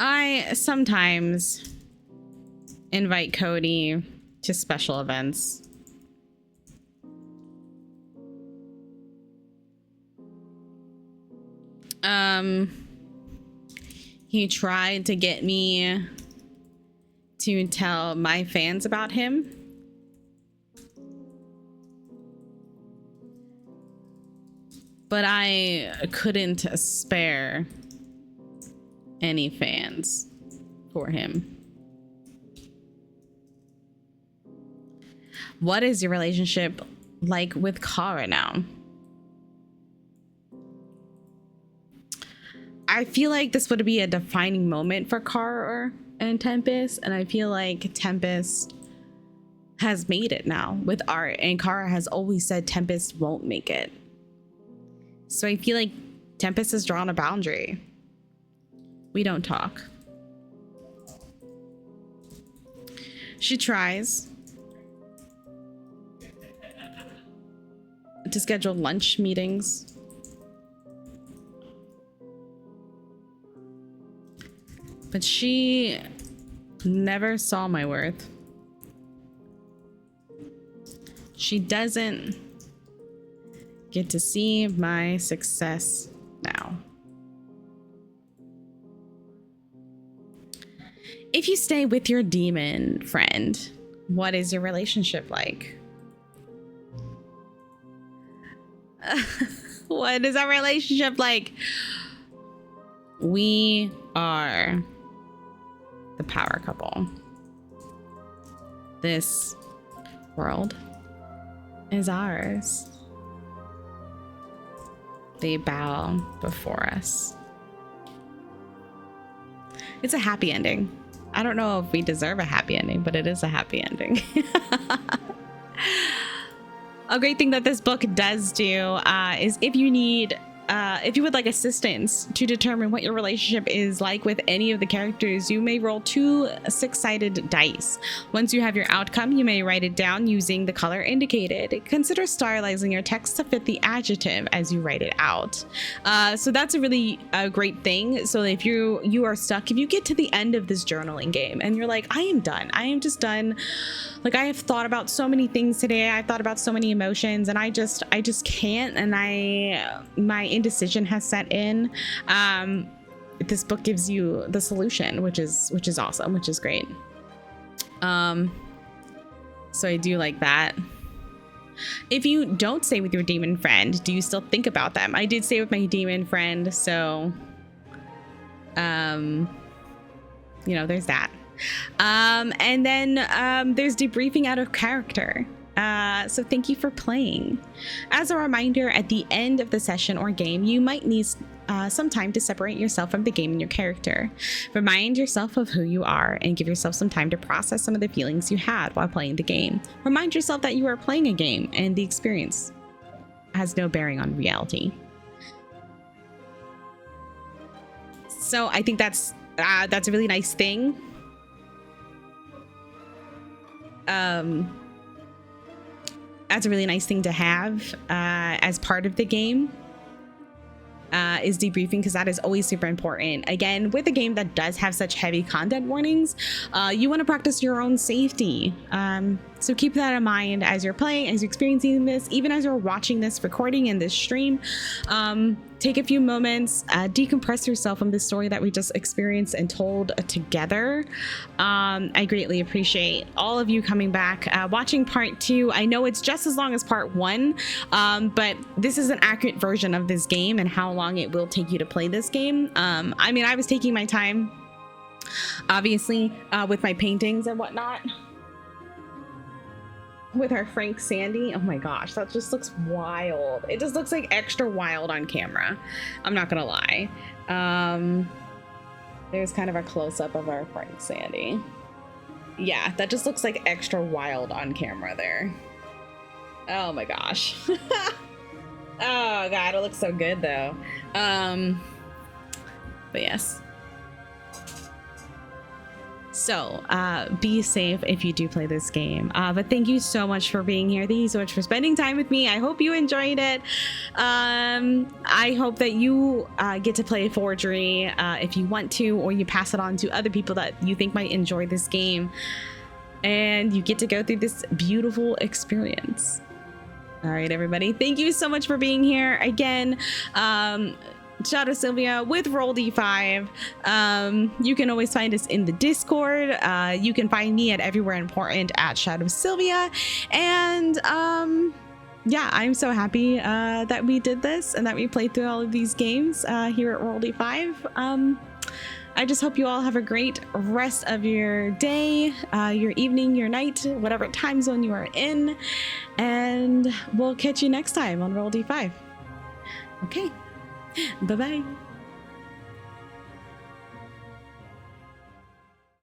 I sometimes invite Cody to special events. He tried to get me to tell my fans about him. But I couldn't spare any fans for him. What is your relationship like with Kara now? I feel like this would be a defining moment for Kara and Tempest, and I feel like Tempest has made it now with art, and Kara has always said Tempest won't make it. So I feel like Tempest has drawn a boundary. We don't talk. She tries to schedule lunch meetings. But she never saw my worth. She doesn't get to see my success now. If you stay with your demon friend, what is your relationship like? What is our relationship like? We are the power couple. This world is ours. They bow before us. It's a happy ending. I don't know if we deserve a happy ending, but it is a happy ending. A great thing that this book does do is if you would like assistance to determine what your relationship is like with any of the characters, you may roll 2 six-sided dice. Once you have your outcome, you may write it down using the color indicated. Consider stylizing your text to fit the adjective as you write it out. So that's a really great thing. So if you are stuck, if you get to the end of this journaling game and you're like, I am done. I am just done. Like, I have thought about so many things today. I've thought about so many emotions, and I just can't. And my indecision has set in. This book gives you the solution, which is awesome, which is great. So I do like that. If you don't stay with your demon friend, do you still think about them? I did stay with my demon friend, so there's that. And then there's debriefing out of character. So thank you for playing. As a reminder, at the end of the session or game, you might need some time to separate yourself from the game and your character. Remind yourself of who you are and give yourself some time to process some of the feelings you had while playing the game. Remind yourself that you are playing a game and the experience has no bearing on reality. So I think that's a really nice thing. That's a really nice thing to have as part of the game. is debriefing, because that is always super important. Again, with a game that does have such heavy content warnings, you want to practice your own safety. So keep that in mind as you're playing, as you're experiencing this, even as you're watching this recording in this stream. Take a few moments, decompress yourself from the story that we just experienced and told together. I greatly appreciate all of you coming back, watching part 2. I know it's just as long as part 1, but this is an accurate version of this game and how long it will take you to play this game. I mean, I was taking my time, obviously, with my paintings and whatnot. With our Frank Sandy, oh my gosh, that just looks wild. It just looks like extra wild on camera, I'm not gonna lie. There's kind of a close-up of our Frank Sandy. Yeah, that just looks like extra wild on camera there. Oh my gosh. Oh god, it looks so good though. But yes. So be safe if you do play this game, but thank you so much for being here. Thank you so much for spending time with me. I hope you enjoyed it. I hope that you get to play Forgery if you want to, or you pass it on to other people that you think might enjoy this game, and you get to go through this beautiful experience. All right, everybody, thank you so much for being here again. Shout out Silvia with Roll D5. You can always find us in the Discord. You can find me at Everywhere Important at Shadow Silvia. And yeah, I'm so happy that we did this and that we played through all of these games here at Roll D5. I just hope you all have a great rest of your day, your evening, your night, whatever time zone you are in. And we'll catch you next time on Roll D5. Okay. Bye-bye.